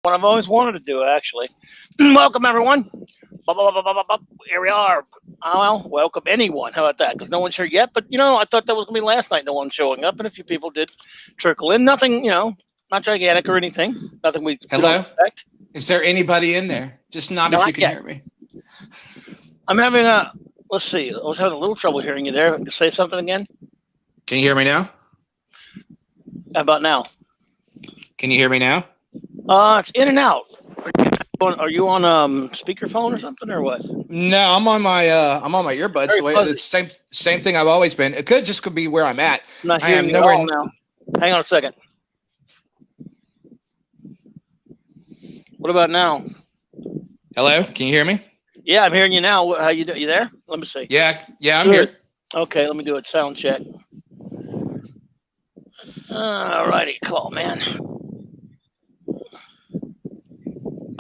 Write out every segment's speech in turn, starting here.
What I've always wanted to do, actually. Welcome, everyone. Here we are. Well, welcome anyone. How about that? Because no one's here yet. But, I thought that was going to be last night, no one showing up. And a few people did trickle in. Nothing, not gigantic or anything. Nothing we don't Hello? expect. Is there anybody in there? Just not if Not you can yet. hear me. I'm having let's see. I was having a little trouble hearing you there. Say something again. Can you hear me now? How about now? Can you hear me now? It's in and out. Are you on speakerphone or something or what? No, I'm on my earbuds. It's the same thing I've always been. It could be where I'm at. I'm not I am hearing you nowhere at all now. Hang on a second. What about now? Hello? Can you hear me? Yeah, I'm hearing you now. How you doing? You there? Let me see. Yeah, I'm here. Okay, let me do a sound check. All righty, cool, man.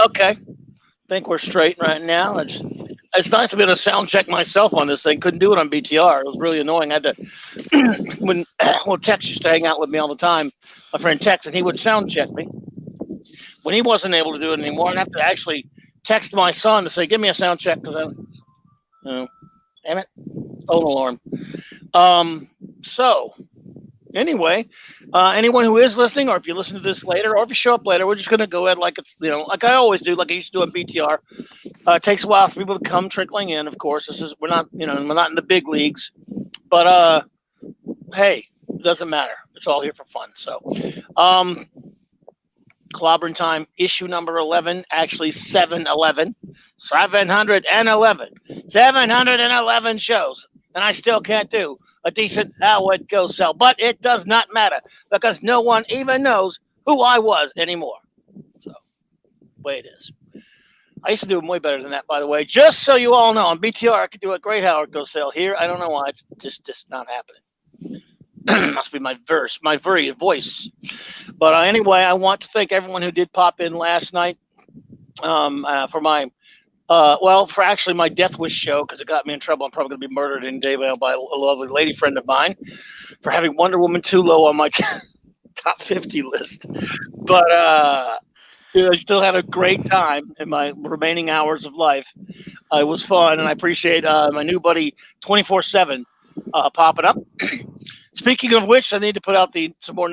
Okay, think we're straight right now. It's nice to be able to sound check myself on this thing. Couldn't do it on BTR. It was really annoying. I had to when Tex used to hang out with me all the time. My friend Tex, and he would sound check me. When he wasn't able to do it anymore, I'd have to actually text my son to say, "Give me a sound check," because damn it, phone alarm. So anyway, anyone who is listening, or if you listen to this later, or if you show up later, we're just going to go ahead like it's, like I always do, like I used to do on BTR. It takes a while for people to come trickling in. Of course, we're not in the big leagues, but hey, it doesn't matter. It's all here for fun. So, Clobberin time, issue number 11, actually 711 shows, and I still can't do a decent How It Goes sell. But it does not matter because no one even knows who I was anymore. So, way it is. I used to do them way better than that, by the way. Just so you all know, on BTR, I could do a great How It Goes sell. Here, I don't know why. It's just not happening. Must be my voice. But anyway, I want to thank everyone who did pop in last night for my for actually my Death Wish show, because it got me in trouble. I'm probably going to be murdered in Daybell by a lovely lady friend of mine for having Wonder Woman too low on my top 50 list. But I still had a great time in my remaining hours of life. It was fun, and I appreciate my new buddy 24/7 popping up. Speaking of which, I need to put out some more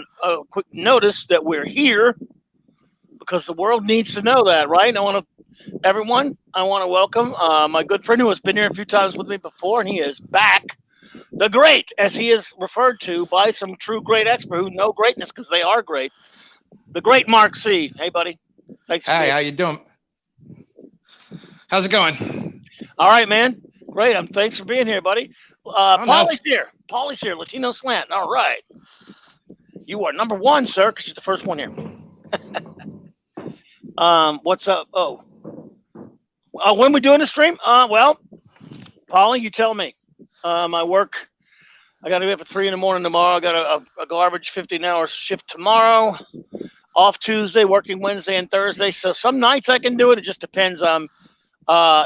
quick notice that we're here because the world needs to know that, right? I want to welcome my good friend who has been here a few times with me before, and he is back. The great, as he is referred to by some true great experts who know greatness because they are great. The great Mark C. Hey, buddy. Thanks. Hi, how you doing? How's it going? All right, man. Great. Thanks for being here, buddy. Paulie's here. Paulie's here. Latino Slant. All right. You are number one, sir, because you're the first one here. What's up? When we doing the stream? Well, Paulie, you tell me. My work, I got to be up at 3 a.m. tomorrow. I got a garbage 15-hour shift tomorrow. Off Tuesday, working Wednesday and Thursday. So some nights I can do it. It just depends on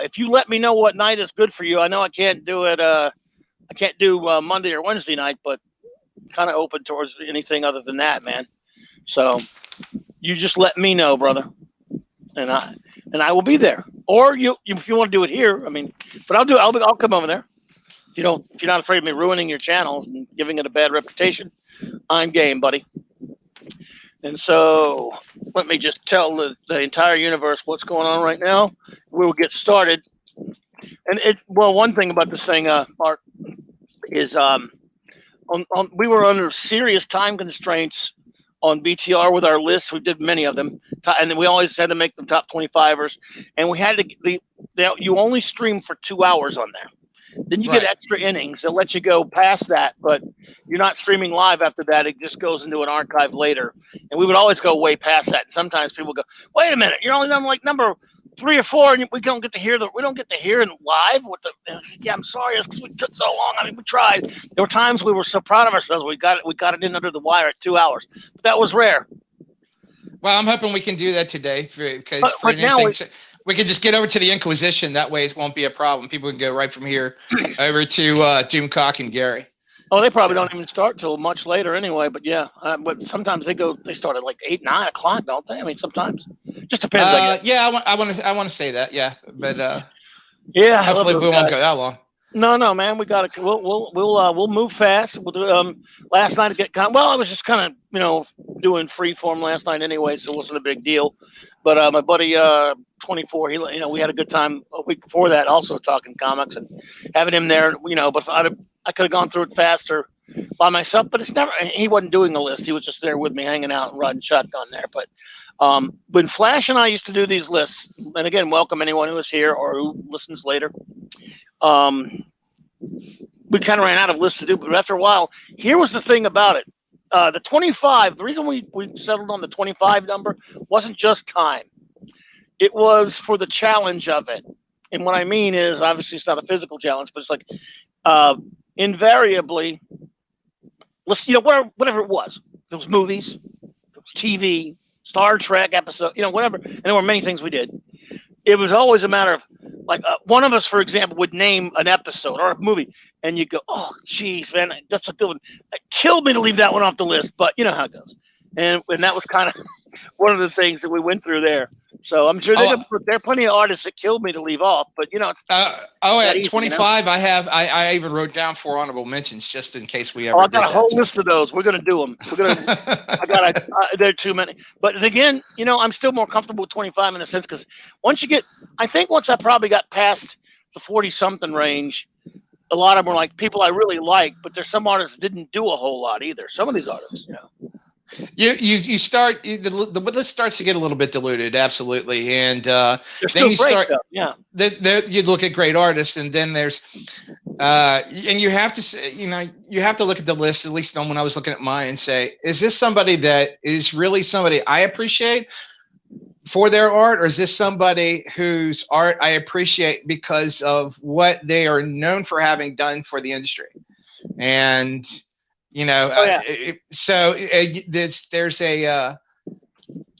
if you let me know what night is good for you. I know I can't do it. I can't do Monday or Wednesday night, but kind of open towards anything other than that, man. So you just let me know, brother, and I will be there. Or if you want to do it here, but I'll come over there. If you're not afraid of me ruining your channel and giving it a bad reputation, I'm game, buddy. And so let me just tell the entire universe what's going on right now. We will get started. And one thing about this thing, Mark, is we were under serious time constraints on BTR with our lists. We did many of them, and then we always had to make them top 25ers. And we had to. You only stream for 2 hours on there. Then you get extra innings. They'll let you go past that, but you're not streaming live after that. It just goes into an archive later. And we would always go way past that. And sometimes people go, "Wait a minute, you're only done like number 3 or 4, and we don't get to hear it live." Yeah, I'm sorry, it's because we took so long. We tried. There were times we were so proud of ourselves. We got it in under the wire at 2 hours, but that was rare. Well, I'm hoping we can do that today because we can just get over to the Inquisition. That way, it won't be a problem. People can go right from here over to Doomcock and Gary. Oh, they probably don't even start till much later anyway. But yeah, but sometimes they start at like 8, 9 o'clock, don't they? I mean, sometimes just depends. I guess. Yeah, I want to say that. Yeah, but Yeah, I love hopefully those we won't guys. go that long. No, man, we got to. We'll move fast. We'll do. Last night I was just kind of doing free form last night anyway, so it wasn't a big deal. But my buddy 24, we had a good time a week before that, also talking comics and having him there. But I could have gone through it faster by myself, but it's never. He wasn't doing the list. He was just there with me, hanging out and riding shotgun there. But when Flash and I used to do these lists, and again, welcome anyone who is here or who listens later. We kind of ran out of lists to do, but after a while, here was the thing about it. The 25, the reason we settled on the 25 number wasn't just time. It was for the challenge of it. And what I mean is, obviously, it's not a physical challenge, but it's like invariably, whatever it was. It was movies, it was TV, Star Trek episode, whatever. And there were many things we did. It was always a matter of, like, one of us, for example, would name an episode or a movie, and you go, "Oh, geez, man, that's a good one." It killed me to leave that one off the list, but you know how it goes. And that was kind of one of the things that we went through there. So I'm sure there are plenty of artists that killed me to leave off, but at 25, I even wrote down 4 honorable mentions just in case we ever. I got a whole list of those. We're gonna do them. There are too many. But again, I'm still more comfortable with 25 in a sense because once I probably got past the 40-something range, a lot of them were like people I really like, but there's some artists that didn't do a whole lot either. Some of these artists, You start the list starts to get a little bit diluted, absolutely, and then you start, you look at great artists, and then there's, and you have to say, you have to look at the list, at least when I was looking at mine, and say, is this somebody that is really somebody I appreciate for their art, or is this somebody whose art I appreciate because of what they are known for having done for the industry, and. So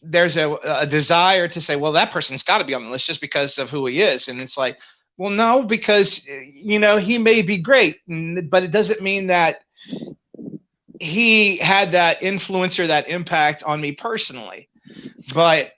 there's a desire to say, well, that person's got to be on the list just because of who he is, and it's like, well, no, because he may be great, but it doesn't mean that he had that influence or that impact on me personally. But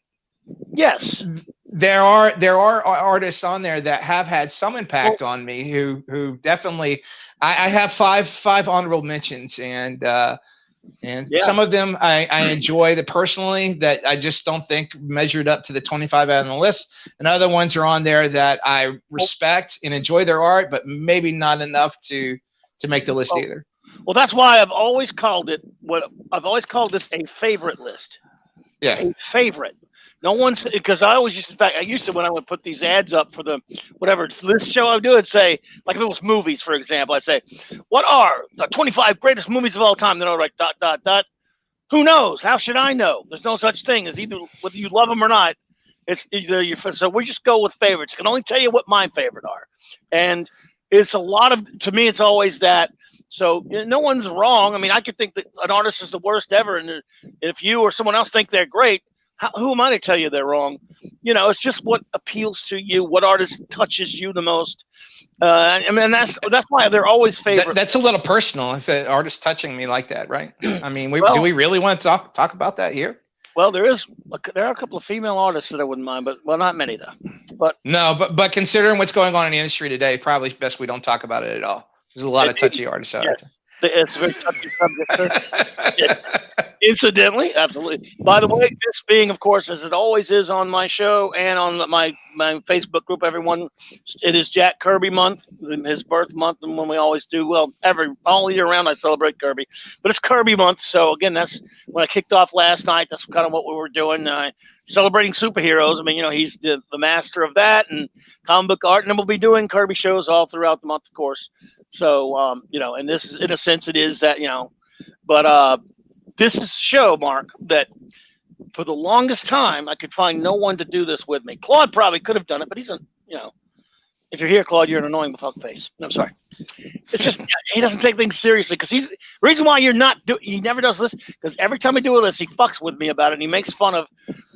yes, there are artists on there that have had some impact on me who definitely. I have five honorable mentions, and some of them I enjoy personally that I just don't think measured up to the 25 on the list, and other ones are on there that I respect and enjoy their art, but maybe not enough to make the list either. Well, that's why I've always called this a favorite list. Yeah, a favorite. No one's, because I always used to when I would put these ads up for the whatever list show I would do, I'd say, like if it was movies, for example, I'd say, what are the 25 greatest movies of all time? Then I would write ... Who knows? How should I know? There's no such thing as either whether you love them or not. It's either so we just go with favorites. I can only tell you what my favorite are, and it's a lot of, to me, it's always that. So no one's wrong. I mean, I could think that an artist is the worst ever, and if you or someone else think they're great. Who am I to tell you they're wrong? It's just what appeals to you, what artist touches you the most. I mean, that's why they're always favorite. That's a little personal if an artist touching me like that, right? I mean, do we really want to talk about that here? Well, there are a couple of female artists that I wouldn't mind, but not many though. But considering what's going on in the industry today, probably best we don't talk about it at all. There's a lot of touchy artists out there. It's a very touchy subject, sir. Incidentally, absolutely. By the way, this being, of course, as it always is on my show and on my Facebook group, everyone, it is Jack Kirby month, his birth month, and when we always do, all year round I celebrate Kirby, but it's Kirby month. So again, that's when I kicked off last night. That's kind of what we were doing, celebrating superheroes. I mean, he's the master of that and comic book art, and then we'll be doing Kirby shows all throughout the month, of course. So, and this is, in a sense, it is that, but this is a show, Mark, that for the longest time, I could find no one to do this with me. Claude probably could have done it, but he's if you're here, Claude, you're an annoying fuck face. I'm sorry. It's just, he doesn't take things seriously because the reason why he never does this, because every time we do a list, he fucks with me about it and he makes fun of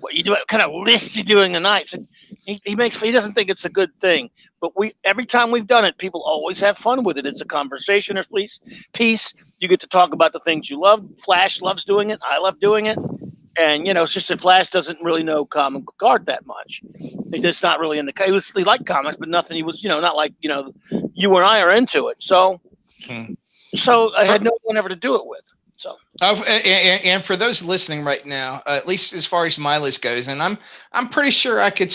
what you do, what kind of list you're doing tonight. So, He doesn't think it's a good thing. But every time we've done it, people always have fun with it. It's a conversation. There's peace. You get to talk about the things you love. Flash loves doing it. I love doing it. And it's just that Flash doesn't really know comic book art that much. He's just not really into. He liked comics, but nothing. He was not like you and I are into it. So I had no one ever to do it with. So, and for those listening right now, at least as far as my list goes, and I'm pretty sure I could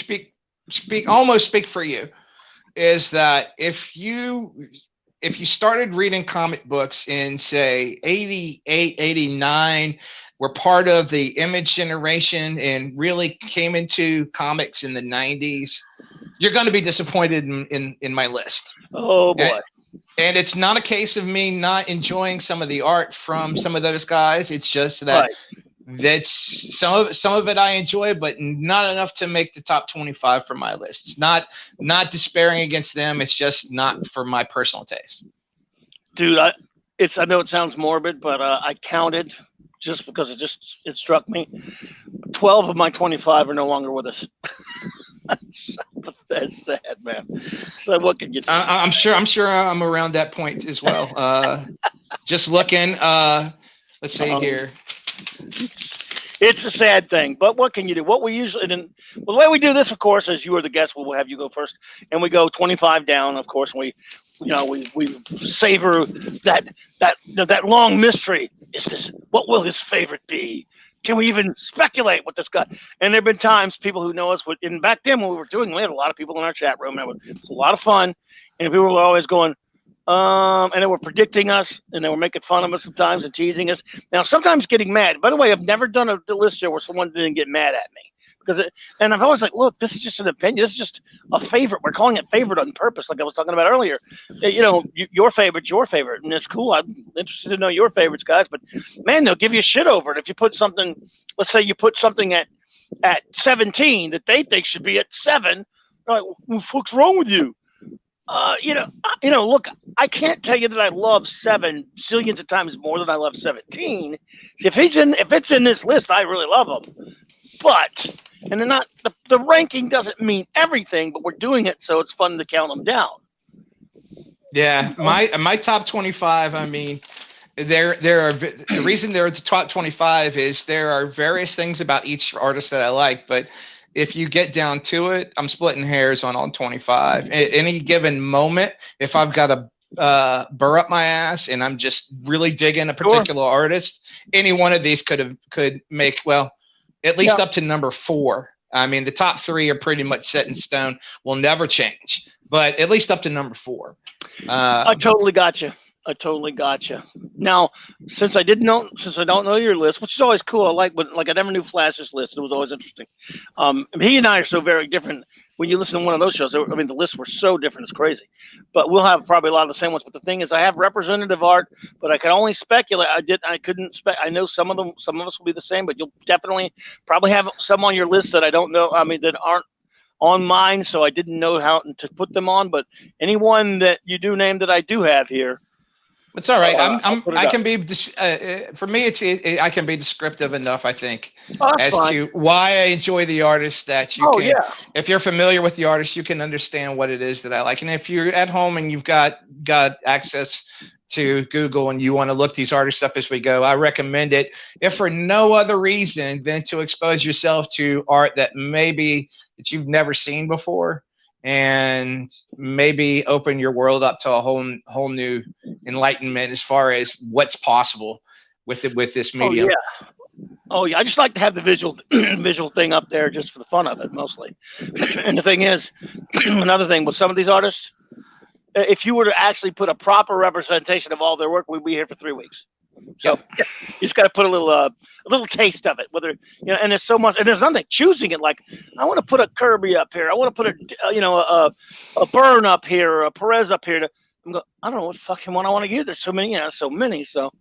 almost speak for you, is that if you started reading comic books in say 88, 89, were part of the Image generation and really came into comics in the 90s, you're going to be disappointed in my list. Oh boy. And it's not a case of me not enjoying some of the art from some of those guys. It's just that that's some of it I enjoy, but not enough to make the top 25 for my list. It's not despairing against them. It's just not for my personal taste. Dude, I know it sounds morbid, but I counted just because it struck me. 12 of my 25 are no longer with us. That's sad, man. So what can you do? I'm sure I'm around that point as well. Just looking. Let's see here. It's a sad thing, but what can you do? What we usually the way we do this, of course, as you are the guest, we'll have you go first, and we go 25 down, of course. And we savor that long mystery. Is this what will his favorite be? Can we even speculate what this guy? And there have been times people who know us and back then when we were doing, we had a lot of people in our chat room. And it was a lot of fun, and people were always going, and they were predicting us, and they were making fun of us sometimes and teasing us. Now, sometimes getting mad. By the way, I've never done a list show where someone didn't get mad at me and I've always like, look, this is just an opinion. This is just a favorite. We're calling it favorite on purpose, like I was talking about earlier. Your favorite, and it's cool. I'm interested to know your favorites, guys. But man, they'll give you shit over it if you put something. Let's say you put something at 17 that they think should be at 7. They're like, what the fuck's wrong with you? Look, I can't tell you that I love 7 zillions of times more than I love 17. See, if it's in this list, I really love them. But and they're not the ranking doesn't mean everything, but we're doing it so it's fun to count them down. Yeah, my top 25. I mean, there are the reason they're the top 25 is there are various things about each artist that I like, but if you get down to it, I'm splitting hairs on all 25. At any given moment, if I've got a burr up my ass and I'm just really digging a particular artist, any one of these could make at least up to number 4. I mean, the top 3 are pretty much set in stone, will never change, but at least up to number 4. I totally got you. Now, since I don't know your list, which is always cool. I never knew Flash's list. It was always interesting. He and I are so very different. When you listen to one of those shows, I mean, the lists were so different. It's crazy. But we'll have probably a lot of the same ones. But the thing is, I have representative art, but I can only speculate. I know some of us will be the same, but you'll definitely probably have some on your list that I don't know. I mean, that aren't on mine, so I didn't know how to put them on. But anyone that you do name that I do have here. It's all right. I can be for me. I can be descriptive enough, I think, as to why I enjoy the artist. That you can, if you're familiar with the artist, you can understand what it is that I like. And if you're at home and you've got access to Google and you want to look these artists up as we go, I recommend it. If for no other reason than to expose yourself to art that you've never seen before, and maybe open your world up to a whole new enlightenment as far as what's possible with this medium. Oh yeah. I just like to have the visual thing up there just for the fun of it, mostly. And the thing is, another thing with some of these artists, if you were to actually put a proper representation of all their work, we'd be here for 3 weeks. So you just got to put a little taste of it, whether and there's so much, and there's nothing choosing it. Like I want to put a Kirby up here, I want to put a Byrne up here, or a Perez up here. I don't know what fucking one I want to use. There's so many. So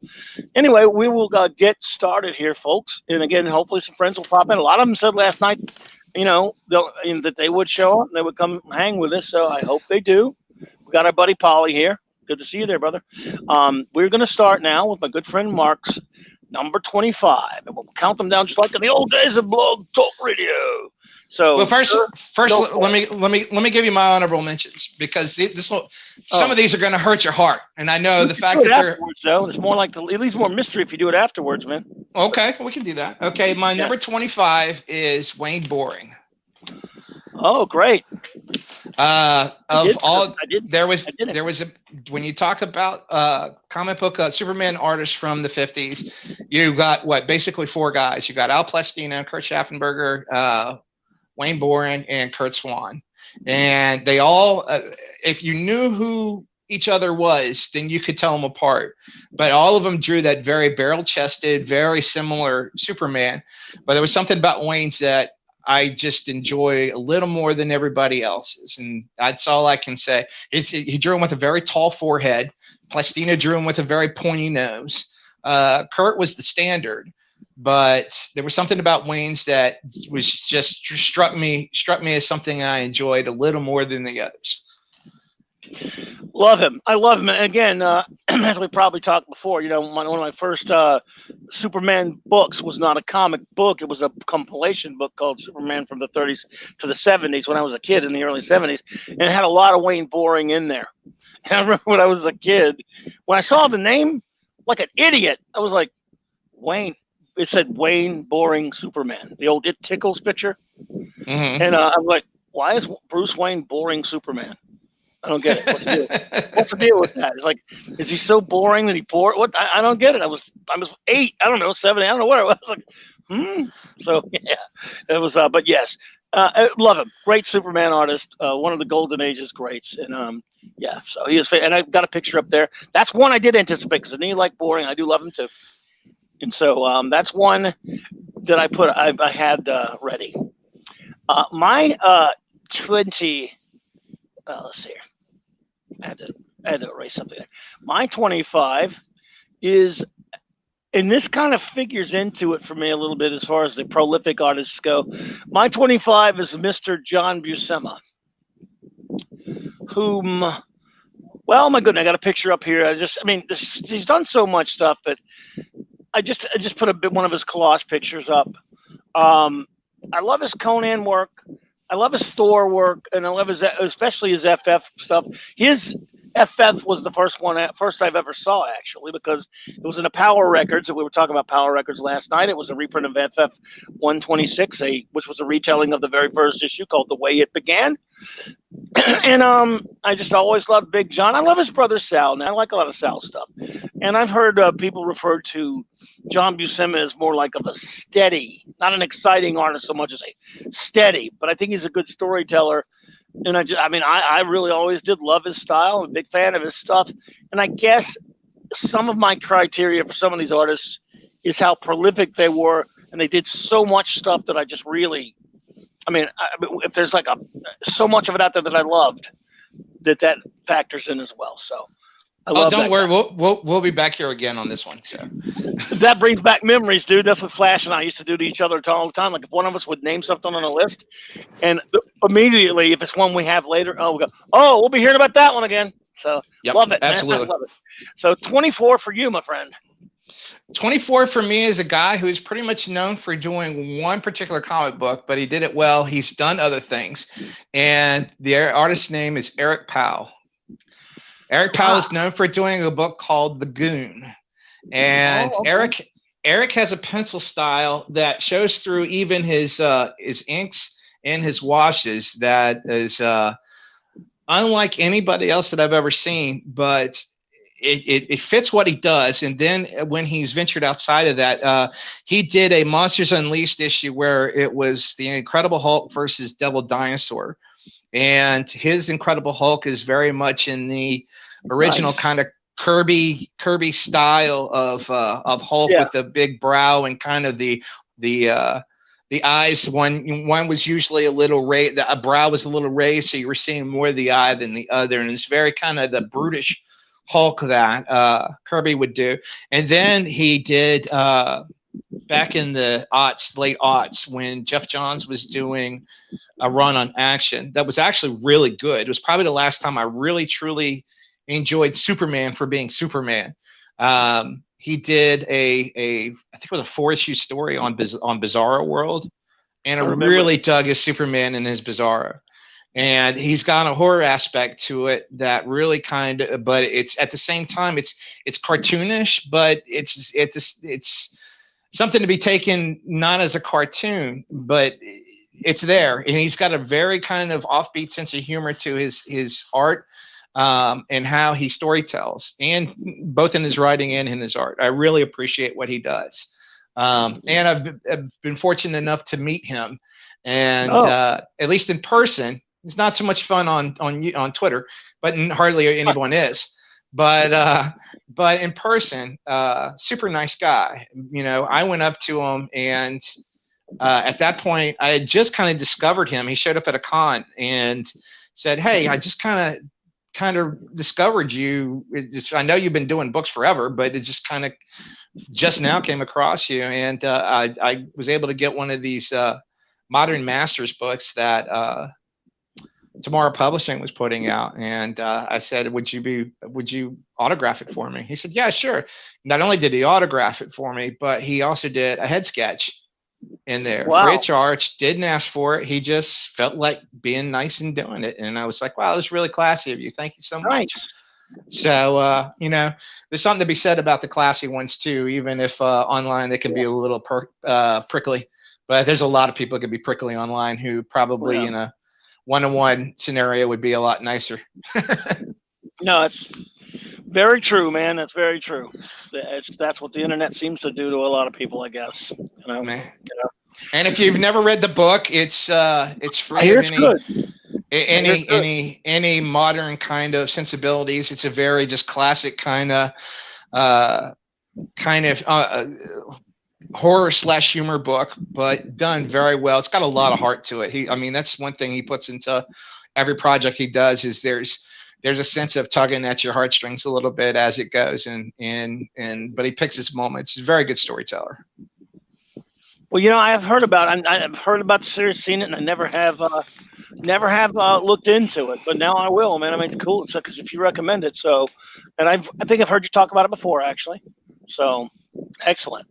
anyway, we will get started here, folks. And again, hopefully some friends will pop in. A lot of them said last night, that they would show up, and they would come hang with us. So I hope they do. We got our buddy Polly here. Good to see you there, brother. We're going to start now with my good friend Mark's number 25. And we'll count them down just like in the old days of Blog Talk Radio. So well, first, let me give you my honorable mentions, because some of these are going to hurt your heart, and I know the fact that they're afterwards, though. It's more like it leaves more mystery if you do it afterwards, man. Okay, we can do that. Okay, my number 25 is Wayne Boring. Oh, great. There was when you talk about comic book Superman artists from the 50s, you got basically four guys. You got Al Plastino, Kurt Schaffenberger, Wayne Boring, and Kurt Swan, and they all, if you knew who each other was, then you could tell them apart. But all of them drew that very barrel-chested, very similar Superman. But there was something about Wayne's that I just enjoy a little more than everybody else's, and that's all I can say. He drew him with a very tall forehead. Plastino drew him with a very pointy nose. Kurt was the standard, but there was something about Wayne's that was just struck me as something I enjoyed a little more than the others. Love him. I love him. Again, as we probably talked before, one of my first Superman books was not a comic book. It was a compilation book called Superman from the 30s to the 70s when I was a kid, in the early 70s. And it had a lot of Wayne Boring in there. And I remember when I was a kid, when I saw the name, like an idiot, I was like, Wayne. It said Wayne Boring Superman, the old It Tickles picture. Mm-hmm. And I'm like, why is Bruce Wayne Boring Superman? I don't get it. What's the deal? What's the deal with that? It's like, is he so boring that he bored? What? I don't get it. I was 8. I don't know, 7. I don't know where I was. Like, So yeah, it was. But yes, I love him. Great Superman artist. One of the Golden Age's greats. And yeah, so he is. And I've got a picture up there. That's one I did anticipate, because I knew you like Boring. I do love him too. And so that's one that I had ready. My 20. Let's see here. I had to erase something there. My 25 is, and this kind of figures into it for me a little bit as far as the prolific artists go. My 25 is Mr. John Buscema, whom, well, my goodness, I got a picture up here. He's done so much stuff that I just put one of his collage pictures up. I love his Conan work. I love his Thor work, and I love especially his FF stuff. His FF was the first I've ever saw, actually, because it was in a Power Records. We were talking about Power Records last night. It was a reprint of FF 126, which was a retelling of the very first issue called The Way It Began. And I just always loved Big John. I love his brother Sal, and I like a lot of Sal's stuff. And I've heard people refer to John Buscema as more like of a steady, not an exciting artist so much as a steady, but I think he's a good storyteller. And I really always did love his style. I'm a big fan of his stuff. And I guess some of my criteria for some of these artists is how prolific they were, and they did so much stuff that I just really, if there's like so much of it out there that I loved, that factors in as well. So I love. Don't worry, we'll be back here again on this one. So that brings back memories, dude. That's what Flash and I used to do to each other all the time. Like if one of us would name something on a list, and immediately if it's one we have later, we'll be hearing about that one again. So love it, absolutely. Man. I love it. So 24 for you, my friend. 24 for me is a guy who's pretty much known for doing one particular comic book, but he did it well. He's done other things. And the artist's name is Eric Powell. Eric Powell is known for doing a book called The Goon. And Eric has a pencil style that shows through even his inks and his washes that is unlike anybody else that I've ever seen, but it fits what he does. And then when he's ventured outside of that, he did a Monsters Unleashed issue where it was the Incredible Hulk versus Devil Dinosaur. And his Incredible Hulk is very much in the original kind of Kirby style of Hulk with the big brow and kind of the eyes. One was usually a little raised, a brow was a little raised, so you were seeing more of the eye than the other. And it's very kind of the brutish Hulk that Kirby would do. And then he did back in the late aughts, when Jeff Johns was doing a run on Action that was actually really good. It was probably the last time I really truly enjoyed Superman for being Superman. He did I think it was a 4-issue story on Bizarro World. and I really dug his Superman and his Bizarro. And he's got a horror aspect to it that really but it's at the same time it's cartoonish, but it's something to be taken not as a cartoon, but it's there. And he's got a very kind of offbeat sense of humor to his art, and how he storytells, and both in his writing and in his art. I really appreciate what he does. And I've been fortunate enough to meet him, and at least in person. It's not so much fun on Twitter, but hardly anyone is. But in person, super nice guy. You know, I went up to him, and at that point, I had just kind of discovered him. He showed up at a con and said, "Hey, I just kind of discovered you. I know you've been doing books forever, but it just kind of just now came across you, and I was able to get one of these Modern Masters books that." Tomorrow Publishing was putting out, and I said, would you autograph it for me? He said, yeah, sure. Not only did he autograph it for me, but he also did a head sketch in there. Wow. Free of charge, didn't ask for it. He just felt like being nice and doing it. And I was like, wow, that's really classy of you. Thank you so much. Right. So, you know, there's something to be said about the classy ones too, even if online they can be a little prickly, but there's a lot of people that can be prickly online who probably in a one-on-one scenario would be a lot nicer. No, it's very true, man. That's very true. That's what the internet seems to do to a lot of people, I guess. You know? And if you've never read the book, it's free of any modern kind of sensibilities. It's a very just classic kind of horror / humor book, but done very well. It's got a lot of heart to it. I mean, that's one thing he puts into every project he does, is there's a sense of tugging at your heartstrings a little bit as it goes, but he picks his moments. He's a very good storyteller. Well, you know, I've heard about the series, seen it, and I never have looked into it, but now I will, man. I mean, cool. It's because if you recommend it, so, and I think I've heard you talk about it before, actually. So, excellent.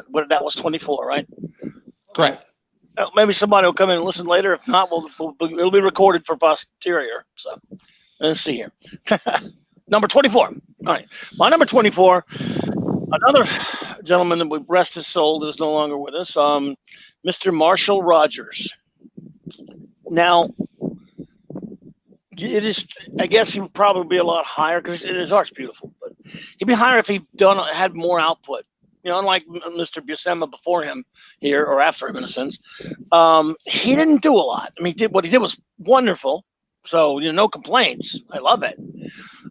What, that was 24, right? Correct. Maybe somebody will come in and listen later. If not, it'll be recorded for posterior. So let's see here. Number 24. All right. My number 24, another gentleman that we rest his soul is no longer with us, Mr. Marshall Rogers. Now, it is, I guess he would probably be a lot higher because his art's beautiful, but he'd be higher if he had more output. You know, unlike Mr. Buscema before him here, or after him in a sense, he didn't do a lot. I mean, what he did was wonderful. So, you know, no complaints. I love it.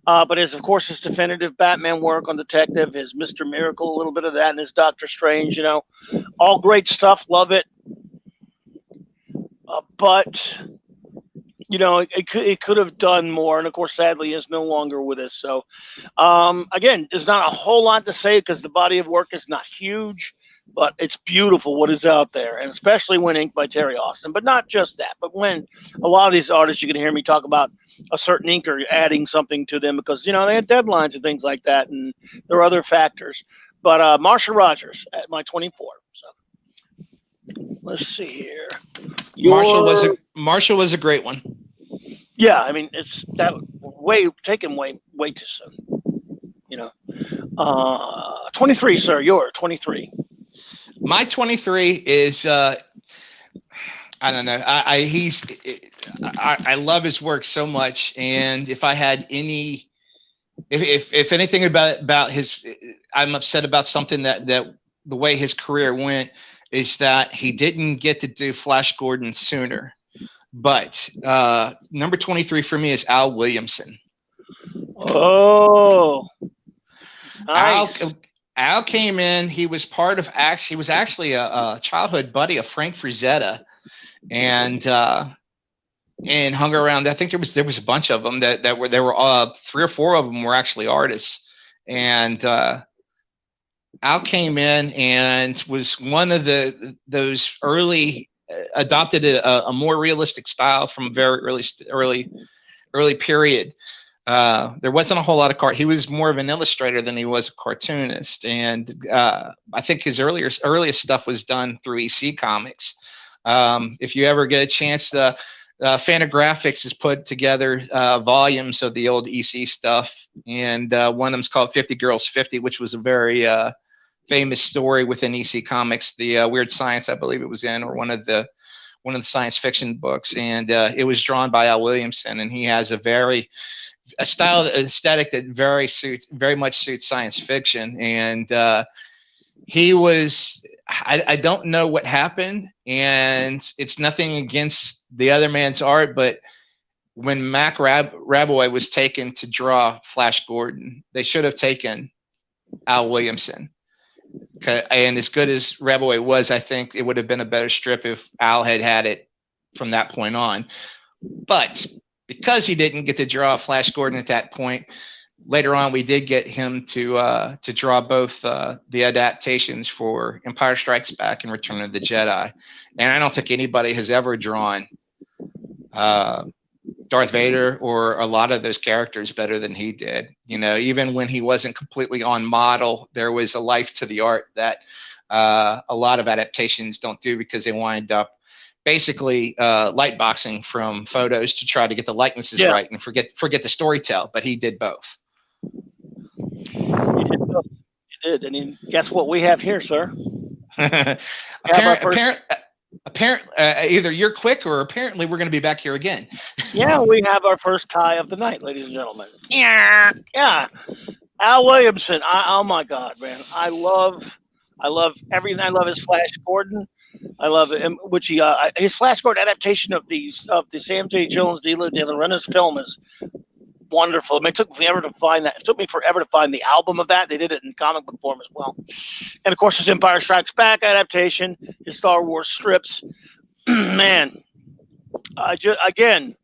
But of course, his definitive Batman work on Detective, his Mr. Miracle, a little bit of that, and his Doctor Strange, you know, all great stuff. Love it. But, you know, it could have done more. And of course, sadly, is no longer with us. So, again, there's not a whole lot to say because the body of work is not huge, but it's beautiful what is out there. And especially when inked by Terry Austin, but not just that, but when a lot of these artists, you can hear me talk about a certain inker adding something to them because, you know, they had deadlines and things like that. And there are other factors, but, Marshall Rogers at my 24. So let's see here. Marshall was a great one. Yeah, I mean, it's that taken way too soon. You know, 23, sir. You're 23. My 23 is I don't know. I love his work so much, and if I had any, if anything about his, I'm upset about something that the way his career went is that he didn't get to do Flash Gordon sooner. But number 23 for me is Al Williamson. Oh, nice. Al came in. He was he was actually a childhood buddy of Frank Frazetta, and hung around. I think there was a bunch of them that were 3 or 4 of them were actually artists, and Al came in and was one of those early. Adopted a more realistic style from a very early period. there wasn't a whole lot of he was more of an illustrator than he was a cartoonist, and I think his earliest stuff was done through EC Comics. If you ever get a chance, Fantagraphics has put together volumes of the old EC stuff, and one of them's called 50 Girls 50, which was a very famous story within EC Comics. The Weird Science, I believe it was in, or one of the science fiction books, and it was drawn by Al Williamson, and he has a style aesthetic that very much suits science fiction. And he was, I don't know what happened, and it's nothing against the other man's art, but when Mac Raboy was taken to draw Flash Gordon, they should have taken Al Williamson. And as good as Raboy was, I think it would have been a better strip if Al had it from that point on. But because he didn't get to draw Flash Gordon at that point, later on we did get him to draw both the adaptations for Empire Strikes Back and Return of the Jedi. And I don't think anybody has ever drawn Darth Vader or a lot of those characters better than he did. You know, even when he wasn't completely on model, there was a life to the art that a lot of adaptations don't do, because they wind up basically lightboxing from photos to try to get the likenesses right and forget the storytell. But he did both. He did both. He did. And guess what we have here, sir? Either you're quick, or apparently we're going to be back here again. Yeah, we have our first tie of the night, ladies and gentlemen. Yeah. Al Williamson. Oh my God, man! I love everything. I love his Flash Gordon. I love it, which his Flash Gordon adaptation of the Sam J. Jones De La Renna's film is wonderful. I mean, it took me forever to find that. It took me forever to find the album of that. They did it in comic book form as well. And of course, his Empire Strikes Back adaptation, his Star Wars strips. Man, again,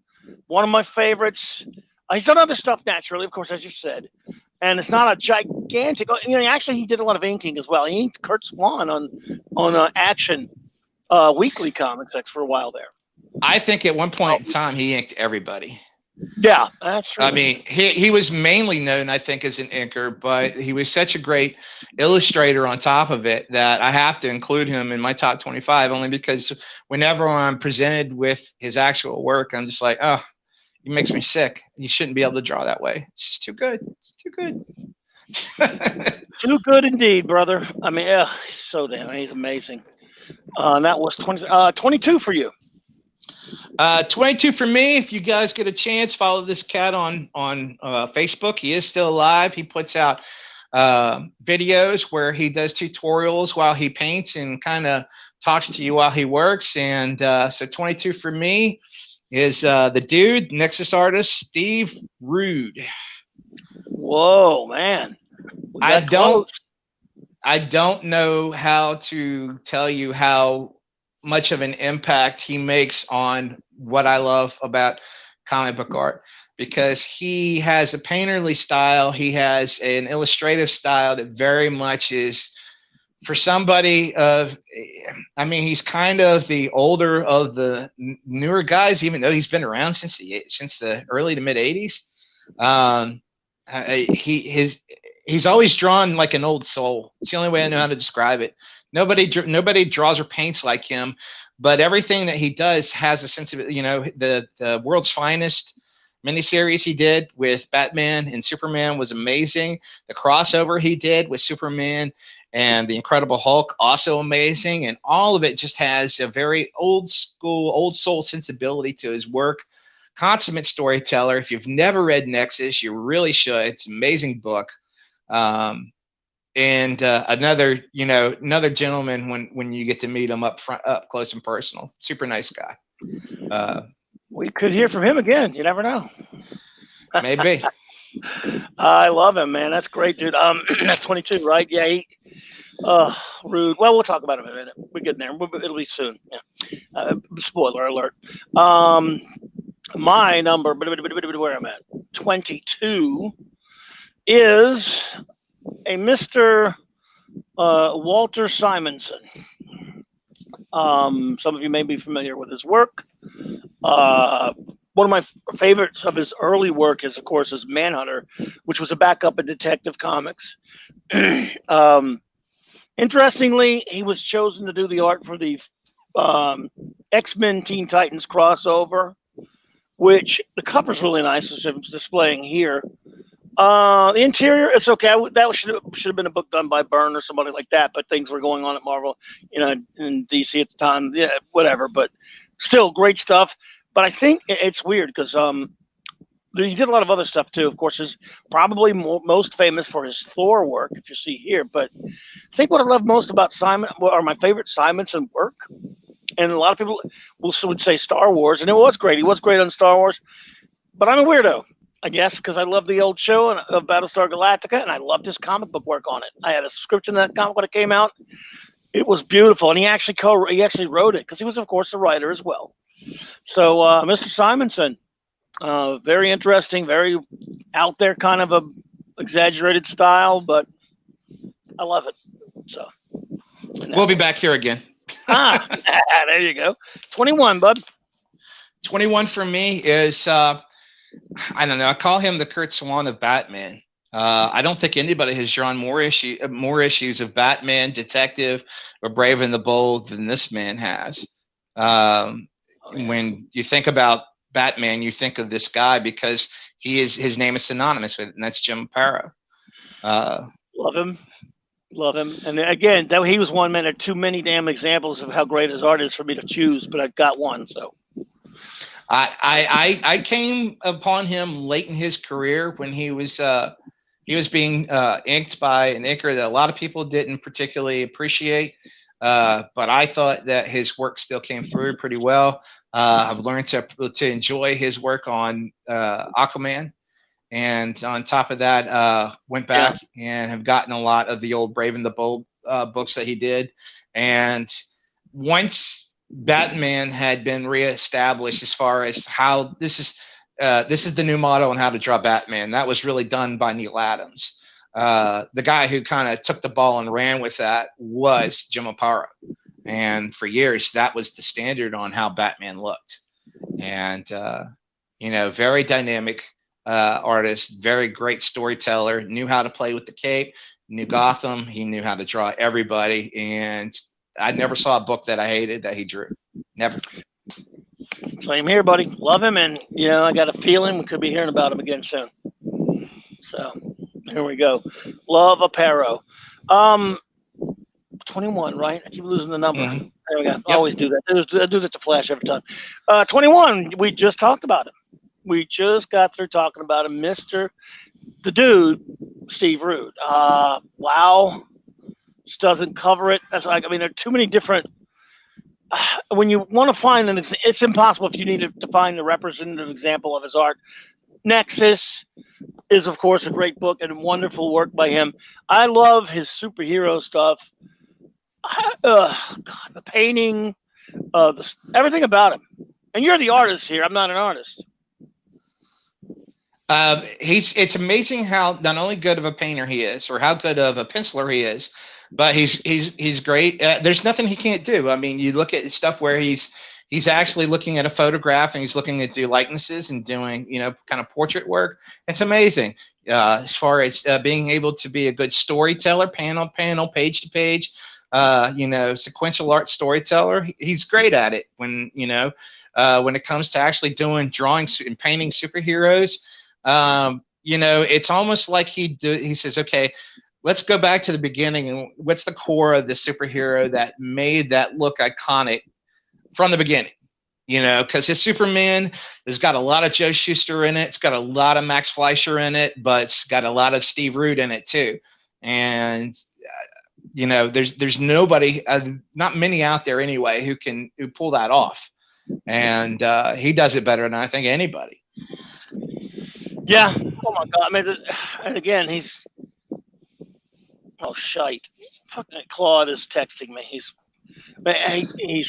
one of my favorites. He's done other stuff naturally, of course, as you said. And it's not a gigantic. Actually, he did a lot of inking as well. He inked Kurt Swan on Action Weekly Comics for a while there. I think at one point in time he inked everybody. Yeah, that's true. I mean, he was mainly known, I think, as an inker, but he was such a great illustrator on top of it that I have to include him in my top 25, only because whenever I'm presented with his actual work, I'm just like, oh, he makes me sick. You shouldn't be able to draw that way. It's just too good. It's too good. Too good indeed, brother. I mean, he's amazing. That was 22 for you. 22 for me. If you guys get a chance, follow this cat on Facebook. He is still alive. He puts out videos where he does tutorials while he paints and kind of talks to you while he works. And so 22 for me is the dude, Nexus artist, Steve Rude. Whoa, man. I don't know how to tell you how much of an impact he makes on what I love about comic book art, because he has a painterly style. He has an illustrative style that very much is for somebody of, I mean, he's kind of the older of the newer guys, even though he's been around since the early to mid 80s. He's always drawn like an old soul. It's the only way I know how to describe it. Nobody draws or paints like him, but everything that he does has a sense of it. You know, the World's Finest miniseries he did with Batman and Superman was amazing. The crossover he did with Superman and the Incredible Hulk, also amazing. And all of it just has a very old school, old soul sensibility to his work. Consummate storyteller. If you've never read Nexus, you really should. It's an amazing book. And another gentleman when you get to meet him up close and personal. Super nice guy. We could hear from him again. You never know. Maybe. I love him, man. That's great, dude. That's 22, right? Yeah. Rude. Well, we'll talk about him in a minute. We're getting there. It'll be soon. Yeah. Spoiler alert. My number, where I'm at, 22, is a Mr. Walter Simonson. Some of you may be familiar with his work. one of my favorites of his early work is, of course, his Manhunter, which was a backup in Detective Comics. Interestingly, he was chosen to do the art for the X-Men Teen Titans crossover, which the cover's really nice, as I'm displaying here. The interior, it's okay. That should have been a book done by Byrne or somebody like that, but things were going on at Marvel, in DC at the time. Yeah, whatever, but still great stuff. But I think it's weird because he did a lot of other stuff too. Of course, he's probably most famous for his Thor work, if you see here. But I think what I love most about Simon, or my favorite Simonson work, and a lot of people would say Star Wars, and it was great. He was great on Star Wars, but I'm a weirdo, I guess, because I love the old show of Battlestar Galactica, and I loved his comic book work on it. I had a subscription to that comic when it came out. It was beautiful, and he actually wrote it because he was, of course, a writer as well. So, Mr. Simonson, very interesting, very out there, kind of a exaggerated style, but I love it. So, we'll be back here again. There you go. 21, bud. 21 for me is I don't know. I call him the Kurt Swan of Batman. I don't think anybody has drawn more issues of Batman, Detective, or Brave and the Bold than this man has. When you think about Batman, you think of this guy because his name is synonymous with it, and that's Jim Aparo. Love him. And again, that he was one man. There are too many damn examples of how great his art is for me to choose, but I got one. So I came upon him late in his career when he was being inked by an inker that a lot of people didn't particularly appreciate. But I thought that his work still came through pretty well. I've learned to enjoy his work on Aquaman. And on top of that, went back and have gotten a lot of the old Brave and the Bold books that he did. And once Batman had been reestablished as far as how this is the new motto on how to draw Batman, that was really done by Neil Adams. The guy who kind of took the ball and ran with that was Jim Aparo. And for years, that was the standard on how Batman looked. And, very dynamic artist, very great storyteller, knew how to play with the cape, knew Gotham. He knew how to draw everybody. And I never saw a book that I hated that he drew. Never. Same here, buddy. Love him. And, I got a feeling we could be hearing about him again soon. So here we go. Love Aparo. 21, right? I keep losing the number. Mm-hmm. There we go. Yep. I always do that. I do that to Flash every time. 21, we just talked about him. We just got through talking about him, the dude, Steve Rude. Wow. Just doesn't cover it. That's like, there are too many different. When you want to find it's impossible if you need to find the representative example of his art. Nexus is, of course, a great book and wonderful work by him. I love his superhero stuff. God, the painting, everything about him. And you're the artist here. I'm not an artist. It's amazing how not only good of a painter he is, or how good of a penciler he is, but he's great. There's nothing he can't do. You look at stuff where he's actually looking at a photograph and he's looking to do likenesses and doing, kind of portrait work. It's amazing. As far as being able to be a good storyteller, panel, page to page, sequential art storyteller. He's great at it when it comes to actually drawing and painting superheroes. It's almost like he says, okay, let's go back to the beginning and what's the core of the superhero that made that look iconic from the beginning, because his Superman has got a lot of Joe Shuster in it. It's got a lot of Max Fleischer in it, but it's got a lot of Steve Rude in it too. And, there's nobody, not many out there anyway, who pull that off. And he does it better than I think anybody. Yeah. Oh my God. And again, he's shite. Fucking Claude is texting me. He's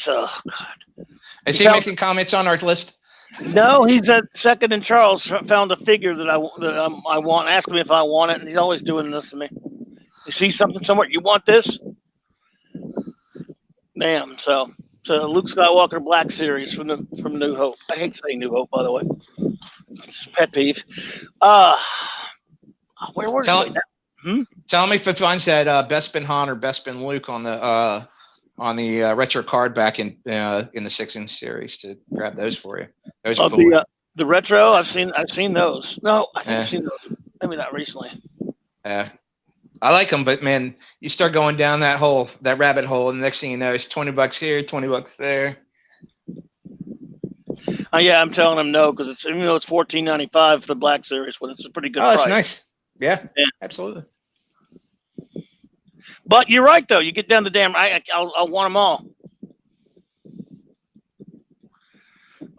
oh God. Is he making comments on our list? No, he's at Second and Charles. Found a figure that I want. Asked me if I want it, and he's always doing this to me. You see something somewhere? You want this? Damn. So It's a Luke Skywalker Black series from New Hope. I hate saying New Hope, by the way. It's a pet peeve. Where were we? Tell me if it finds that Bespin Han or Bespin Luke on the retro card back in the 6-inch series to grab those for you. Those are cool. The retro, I've seen those. No, I think I've seen those. Maybe not recently. Yeah. I like them, but man, you start going down that rabbit hole, and the next thing you know, it's $20 here, $20 there. Yeah, I'm telling them no, because it's, even though it's $14.95 for the Black Series, but it's a pretty good price. That's nice. Yeah, absolutely. But you're right, though. You get down to I'll want them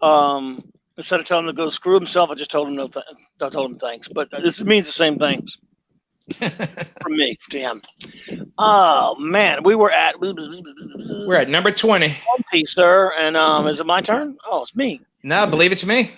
all. Instead of telling him to go screw himself, I just told him I told him thanks. But this means the same things from me to him. Oh man, we're at number 20. One piece, sir. And is it my turn? Oh, it's me. No, I believe it's me.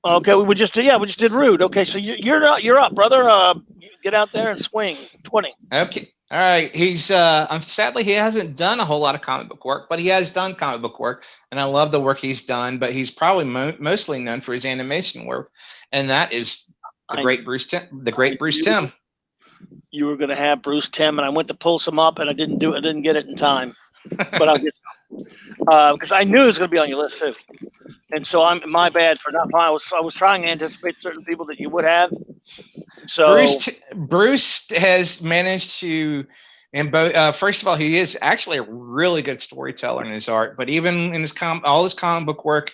Okay, we just did Rude. Okay, so you're up, brother. Get out there and swing 20. Okay. All right. He's sadly he hasn't done a whole lot of comic book work, but he has done comic book work, and I love the work he's done. But he's probably mostly known for his animation work, and that is the great Bruce Timm. You were going to have Bruce Timm, and I went to pull some up, and I didn't get it in time. But I'll get because I knew it was going to be on your list too, and so my bad for not. I was trying to anticipate certain people that you would have. So Bruce has managed to, and first of all, he is actually a really good storyteller in his art. But even in all his comic book work,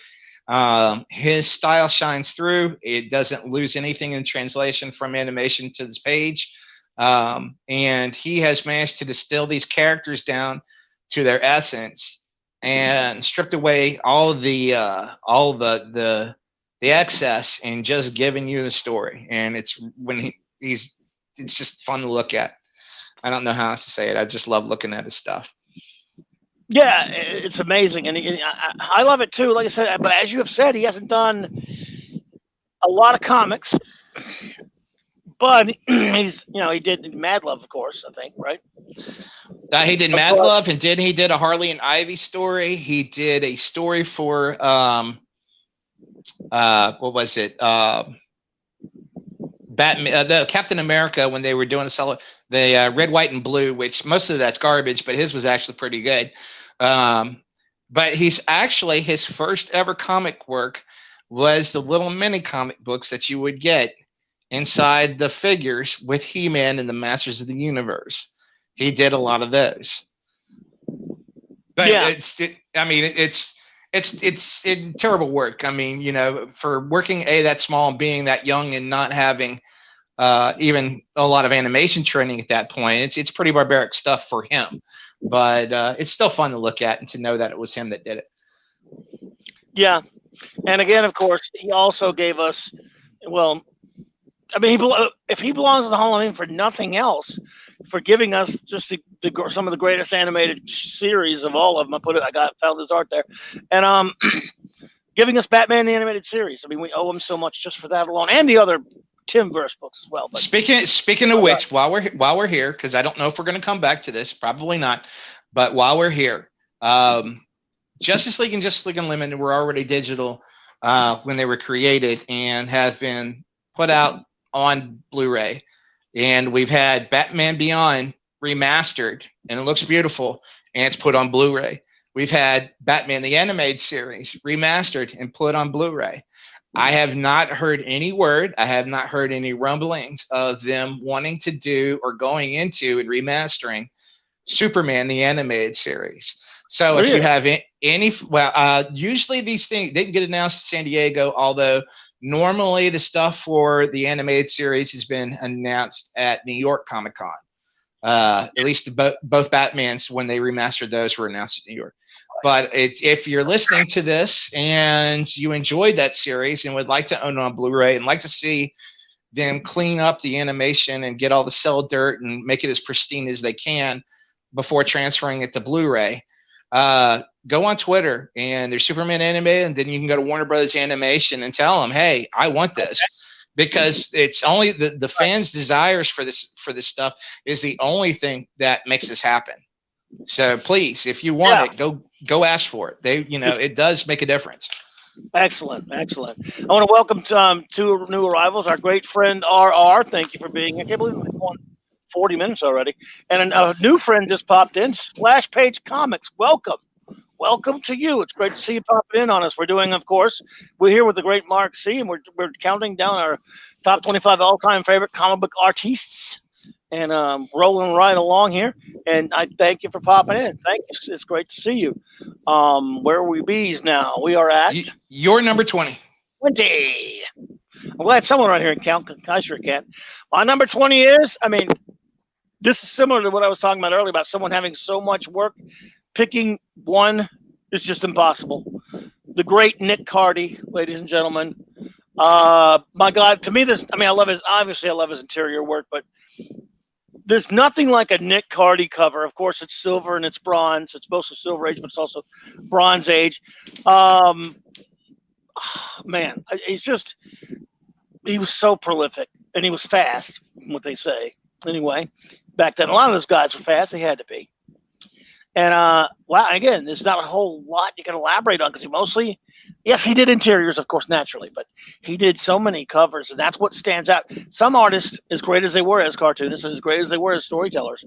his style shines through. It doesn't lose anything in translation from animation to this page, and he has managed to distill these characters down to their essence and stripped away all the excess and just giving you the story. And it's it's just fun to look at. I don't know how else to say it. I just love looking at his stuff. Yeah, it's amazing. And I love it too. Like I said, but as you have said, he hasn't done a lot of comics, but he did Mad Love, of course, I think, right? He did Mad Love, and he did a Harley and Ivy story. He did a story for what was it? Batman, the Captain America, when they were doing the red, white, and blue, which most of that's garbage, but his was actually pretty good. But he's actually, his first ever comic work was the little mini comic books that you would get inside the figures with He-Man and the Masters of the Universe. He did a lot of those. But yeah. It's terrible work. I mean, for working that small and being that young and not having even a lot of animation training at that point, it's pretty barbaric stuff for him. But it's still fun to look at and to know that it was him that did it. Yeah. And again, of course, he also gave us, well, I mean, if he belongs in the Hall of Fame for nothing else, for giving us just some of the greatest animated series of all of them. I found his art there, and giving us Batman the Animated Series. I mean, we owe him so much just for that alone, and the other Timmverse books as well. But speaking of which, while we're here, because I don't know if we're going to come back to this, probably not, but while we're here, Justice League and Justice League Unlimited were already digital when they were created and have been put out on Blu-ray. And we've had Batman Beyond remastered, and it looks beautiful, and it's put on Blu-ray. We've had Batman the Animated Series remastered and put on Blu-ray. I have not heard any word. I have not heard any rumblings of them wanting to do or going into and remastering Superman the Animated Series. So if you have usually these things didn't get announced in San Diego, although normally the stuff for the animated series has been announced at New York Comic Con. At least both Batmans, when they remastered those, were announced in New York. But if you're listening to this and you enjoyed that series and would like to own it on Blu-ray and like to see them clean up the animation and get all the cell dirt and make it as pristine as they can before transferring it to Blu-ray, go on Twitter and there's Superman Animated, and then you can go to Warner Brothers Animation and tell them, hey, I want this. Because it's only the fans' desires for this stuff is the only thing that makes this happen. So please, if you want it, go ask for it. It does make a difference. Excellent. I want to welcome two new arrivals. Our great friend RR. Thank you for being here. I can't believe we've been going 40 minutes already. And a new friend just popped in. Splash Page Comics. Welcome to you. It's great to see you popping in on us. We're doing, of course, we're here with the great Mark C, and we're counting down our top 25 all-time favorite comic book artists, and rolling right along here. And I thank you for popping in. Thank you. It's great to see you. Where are we bees now? We are at your number 20. 20. I'm glad someone around here can count. I sure can. My number 20 is, this is similar to what I was talking about earlier about someone having so much work. Picking one is just impossible. The great Nick Cardy, ladies and gentlemen. My God, to me, I love his interior work, but there's nothing like a Nick Cardy cover. Of course, it's silver and it's bronze. It's mostly Silver Age, but it's also Bronze Age. Man, he was so prolific, and he was fast, what they say. Anyway, back then, a lot of those guys were fast. They had to be. And, wow, again, there's not a whole lot you can elaborate on because he did interiors, of course, naturally, but he did so many covers, and that's what stands out. Some artists, as great as they were as cartoonists, and as great as they were as storytellers,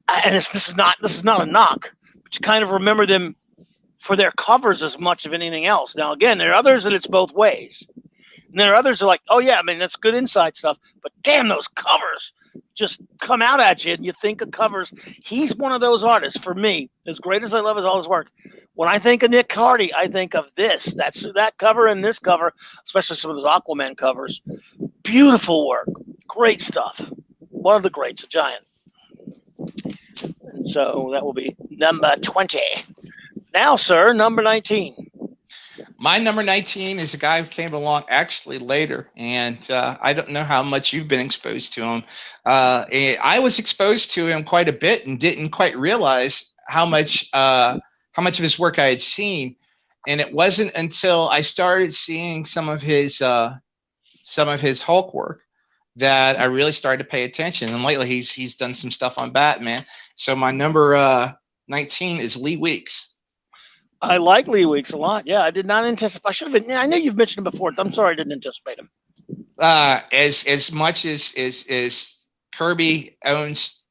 and this is not a knock, but you kind of remember them for their covers as much of anything else. Now, again, there are others that it's both ways. And there are others that are like, oh, yeah, that's good inside stuff, but damn, those covers just come out at you, and you think of covers. He's one of those artists, for me, as great as I love all his work. When I think of Nick Cardy, I think of this. That's that cover and this cover, especially some of those Aquaman covers. Beautiful work. Great stuff. One of the greats, a giant. And so that will be number 20. Now, sir, number 19. My number 19 is a guy who came along actually later, and I don't know how much you've been exposed to him. I was exposed to him quite a bit and didn't quite realize how much of his work I had seen, and it wasn't until I started seeing some of his Hulk work that I really started to pay attention. And lately, he's done some stuff on Batman. So my number 19 is Lee Weeks. I like Lee Weeks a lot. Yeah, I did not anticipate. I should have been. I know you've mentioned him before. I'm sorry I didn't anticipate him. As much as Kirby owns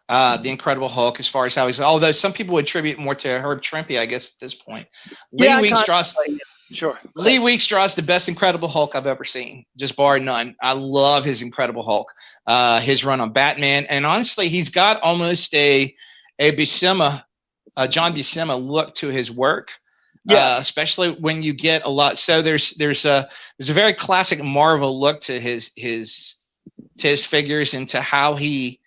the Incredible Hulk, as far as how he's, although some people would attribute more to Herb Trimpe, I guess at this point. Lee Weeks draws the best Incredible Hulk I've ever seen, just bar none. I love his Incredible Hulk, his run on Batman, and honestly, he's got almost a Buscema. John Buscema look to his work, especially when you get a lot. So there's a very classic Marvel look to his figures and to how he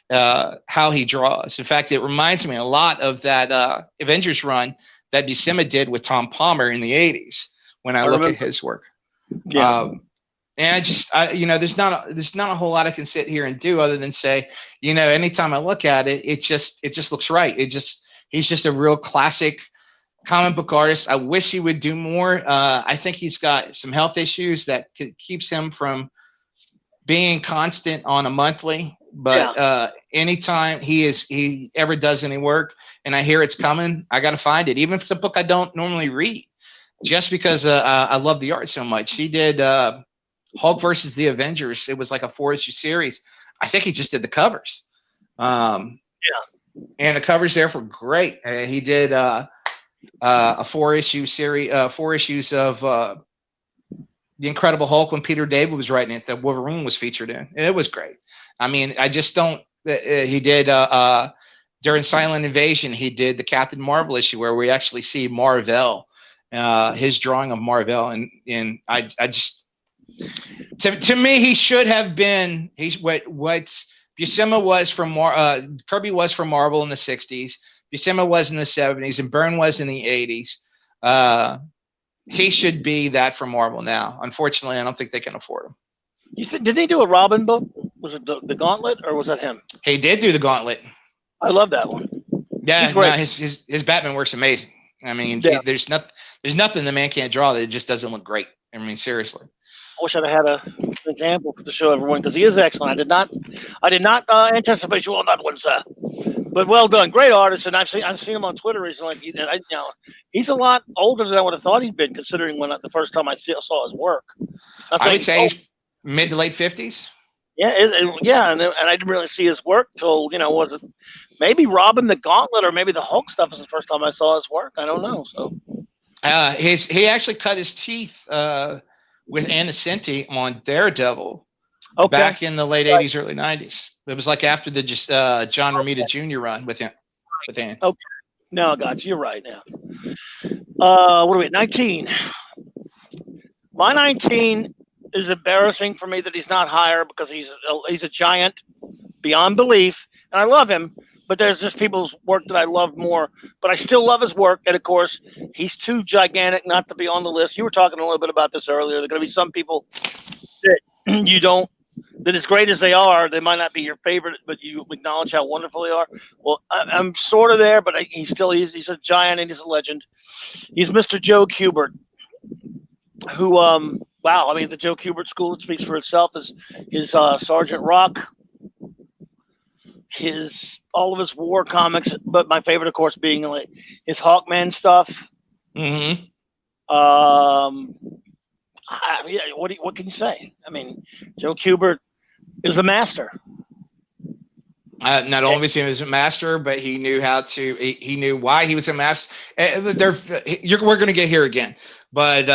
draws. In fact, it reminds me a lot of that Avengers run that Buscema did with Tom Palmer in the 80s. When I look at his work, and there's not a whole lot I can sit here and do other than say, anytime I look at it, it just looks right. He's just a real classic comic book artist. I wish he would do more. I think he's got some health issues that keeps him from being constant on a monthly. But anytime he ever does any work and I hear it's coming, I got to find it. Even if it's a book I don't normally read, just because I love the art so much. He did Hulk versus the Avengers. It was like a 4-issue series. I think he just did the covers. And the covers there were great. He did a 4-issue series, 4 issues of The Incredible Hulk when Peter David was writing it, that Wolverine was featured in. And it was great. I just don't. He did during Silent Invasion. He did the Captain Marvel issue where we actually see Marvel, his drawing of Marvel, and I just to me he should have been. He's what Buscema was from Kirby was from Marvel in the 60s. Buscema was in the 70s, and Byrne was in the 80s. He should be that for Marvel now. Unfortunately, I don't think they can afford him. Did he do a Robin book? Was it the Gauntlet, or was that him? He did do the Gauntlet. I love that one. Yeah, no, his Batman works amazing. There's nothing the man can't draw that just doesn't look great. Seriously. I wish I'd have had an example to show everyone because he is excellent. I did not anticipate you on that one, sir. But well done, great artist, and I've seen him on Twitter recently. He's a lot older than I would have thought he'd been, considering when the first time I saw his work. I would say he's mid to late 50s. Yeah, and I didn't really see his work till was it maybe Robin the Gauntlet or maybe the Hulk stuff was the first time I saw his work. I don't know. So he actually cut his teeth with Anna Cinti on Daredevil. Okay. Back in the late 80s, early 90s. It was like after the John Romita Jr. run with him. Okay. No, I got you. You're right now. What are we at? 19. My 19 is embarrassing for me that he's not higher because he's a giant beyond belief. And I love him, but there's just people's work that I love more. But I still love his work. And, of course, he's too gigantic not to be on the list. You were talking a little bit about this earlier. There are going to be some people that you don't, that as great as they are, they might not be your favorite, but you acknowledge how wonderful they are. Well, I'm sort of there, but he's a giant and he's a legend. He's Mr. Joe Kubert, who, wow, I mean, the Joe Kubert School, it speaks for itself, is his Sergeant Rock, all of his war comics, but my favorite, of course, being like his Hawkman stuff. Mm-hmm. Yeah, what can you say? I mean, Joe Kubert is a master. Not only was he a master, but he knew he knew why he was a master. We're going to get here again, but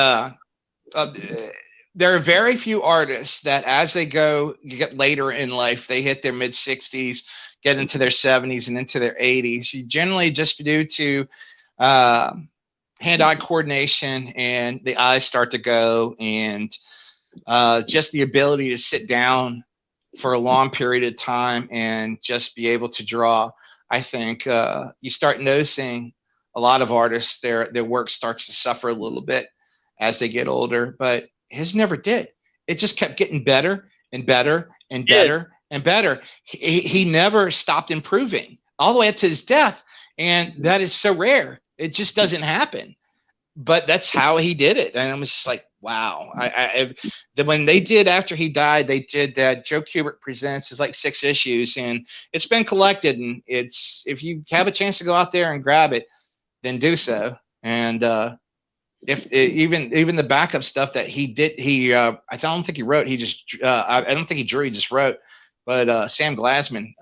there are very few artists that as they get later in life, they hit their mid 60s, get into their 70s and into their 80s. You generally just due to hand-eye coordination and the eyes start to go, and just the ability to sit down for a long period of time and just be able to draw. I think you start noticing a lot of artists, their work starts to suffer a little bit as they get older, but his never did. It just kept getting better and better and better and better. He never stopped improving all the way up to his death, and that is so rare. It just doesn't happen, but that's how he did it. And I was just like, wow. When they did, after he died, they did that Joe Kubert Presents. It's like 6 issues, and it's been collected. And if you have a chance to go out there and grab it, then do so. And even the backup stuff that he did, I don't think he wrote. He just I don't think he drew. He just wrote. But Sam Glasman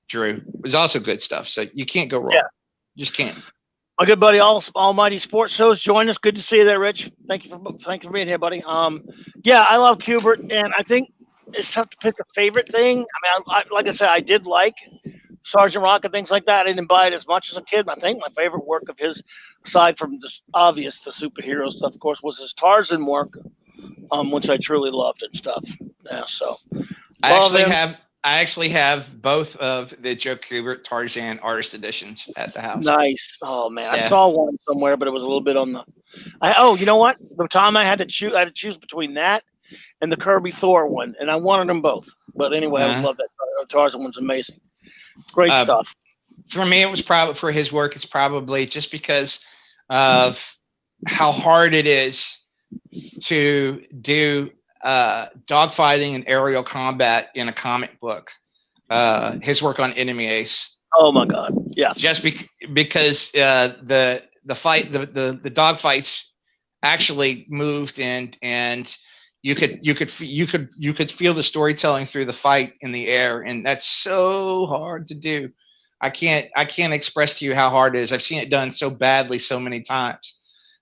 drew. It was also good stuff. So you can't go wrong. Yeah. You just can't. My good buddy, Almighty Sports Shows, join us. Good to see you there, Rich. Thank you for being here, buddy. Yeah, I love Kubert, and I think it's tough to pick a favorite thing. I mean, like I said, I did like Sergeant Rock and things like that. I didn't buy it as much as a kid. I think my favorite work of his, aside from just obvious the superhero stuff, of course, was his Tarzan work, which I truly loved and stuff. Yeah, so I actually have both of the Joe Kubert Tarzan artist editions at the house. Nice. Oh man, yeah. I saw one somewhere, but it was a little bit on the. You know what? The time I had to choose between that and the Kirby Thor one, and I wanted them both. But anyway, I love that Tarzan one's amazing. Great stuff. For me, it was probably for his work. It's probably just because of how hard it is to do dogfighting and aerial combat in a comic book. His work on Enemy Ace. Oh my God! Yeah. Just because the dog fights actually moved, and you could feel the storytelling through the fight in the air, and that's so hard to do. I can't express to you how hard it is. I've seen it done so badly so many times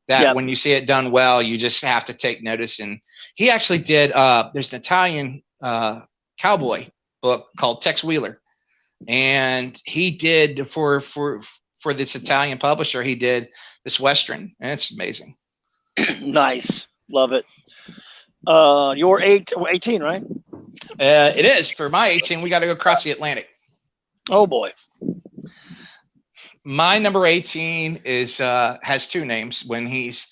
that when you see it done well, you just have to take notice. And he actually did. There's an Italian cowboy book called Tex Wheeler, and he did for this Italian publisher. He did this Western, and it's amazing. Nice, love it. You're 18, right? It is. For my 18, we got to go across the Atlantic. Oh boy. My number 18 has 2 names. When he's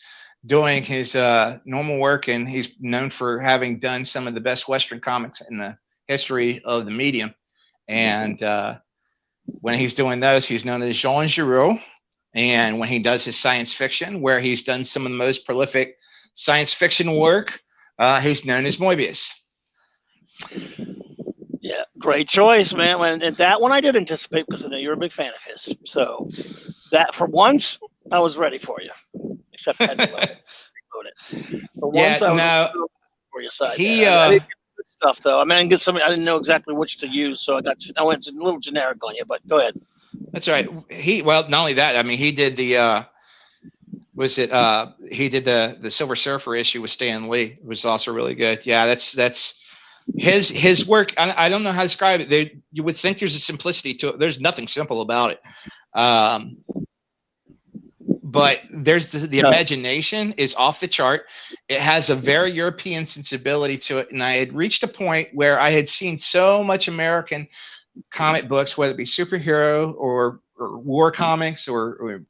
doing his normal work, and he's known for having done some of the best Western comics in the history of the medium. And when he's doing those, he's known as Jean Giraud. And when he does his science fiction, where he's done some of the most prolific science fiction work, he's known as Moebius. Yeah, Great choice, man. And that one I did anticipate because I know you're a big fan of his. So that for once I was ready for you, except I had to load it. For once Yeah, I was no, for your side he there. I didn't get good stuff though. I mean, I didn't get something. I didn't know exactly which to use, so I went a little generic on you. But go ahead. that's right. Well, not only that, I mean, he did the he did the Silver Surfer issue with Stan Lee. It was also really good. Yeah, that's his work. I don't know how to describe it. You would think there's a simplicity to it. There's nothing simple about it. But there's the imagination is off the chart. It has a very European sensibility to it. And I had reached a point where I had seen so much American comic books, whether it be superhero or war comics or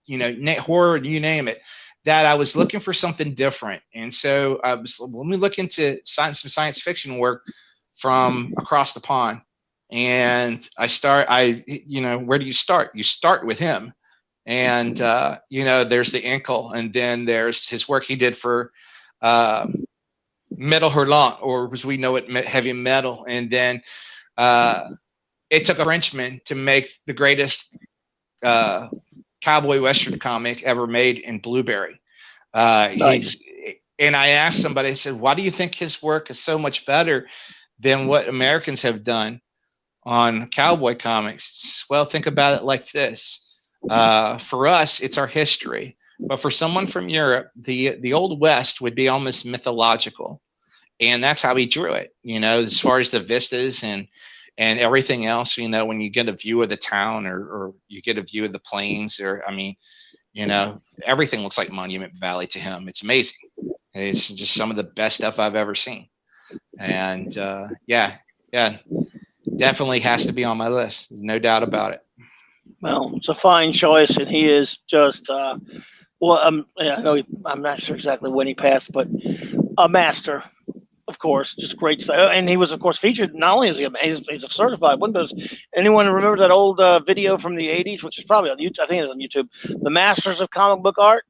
horror, you name it, that I was looking for something different. And so let me look into some science fiction work from across the pond. And where do you start? You start with him. And there's the Inkle, and then there's his work he did for Metal Hurlant, or as we know it, heavy metal. And then it took a Frenchman to make the greatest cowboy western comic ever made in Blueberry. Nice. And I asked somebody, I said, why do you think his work is so much better than what Americans have done on cowboy comics? Well, think about it like this. For us, it's our history. But for someone from Europe, the Old West would be almost mythological. And that's how he drew it, as far as the vistas and everything else, when you get a view of the town or you get a view of the plains, everything looks like Monument Valley to him. It's amazing. It's just some of the best stuff I've ever seen. And yeah, definitely has to be on my list. There's no doubt about it. Well, it's a fine choice, and he is just I know I'm not sure exactly when he passed, but a master, of course, just great stuff. And he was, of course, featured. Not only is he's a certified one, does anyone remember that old video from the '80s, which is probably on YouTube? I think it's on YouTube. The Masters of Comic Book Art.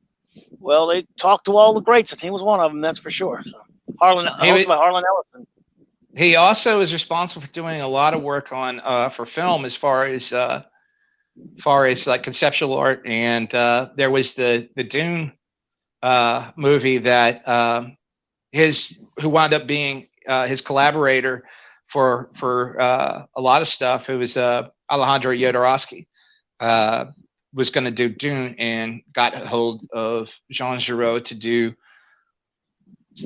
Well, they talked to all the greats, and he was one of them. That's for sure. So Harlan Ellison. He also is responsible for doing a lot of work on for film, as far as like conceptual art. And there was the Dune movie that who wound up being his collaborator for a lot of stuff. It was Alejandro Jodorowsky was going to do Dune and got hold of Jean Giraud to do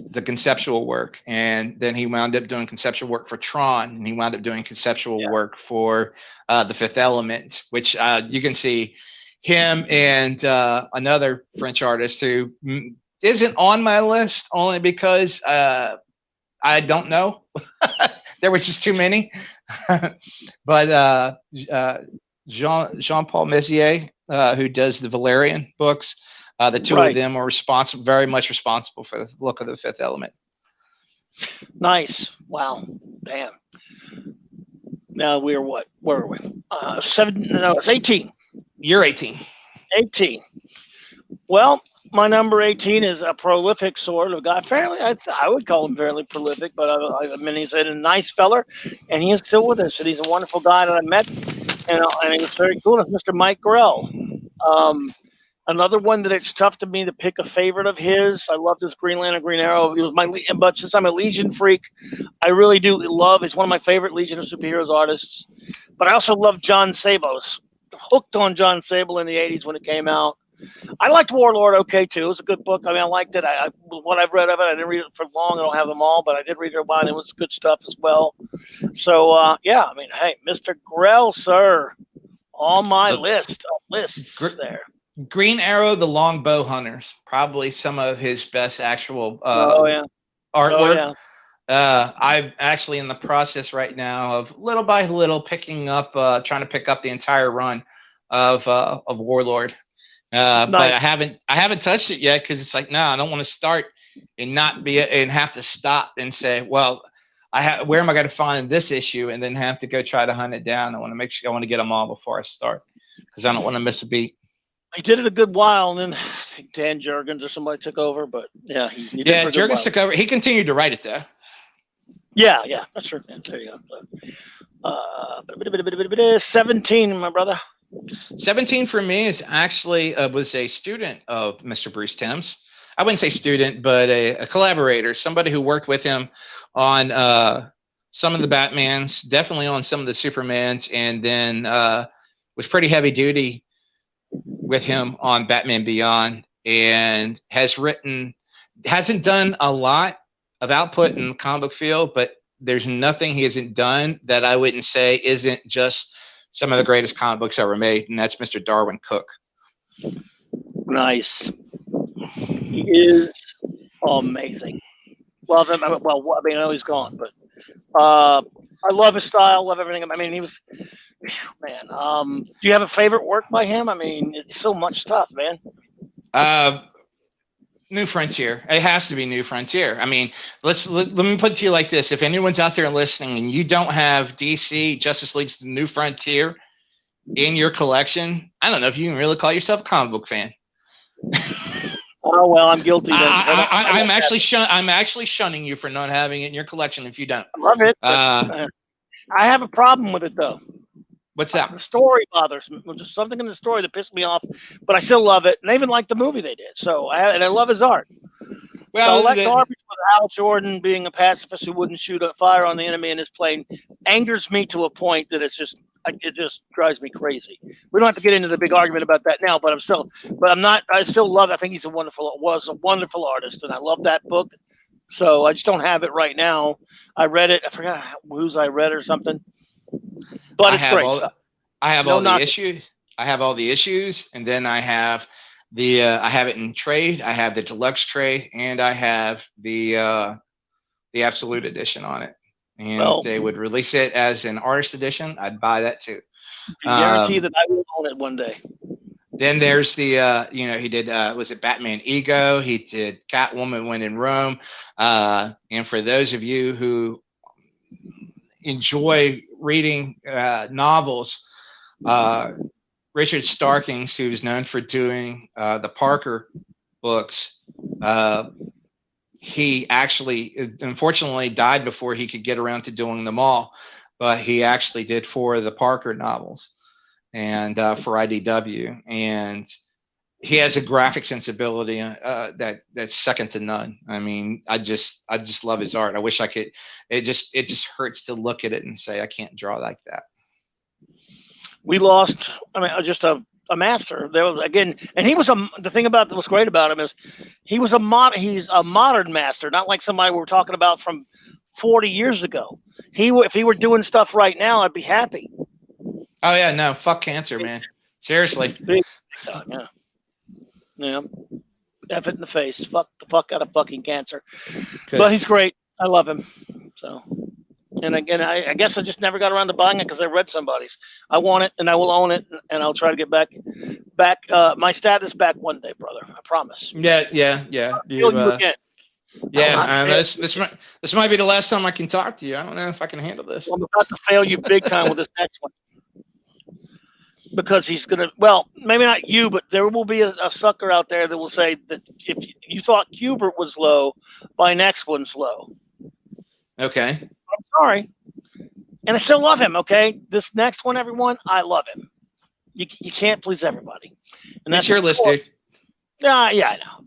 the conceptual work. And then he wound up doing conceptual work for Tron, and he wound up doing conceptual work for The Fifth Element, which you can see him and another French artist who isn't on my list only because I don't know. There was just too many. But Jean-Paul Mézières, who does the Valerian books, the two of them are very much responsible for the look of The Fifth Element. Nice. Wow. Damn. Now we're what? Where are we? 7. No, it's 18. You're 18. 18. Well, my number 18 is a prolific sort of guy. Fairly, I would call him fairly prolific, but I mean, he's a nice feller, and he is still with us. And he's a wonderful guy that I met, and he's very cool. It's Mr. Mike Grell. Another one that it's tough to me to pick a favorite of his. I love this Green Lantern, Green Arrow. He was but since I'm a Legion freak, I really do love. He's one of my favorite Legion of Superheroes artists. But I also love John Sable. Hooked on John Sable in the '80s when it came out. I liked Warlord okay too. It was a good book. I mean, I liked it. What I've read of it, I didn't read it for long. I don't have them all, but I did read it a while, and it was good stuff as well. So yeah, I mean, hey, Mr. Grell, sir, on my list of lists there. Green Arrow, The Long Bow Hunters, probably some of his best actual artwork. Oh, yeah. I'm actually in the process right now of little by little trying to pick up the entire run of Warlord. Nice. But I haven't touched it yet because it's like, no, I don't want to start and have to stop and say, well, where am I going to find this issue, and then have to go try to hunt it down. I want to get them all before I start because I don't want to miss a beat. He did it a good while, and then I think Dan Jurgens or somebody took over. But yeah, Jurgens took over. He continued to write it though. Yeah, yeah, that's true. Yeah, there you go. 17, my brother. 17 for me is actually was a student of Mr. Bruce Timm's. I wouldn't say student, but a collaborator, somebody who worked with him on some of the Batmans, definitely on some of the Supermans, and then was pretty heavy duty with him on Batman Beyond, and hasn't done a lot of output in the comic book field, but there's nothing he hasn't done that I wouldn't say isn't just some of the greatest comic books ever made, and that's Mr. Darwin Cook. Nice. He is amazing. Love him. Well, I mean, I know he's gone, but I love his style. Love everything. I mean, he was, man. Do you have a favorite work by him? I mean, it's so much stuff, man. New Frontier. It has to be New Frontier. I mean, let me put it to you like this: if anyone's out there listening and you don't have DC Justice League's New Frontier in your collection, I don't know if you can really call yourself a comic book fan. Oh well, I'm guilty. I'm actually shunning you for not having it in your collection if you don't. I love it. I have a problem with it though. What's that? The story bothers me. There's just something in the story that pissed me off, but I still love it, and I even like the movie they did. So I love his art. Well, that garbage with Hal Jordan being a pacifist who wouldn't shoot a fire on the enemy in his plane angers me to a point that it just drives me crazy. We don't have to get into the big argument about that now, but I still love it. I think was a wonderful artist, and I love that book. So I just don't have it right now. I read it. I forgot whose I read or something. But it's great. I have all the issues. I have all the issues, and then I have I have it in trade. I have the deluxe trade, and I have the absolute edition on it. And if they would release it as an artist edition, I'd buy that too. I guarantee that I will own it one day. Then there's the he did was it Batman Ego? He did Catwoman When in Rome. And for those of you who enjoy reading novels, Richard Starkings, who's known for doing the Parker books, he actually unfortunately died before he could get around to doing them all, but he actually did 4 of the Parker novels and for IDW, and he has a graphic sensibility that's second to none. I mean, I just love his art. I wish I could. It just hurts to look at it and say I can't draw like that. We lost. I mean, just a master. There was again, and he was the thing about what's great about him is he's a modern master, not like somebody we were talking about from 40 years ago. If he were doing stuff right now, I'd be happy. Oh yeah, no, fuck cancer, man. Seriously. Yeah. Yeah, F it in the face. Fuck the fuck out of fucking cancer. But he's great. I love him. So, and again, I guess I just never got around to buying it because I read somebody's. I want it, and I will own it, and I'll try to get back my status back one day, brother. I promise. Yeah. You again. Yeah, this might be the last time I can talk to you. I don't know if I can handle this. Well, I'm about to fail you big time with this next one. Because he's going to, well, maybe not you, but there will be a sucker out there that will say that if you thought Kubert was low, my next one's low. Okay. I'm sorry. And I still love him, okay? This next one, everyone, I love him. You can't please everybody. And that's your list, dude. Yeah, I know.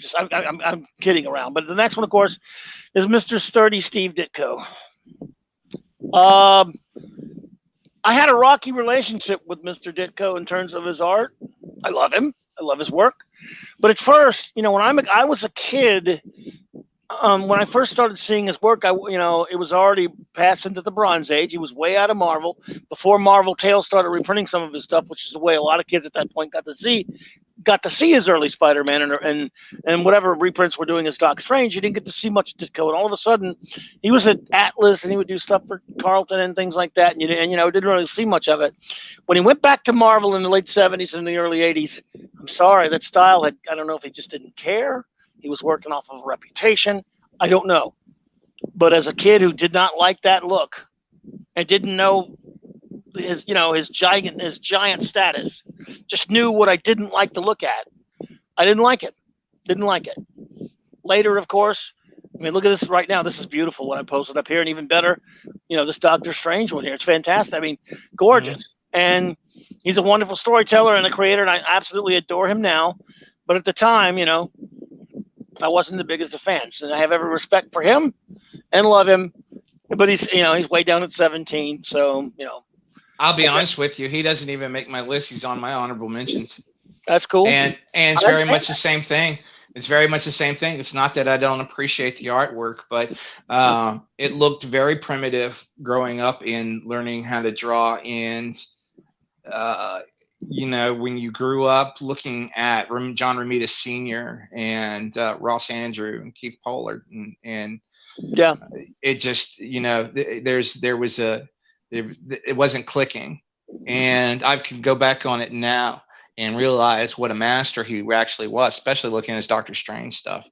I'm kidding around. But the next one, of course, is Mr. Sturdy Steve Ditko. I had a rocky relationship with Mr. Ditko in terms of his art. I love him. I love his work. But at first, when I was a kid, when I first started seeing his work, it was already passed into the Bronze Age. He was way out of Marvel before Marvel Tales started reprinting some of his stuff, which is the way a lot of kids at that point got to see his early Spider-Man and whatever reprints were doing as Doc Strange. You didn't get to see much of Ditko, and all of a sudden, he was at Atlas and he would do stuff for Carlton and things like that, and didn't really see much of it. When he went back to Marvel in the late 70s and the early 80s, I'm sorry, that style I don't know if he just didn't care. He was working off of a reputation. I don't know. But as a kid who did not like that look and didn't know his giant status, just knew what I didn't like to look at. I didn't like it. Later, of course, I mean, look at this right now. This is beautiful what I posted up here, and even better, this Doctor Strange one here. It's fantastic. I mean, gorgeous. And he's a wonderful storyteller and a creator, and I absolutely adore him now. But at the time, I wasn't the biggest of fans, and I have every respect for him and love him. But he's way down at 17, so I'll be honest with you. He doesn't even make my list. He's on my honorable mentions. That's cool. And it's very much the same thing. It's very much the same thing. It's not that I don't appreciate the artwork, but it looked very primitive growing up in learning how to draw. And, when you grew up looking at John Romita Sr. and Ross Andrew and Keith Pollard, and yeah, it just, it wasn't clicking. And I can go back on it now and realize what a master he actually was, especially looking at his Doctor Strange stuff.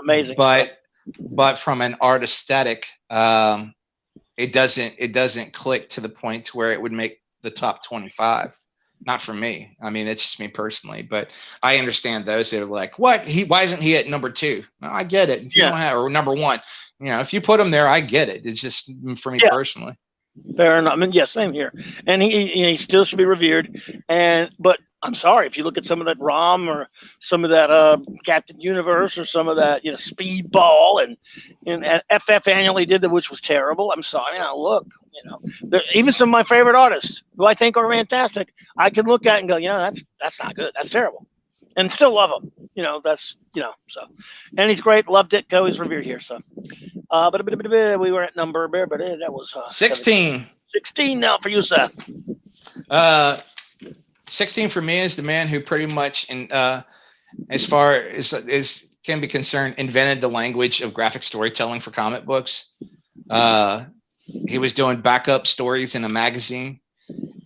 Amazing. But from an art aesthetic, it doesn't click to the point to where it would make the top 25. Not for me. I mean, it's just me personally, but I understand those that are like, why isn't he at number 2? Well, I get it. If you don't have, or number 1, if you put him there, I get it. It's just for me personally. Fair enough. I mean, same here. And he still should be revered. But I'm sorry, if you look at some of that ROM or some of that Captain Universe or some of that Speedball and FF annually did that, which was terrible. I'm sorry. Look, even some of my favorite artists who I think are fantastic, I can look at and go, that's not good. That's terrible, and still love him. So, and he's great. Loved it. He's revered here. So, but we were at number, but that was 16. 16 now for you, Seth. 16 for me is the man who pretty much, as far as can be concerned, invented the language of graphic storytelling for comic books. He was doing backup stories in a magazine,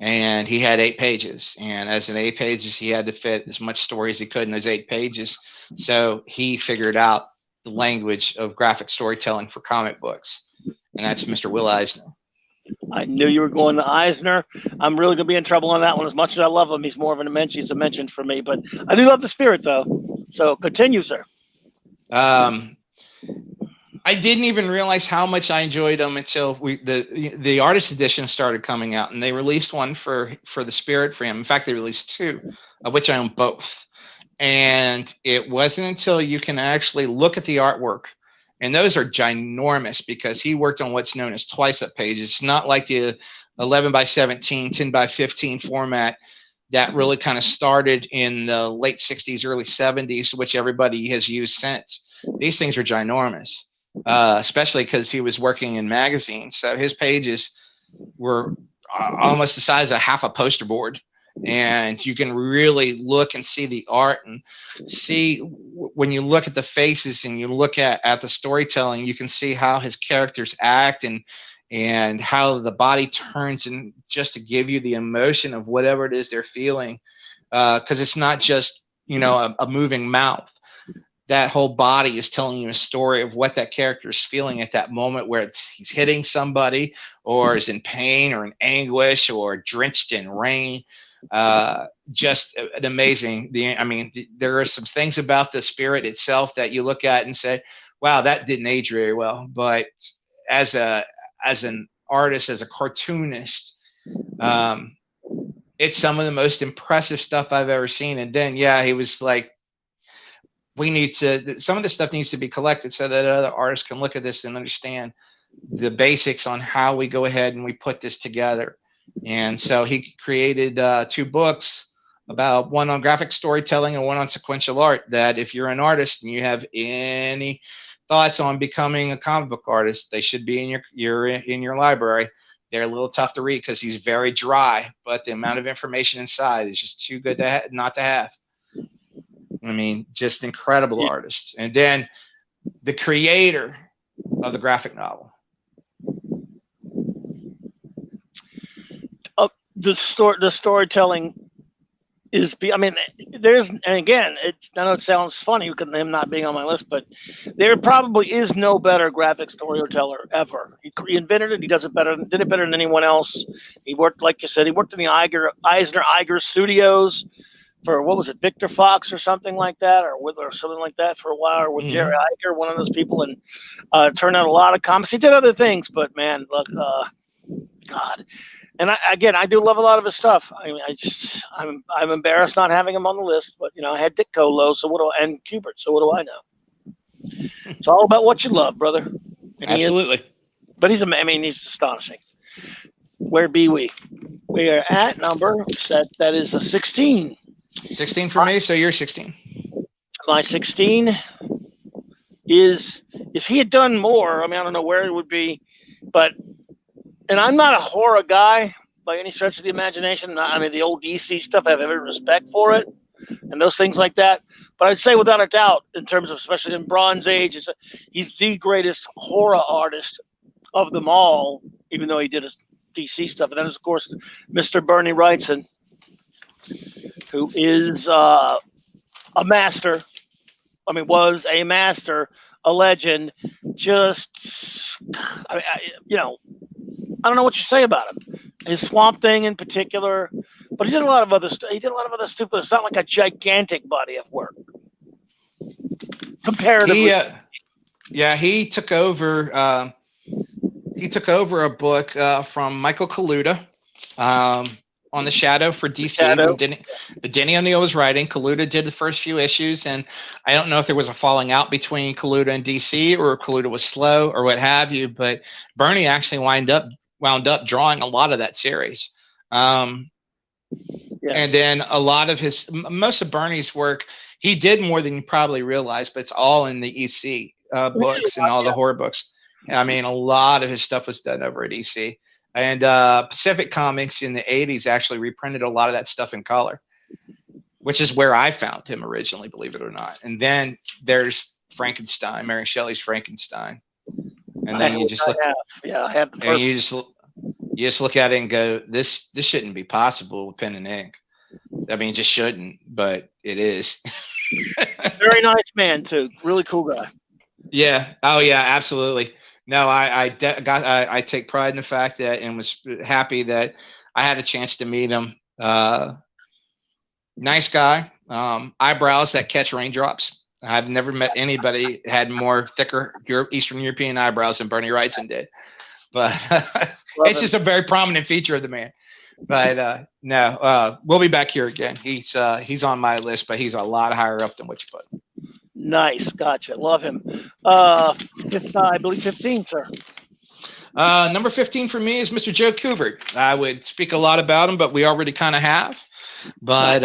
and he had 8 pages. And as in 8 pages, he had to fit as much story as he could in those 8 pages. So he figured out the language of graphic storytelling for comic books, and that's Mr. Will Eisner. I knew you were going to Eisner. I'm really going to be in trouble on that one. As much as I love him, he's more of a mention. He's a mention for me, but I do love the spirit, though. So continue, sir. I didn't even realize how much I enjoyed them until the artist edition started coming out, and they released one for the Spirit for him. In fact, they released 2, of which I own both. And it wasn't until you can actually look at the artwork, and those are ginormous because he worked on what's known as twice-up pages. It's not like the 11 by 17, 10 by 15 format that really kind of started in the late 60s, early 70s, which everybody has used since. These things are ginormous. Especially because he was working in magazines. So his pages were almost the size of half a poster board. And you can really look and see the art and see when you look at the faces and you look at the storytelling, you can see how his characters act and how the body turns, and just to give you the emotion of whatever it is they're feeling. Because it's not just, a moving mouth. That whole body is telling you a story of what that character is feeling at that moment, where he's hitting somebody or is in pain or in anguish or drenched in rain. Just an amazing. There are some things about the Spirit itself that you look at and say, wow, that didn't age very well. But as an artist, as a cartoonist, it's some of the most impressive stuff I've ever seen. And then, he was like, some of this stuff needs to be collected so that other artists can look at this and understand the basics on how we go ahead and we put this together. And so he created 2 books, about one on graphic storytelling and one on sequential art, that if you're an artist and you have any thoughts on becoming a comic book artist, they should be in your library. They're a little tough to read because he's very dry, but the amount of information inside is just too good not to have. I mean, just incredible artist. And then the creator of the graphic novel. The storytelling is, and again, I know it sounds funny because him not being on my list, but there probably is no better graphic storyteller ever. He invented it. He does it better, did it better than anyone else. He worked, like you said, in the Eisner Studios. for what was it, Victor Fox or something like that, or something like that for a while, or with Jerry Iger, one of those people, and turned out a lot of comics. He did other things, but man, look, God. And I do love a lot of his stuff. I mean, I'm embarrassed not having him on the list, but I had Dick Colo, and Kubert, so what do I know? It's all about what you love, brother. And Absolutely. He's astonishing. Where be we? We are at number set. That is a 16. 16 for me. So you're 16. My 16 is, if he had done more, I don't know where it would be, and I'm not a horror guy by any stretch of the imagination. The old DC stuff, I have every respect for it and those things like that. But I'd say without a doubt, in terms of, especially in Bronze Age, he's the greatest horror artist of them all, even though he did his DC stuff. And then, of course, Mr. Bernie Wrightson, who is a master. Was a master, a legend. Just, I don't know what you say about him. His Swamp Thing in particular, but he did a lot of other stuff. He did a lot of other stupid. It's not like a gigantic body of work comparatively. He took over. He took over a book from Michael Kaluta on the Shadow for DC. The Denny O'Neil was writing. Kaluta did the first few issues, and I don't know if there was a falling out between Kaluta and DC, or Kaluta was slow, or what have you. But Bernie actually wound up drawing a lot of that series. And then a lot of most of Bernie's work, he did more than you probably realize, but it's all in the EC books and all the horror books. A lot of his stuff was done over at EC. And Pacific Comics in the 80s actually reprinted a lot of that stuff in color, which is where I found him originally, believe it or not. And then there's Frankenstein, Mary Shelley's Frankenstein. And then you just look, I have the first. And you just look at it and go, this shouldn't be possible with pen and ink. It just shouldn't, but it is. Very nice man too. Really cool guy. Yeah. Oh yeah, absolutely. No, I take pride in the fact that, and was happy that I had a chance to meet him. Nice guy. Eyebrows that catch raindrops. I've never met anybody had more thicker Eastern European eyebrows than Bernie Wrightson did. But it's just a very prominent feature of the man. But no, we'll be back here again. He's on my list, but he's a lot higher up than what you put. Nice, gotcha. Love him. I believe 15, sir. Number 15 for me is Mr. Joe Kubert. I would speak a lot about him, but we already kind of have. But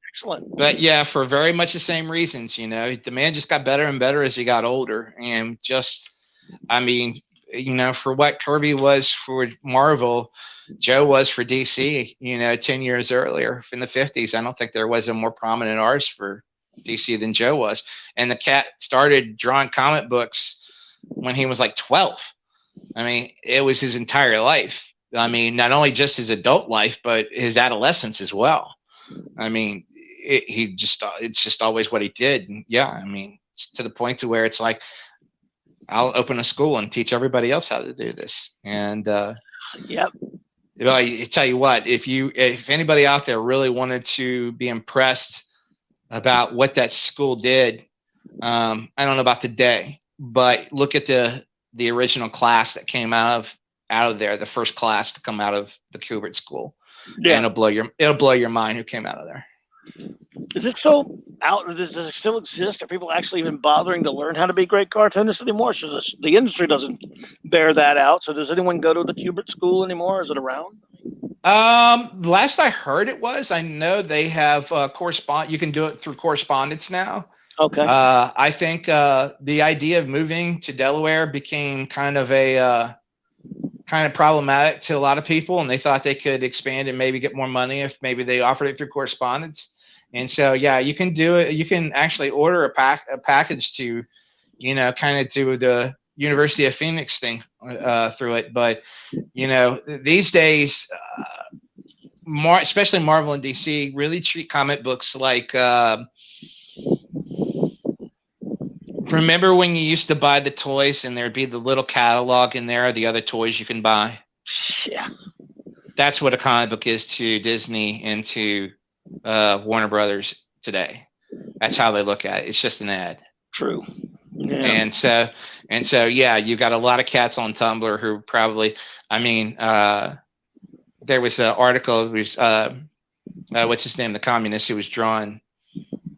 excellent. But yeah, for very much the same reasons. The man just got better and better as he got older, and just, for what Kirby was for Marvel, Joe was for DC. 10 years earlier in the 50s, I don't think there was a more prominent artist for DC than Joe was. And the cat started drawing comic books when he was like 12. It was his entire life. Not only just his adult life, but his adolescence as well. It's just always what he did. And yeah, it's to the point to where it's like, I'll open a school and teach everybody else how to do this. And yep. I tell you what, if anybody out there really wanted to be impressed about what that school did, I don't know about today, but look at the original class that came out of there, the first class to come out of the Kubert school. Yeah. And it'll blow your mind who came out of there. Is it still out? Does it still exist? Are people actually even bothering to learn how to be great cartoonists anymore? So the industry doesn't bear that out. So does anyone go to the Kubert school anymore? Is it around? Last I heard it was. I know they have you can do it through correspondence now. Okay. I think the idea of moving to Delaware became kind of problematic to a lot of people, and they thought they could expand and maybe get more money if maybe they offered it through correspondence. And so, yeah, you can do it. You can actually order a package to, kind of do the University of Phoenix thing through it. But, these days, especially Marvel and DC, really treat comic books like, remember when you used to buy the toys and there'd be the little catalog in there of the other toys you can buy? Yeah. That's what a comic book is to Disney and to Warner Brothers today. That's how they look at it. It's just an ad. True. Yeah. And so, yeah, you got a lot of cats on Tumblr who probably, I mean, there was an article, what's his name? The communist who was drawing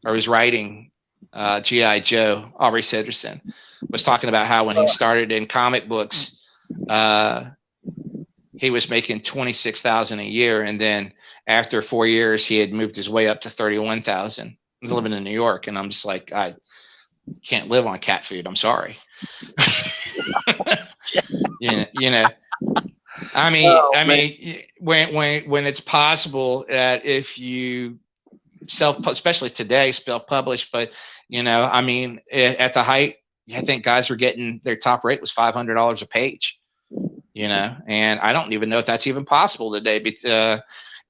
or was writing G.I. Joe, Aubrey Siderson, was talking about how when he started in comic books, he was making $26,000 a year. And then after 4 years, he had moved his way up to $31,000. He's living in New York. And I'm just like, I can't live on cat food. I'm sorry. you know, I mean, when it's possible that if you especially today, self-published, but I mean, at the height, I think guys were getting their top rate was $500 a page, and I don't even know if that's even possible today. But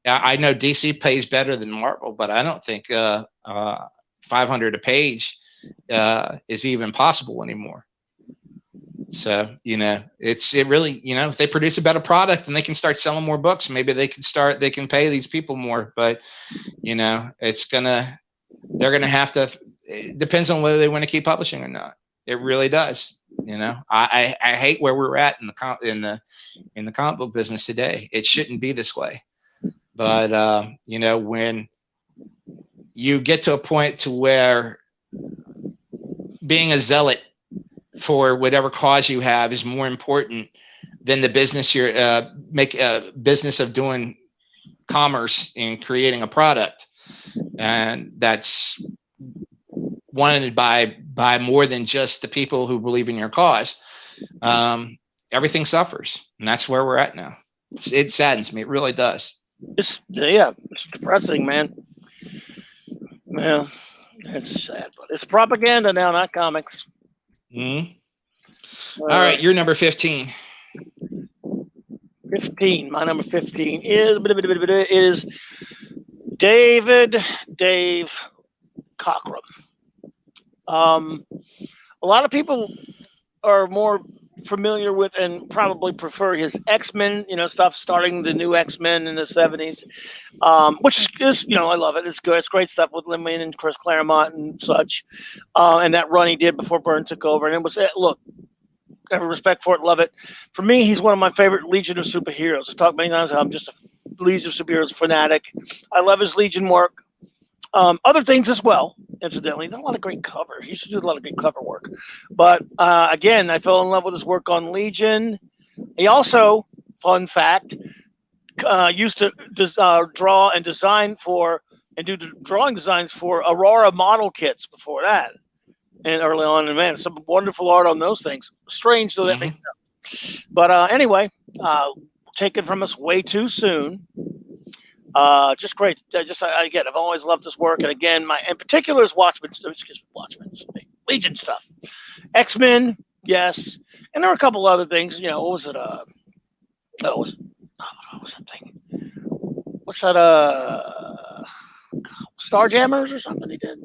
I know DC pays better than Marvel, but I don't think $500 a page is even possible anymore. So, it really, if they produce a better product and they can start selling more books, maybe they can pay these people more, but they're going to have to, it depends on whether they want to keep publishing or not. It really does. I hate where we're at in the comic book business today. It shouldn't be this way. But, when you get to a point to where being a zealot for whatever cause you have is more important than the business make a business of doing commerce and creating a product, and that's wanted by more than just the people who believe in your cause. Everything suffers, and that's where we're at now. It saddens me. It really does. It's depressing, man. Yeah, it's sad, but it's propaganda now, not comics. Mm-hmm. All right, you're number 15. 15. My number 15 is Dave Cockrum. A lot of people are more familiar with and probably prefer his X-Men, stuff, starting the new X-Men in the 70s, which is, I love it. It's good. It's great stuff with Lin Wayne and Chris Claremont and such, and that run he did before Byrne took over. And it was, look, I have respect for it, love it. For me, he's one of my favorite Legion of Superheroes. I've talked many times how I'm just a Legion of Superheroes fanatic. I love his Legion work. Other things as well, incidentally. He's done a lot of great covers. He used to do a lot of great cover work. But again, I fell in love with his work on Legion. He also, fun fact, used to draw and design for and do drawing designs for Aurora model kits before that. And early on, and man, some wonderful art on those things. Strange though that makes sense. But anyway, taken from us way too soon. Just great. Again, I've always loved this work, and again, in particular is Legion stuff, X-Men, yes, and there are a couple other things. What was it? What was that thing? What's that? Starjammers or something he did.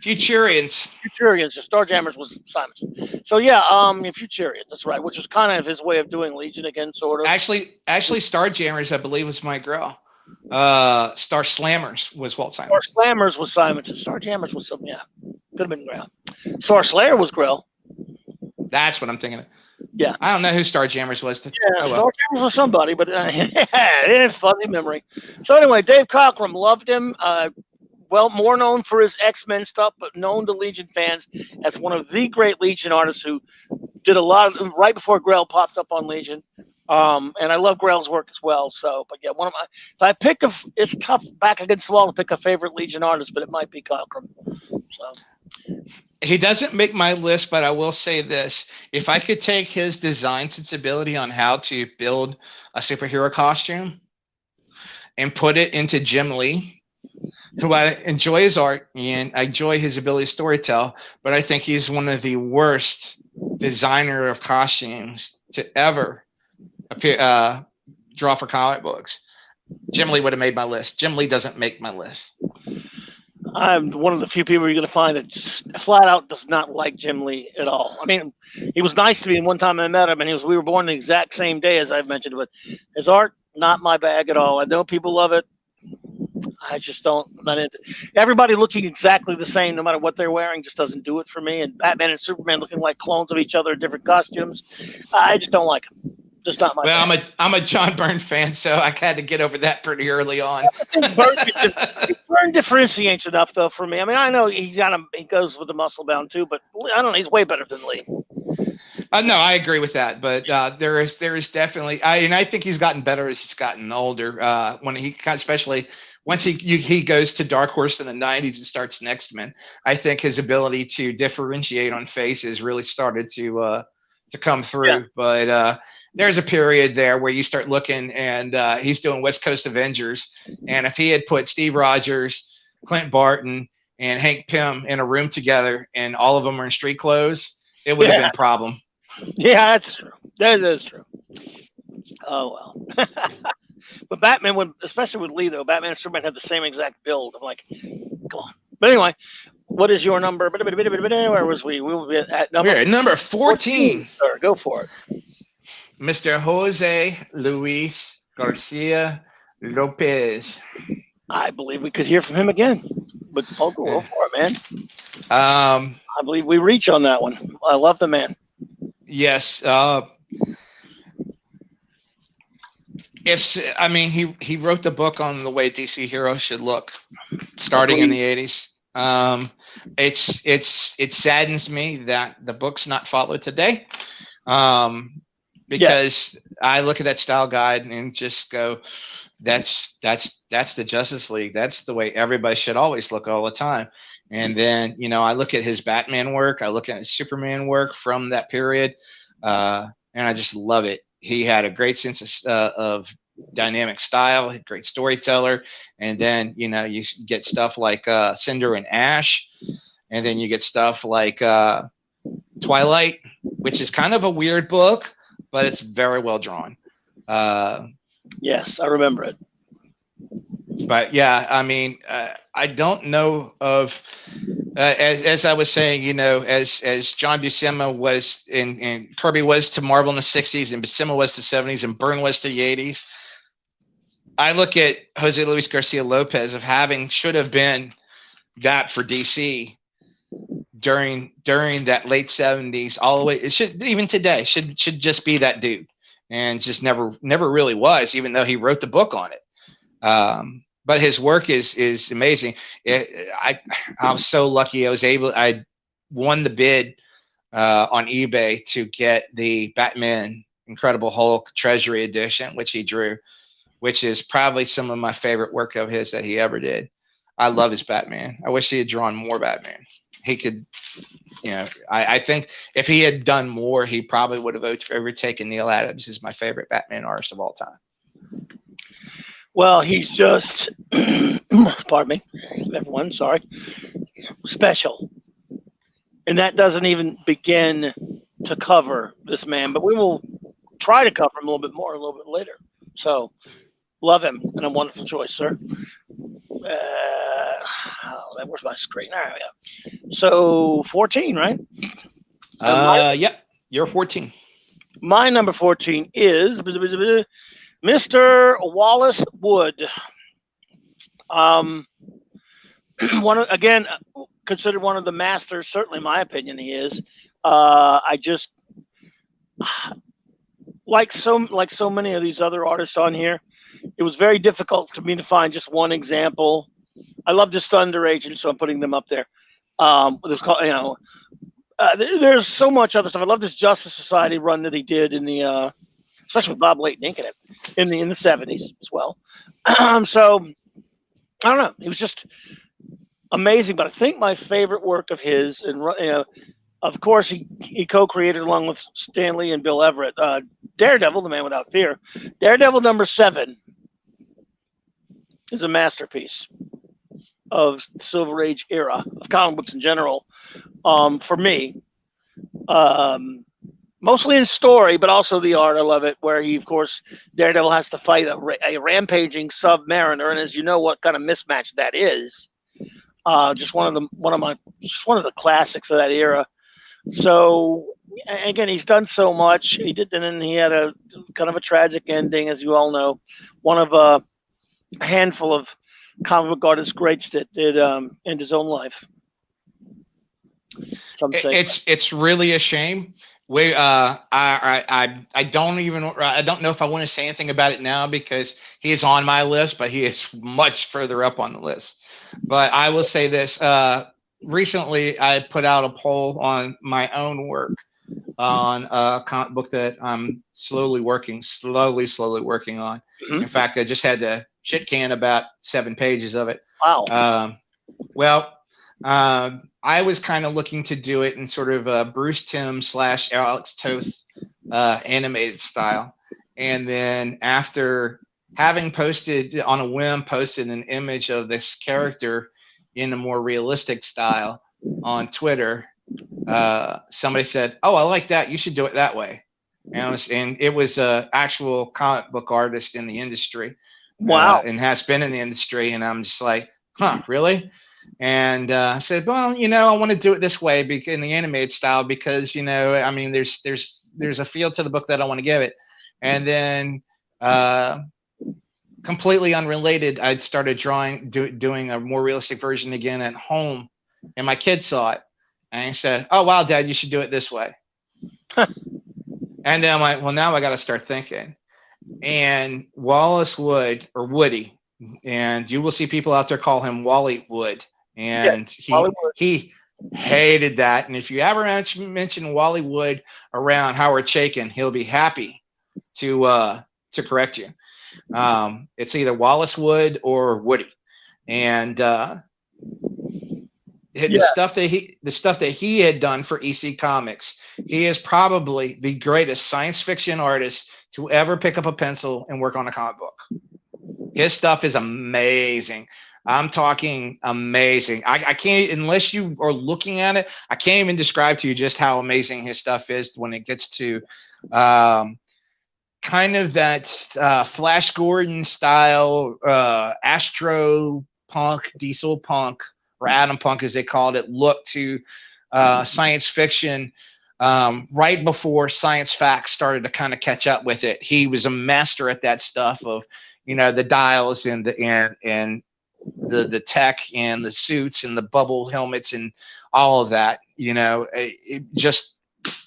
Futurians. Starjammers was Simonson. So yeah, Futurians. That's right. Which was kind of his way of doing Legion again, sort of. Actually, Starjammers, I believe, was Mike Grell. Star Slammers was Walt Simonson. Star Slammers was Simonson. Starjammers was something. Yeah, could have been Grell. Star Slayer was Grell. That's what I'm thinking of. Yeah, I don't know who Starjammers was. Starjammers was somebody, but it is fuzzy memory. So anyway, Dave Cockrum, loved him. Well, more known for his X-Men stuff, but known to Legion fans as one of the great Legion artists who did a lot of, right before Grell popped up on Legion. And I love Grell's work as well. So, but yeah, if I pick it's tough back against the wall to pick a favorite Legion artist, but it might be Cockrum. So he doesn't make my list, but I will say this: if I could take his design sensibility on how to build a superhero costume and put it into Jim Lee, who I enjoy his art and I enjoy his ability to storytell, but I think he's one of the worst designer of costumes to ever draw for comic books. Jim Lee would have made my list. Jim Lee doesn't make my list. I'm one of the few people you're going to find that just flat out does not like Jim Lee at all. I mean, he was nice to me, and one time I met him, and we were born the exact same day as I've mentioned, but his art, not my bag at all. I know people love it. I just don't. Not into everybody looking exactly the same, no matter what they're wearing, just doesn't do it for me. And Batman and Superman looking like clones of each other in different costumes, I just don't like them. Just not my. Well, band. I'm a John Byrne fan, so I had to get over that pretty early on. Byrne differentiates enough though for me. I mean, I know he goes with the muscle bound too, but I don't know. He's way better than Lee. No, I agree with that, but there is definitely I think he's gotten better as he's gotten older. When he especially once he goes to Dark Horse in the '90s and starts Next Men, I think his ability to differentiate on faces really started to come through. Yeah. But there's a period there where you start looking, and he's doing West Coast Avengers, and if he had put Steve Rogers, Clint Barton, and Hank Pym in a room together, and all of them were in street clothes, it would have been a problem. Yeah, that's true. That is true. Oh well. But Batman would, especially with Lee though, Batman and Superman had the same exact build. I'm like, come on. But anyway, what is your number? Where was we? We will be at number 14. Sir, go for it. Mr. Jose Luis Garcia Lopez. I believe we could hear from him again. But I'll go for it, man. I believe we reach on that one. I love the man. Yes. He wrote the book on the way DC heroes should look, starting in the '80s. It saddens me that the book's not followed today, because I look at that style guide and just go, that's the Justice League. That's the way everybody should always look all the time. And then, I look at his Batman work, I look at his Superman work from that period, and I just love it. He had a great sense of dynamic style, a great storyteller. And then, you get stuff like Cinder and Ash. And then you get stuff like Twilight, which is kind of a weird book, but it's very well drawn. Yes, I remember it. But yeah, I don't know of, as I was saying, as John Buscema was and Kirby was to Marvel in the '60s, and Buscema was to '70s, and Byrne was to the '80s. I look at Jose Luis Garcia Lopez should have been that for DC during that late '70s, all the way. It should, even today, should just be that dude, and just never really was, even though he wrote the book on it. But his work is amazing. I was so lucky. I won the bid on eBay to get the Batman Incredible Hulk Treasury Edition, which he drew, which is probably some of my favorite work of his that he ever did. I love his Batman. I wish he had drawn more Batman. He could, I think if he had done more, he probably would have overtaken Neil Adams as my favorite Batman artist of all time. Well, he's just, pardon me, everyone, sorry, special. And that doesn't even begin to cover this man, but we will try to cover him a little bit more a little bit later. So, love him, and a wonderful choice, sir. Where's my screen? There we go. So, 14, right? Yep, you're 14. My number 14 is Mr. Wallace Wood. Considered one of the masters. Certainly, in my opinion, he is. I just like so many of these other artists on here. It was very difficult for me to find just one example. I love this Thunder Agent, so I'm putting them up there. There's so much other stuff. I love this Justice Society run that he did in the. Especially with Bob Layton inking it in the 70s as well. So I don't know. It was just amazing. But I think my favorite work of his, and of course he co-created along with Stan Lee and Bill Everett, Daredevil, The Man Without Fear. Daredevil #7 is a masterpiece of the Silver Age era of comic books in general. For me. Mostly in story, but also the art. I love it. Where he, of course, Daredevil has to fight a rampaging Submariner, and as you know, what kind of mismatch that is. Just one of the classics of that era. So again, he's done so much. He did, and then he had a kind of a tragic ending, as you all know. One of a handful of comic book artist greats that did end his own life. It's really a shame. I don't know if I want to say anything about it now because he is on my list, but he is much further up on the list. But I will say this: recently, I put out a poll on my own work on a comic book that I'm slowly working on. In fact, I just had to shit can about 7 pages of it. Wow. I was kind of looking to do it in sort of a Bruce Timm / Alex Toth animated style. And then after having posted on a whim, posted an image of this character in a more realistic style on Twitter, somebody said, "Oh, I like that. You should do it that way." And it was an actual comic book artist in the industry. Wow. And has been in the industry. And I'm just like, huh, really? And I said, well, I want to do it this way in the animated style because, I mean, there's a feel to the book that I want to give it. And then completely unrelated, I'd started doing a more realistic version again at home, and my kid saw it, and he said, "Oh, wow, Dad, you should do it this way." And then I'm like, well, now I got to start thinking. And Wallace Wood, or Woody, and you will see people out there call him Wally Wood. And he hated that. And if you ever mention Wally Wood around Howard Chaykin, he'll be happy to correct you. It's either Wallace Wood or Woody. And the stuff that he had done for EC Comics, he is probably the greatest science fiction artist to ever pick up a pencil and work on a comic book. His stuff is amazing. I'm talking amazing. I can't, unless you are looking at it, I can't even describe to you just how amazing his stuff is when it gets to kind of that Flash Gordon style, Astro Punk, Diesel Punk, or Atom Punk as they called it, look to science fiction right before science facts started to kind of catch up with it. He was a master at that stuff of, the dials and the tech and the suits and the bubble helmets and all of that. It just,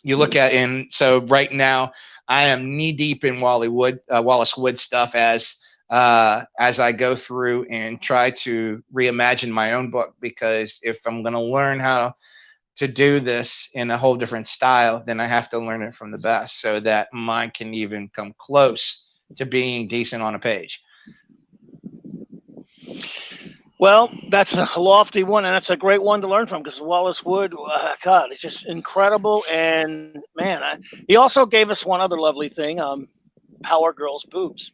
you look at, and so right now I am knee deep in Wallace Wood stuff as I go through and try to reimagine my own book, because if I'm going to learn how to do this in a whole different style, then I have to learn it from the best so that mine can even come close to being decent on a page. Well, that's a lofty one, and that's a great one to learn from, because Wallace Wood, God, it's just incredible. And man, he also gave us one other lovely thing: Power Girls boobs.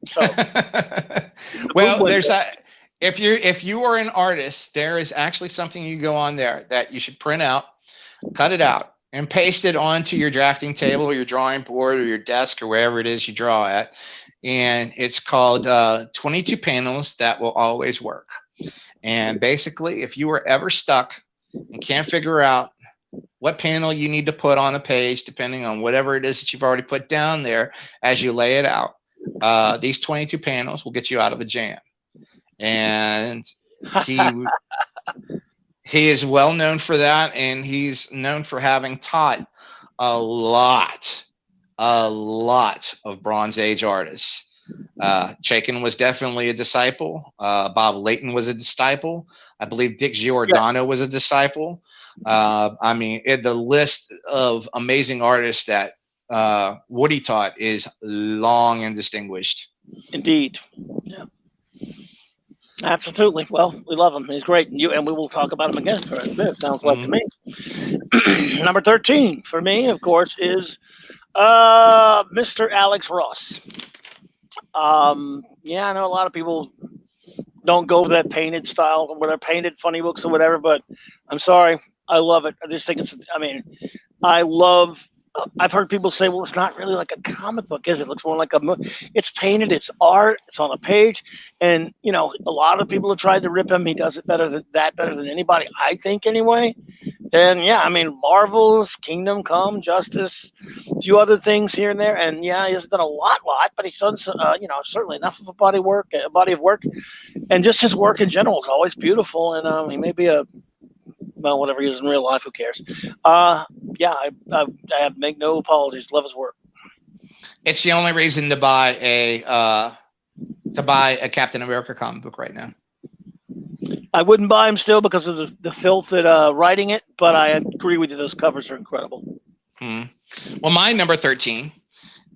So, well, there's if you are an artist, there is actually something you go on there that you should print out, cut it out, and paste it onto your drafting table or your drawing board or your desk or wherever it is you draw at. And it's called 22 panels that will always work. And basically, if you were ever stuck and can't figure out what panel you need to put on a page, depending on whatever it is that you've already put down there as you lay it out, these 22 panels will get you out of a jam. And he is well known for that, and he's known for having taught a lot of Bronze Age artists. Chaykin was definitely a disciple. Bob Layton was a disciple. I believe Dick Giordano was a disciple. I mean, the list of amazing artists that Woody taught is long and distinguished. Indeed. Yeah. Absolutely. Well, we love him. He's great. And we will talk about him again for a bit, sounds like to me. Number 13 for me, of course, is Mr. Alex Ross. Yeah, I know a lot of people don't go with that painted style, or whatever, painted funny books or whatever, but I'm sorry. I love it. I just think I've heard people say, well, it's not really like a comic book, is it? It looks more like it's painted, it's art, it's on a page. And, a lot of people have tried to rip him. He does it better than anybody, I think, anyway. And yeah, I mean, Marvel's Kingdom Come, Justice, a few other things here and there. And yeah, he hasn't done a lot, but he's done, certainly enough of a body of work. And just his work in general is always beautiful. And he may be whatever he is in real life, who cares? Yeah, I make no apologies. Love his work. It's the only reason to buy a Captain America comic book right now. I wouldn't buy him still because of the filth at writing it, but I agree with you. Those covers are incredible. Well, my number 13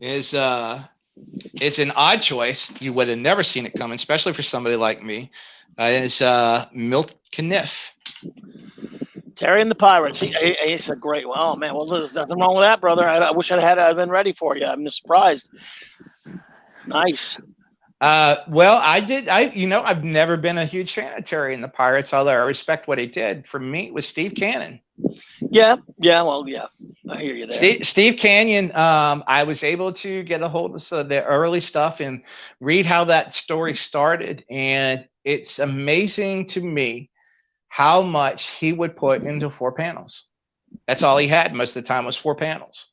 is an odd choice. You would have never seen it coming, especially for somebody like me. Is Milt Kniff. Terry and the Pirates. He's a great one. Oh man, well, there's nothing wrong with that, brother. I wish I'd been ready for you. I'm surprised. Nice. Well, I've never been a huge fan of Terry and the Pirates, although I respect what he did. For me, it was Steve Cannon. Yeah. Well, yeah. I hear you there. Steve Canyon. I was able to get a hold of the early stuff and read how that story started, and it's amazing to me how much he would put into 4 panels. That's all he had most of the time was 4 panels,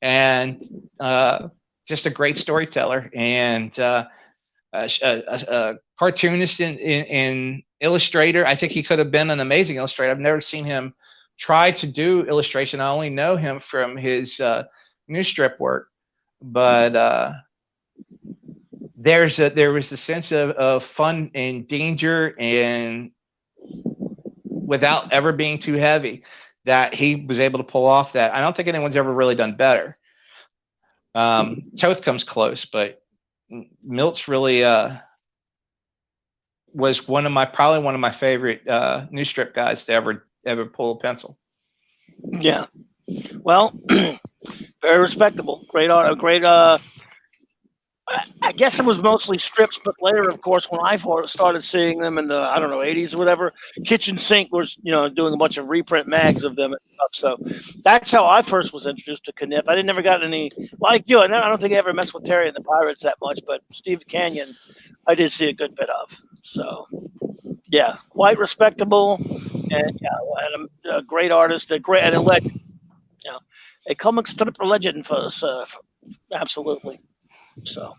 and just a great storyteller and a cartoonist and illustrator. I think he could have been an amazing illustrator. I've never seen him try to do illustration. I only know him from his new strip work, but there was a sense of fun and danger, and without ever being too heavy, that he was able to pull off that. I don't think anyone's ever really done better. Toth comes close, but Milt's really was probably one of my favorite new strip guys to ever pull a pencil. Yeah. Well, very respectable. Great art. Great. I guess it was mostly strips, but later, of course, when I started seeing them in the 80s or whatever, Kitchen Sink was doing a bunch of reprint mags of them and stuff. So that's how I first was introduced to Kniff. I never got any like you. I don't think I ever messed with Terry and the Pirates that much, but Steve Canyon, I did see a good bit of. So yeah, quite respectable, and a great artist, and a legend. A comic strip legend for us, absolutely. So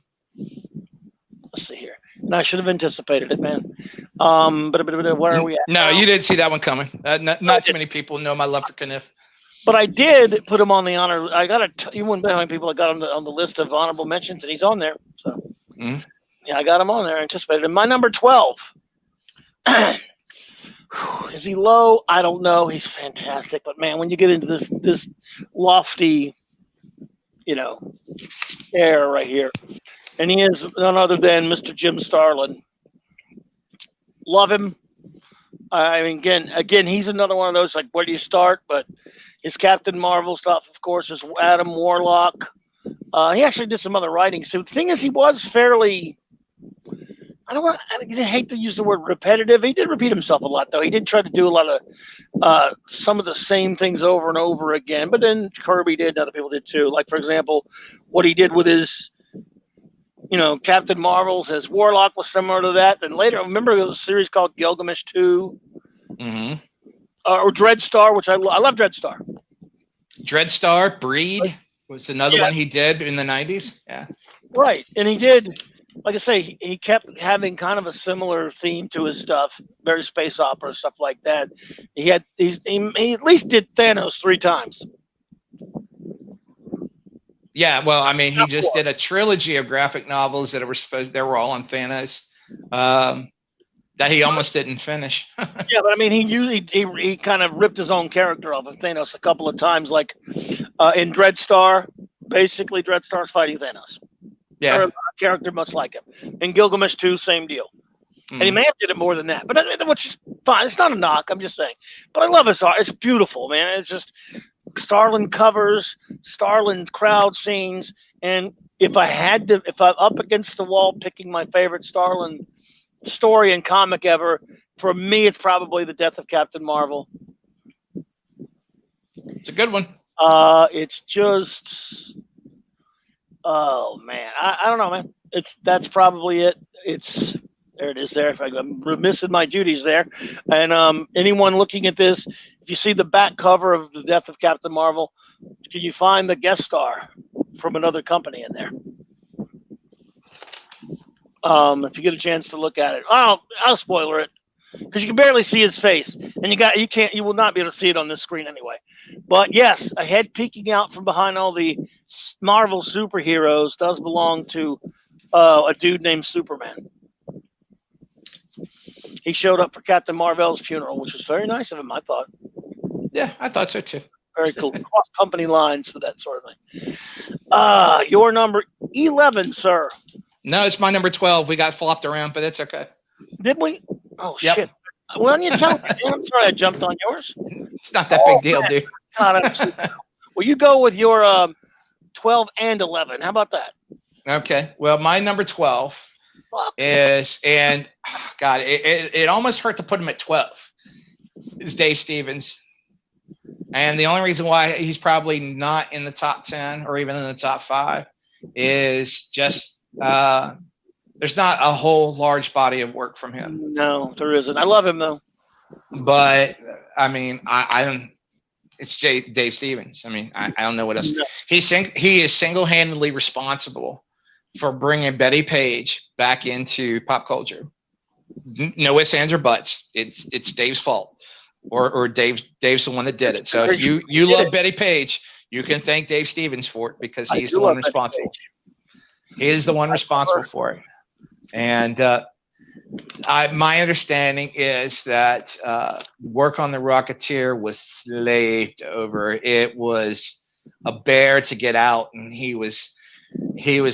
let's see here. And I should have anticipated it, man. But where are we at? No, you didn't see that one coming. Not too many people know my love for Kniff. But I did put him on the honor. I got you wouldn't bet how many people I got on the list of honorable mentions, and he's on there. So yeah, I got him on there. Anticipated him. My number 12. Is he low? I don't know. He's fantastic, but man, when you get into this lofty, air right here, and he is none other than Mr. Jim Starlin. Love him. I mean, again, he's another one of those, like, where do you start? But his Captain Marvel stuff, of course, is Adam Warlock. He actually did some other writing. So the thing is, he was fairly, I hate to use the word repetitive. He did repeat himself a lot, though. He did try to do a lot of some of the same things over and over again. But then Kirby did, and other people did too. Like, for example, what he did with his, Captain Marvel's, his Warlock was similar to that. Then later, remember there was a series called Gilgamesh 2? Mm-hmm. Or Dreadstar, which I love Dreadstar. Dreadstar, Breed was another one he did in the 90s. Yeah. Right. And he did, like I say, he kept having kind of a similar theme to his stuff, very space opera, stuff like that. He at least did Thanos 3 times. Yeah, well, I mean, he just did a trilogy of graphic novels that they were all on Thanos, that he almost didn't finish. Yeah, but I mean, he kind of ripped his own character off of Thanos a couple of times, like in Dreadstar. Basically, Dreadstar's fighting Thanos. Yeah, or a character much like him. In Gilgamesh 2, same deal. And he may have did it more than that, but which is fine. It's not a knock. I'm just saying. But I love his art. It's beautiful, man. It's just Starlin covers, Starlin crowd scenes, and if I'm up against the wall picking my favorite Starlin story and comic ever, for me, it's probably The Death of Captain Marvel. It's a good one. It's just, oh man, I don't know, man. That's probably it. It's There it is there. I'm remiss in my duties there. And anyone looking at this, if you see the back cover of The Death of Captain Marvel, can you find the guest star from another company in there? If you get a chance to look at it. I'll spoiler it because you can barely see his face, and you will not be able to see it on this screen anyway. But yes, a head peeking out from behind all the Marvel superheroes does belong to a dude named Superman. He showed up for Captain Marvel's funeral, which was very nice of him, I thought. Yeah, I thought so too. Very cool. Cross company lines for that sort of thing. Your number 11, sir. No, it's my number 12. We got flopped around, but it's okay. Did we? Oh, yep. Shit. Well, you tell me. I'm sorry I jumped on yours. It's not that big deal, man. Dude. God, well, you go with your 12 and 11. How about that? Okay. Well, my number 12 is, and God, it almost hurt to put him at 12, is Dave Stevens. And the only reason why he's probably not in the top 10 or even in the top 5 is just there's not a whole large body of work from him. No, there isn't. I love him though. But I mean, it's Dave Stevens. I mean, I don't know what else. No. He is single-handedly responsible for bringing Betty Page back into pop culture. No ifs, ands, or buts. It's Dave's fault, or Dave's the one that did it. So if you love Betty Page, you can thank Dave Stevens for it because he's the one responsible. He is the one responsible for it. And my understanding is that work on The Rocketeer was slaved over. It was a bear to get out, and he was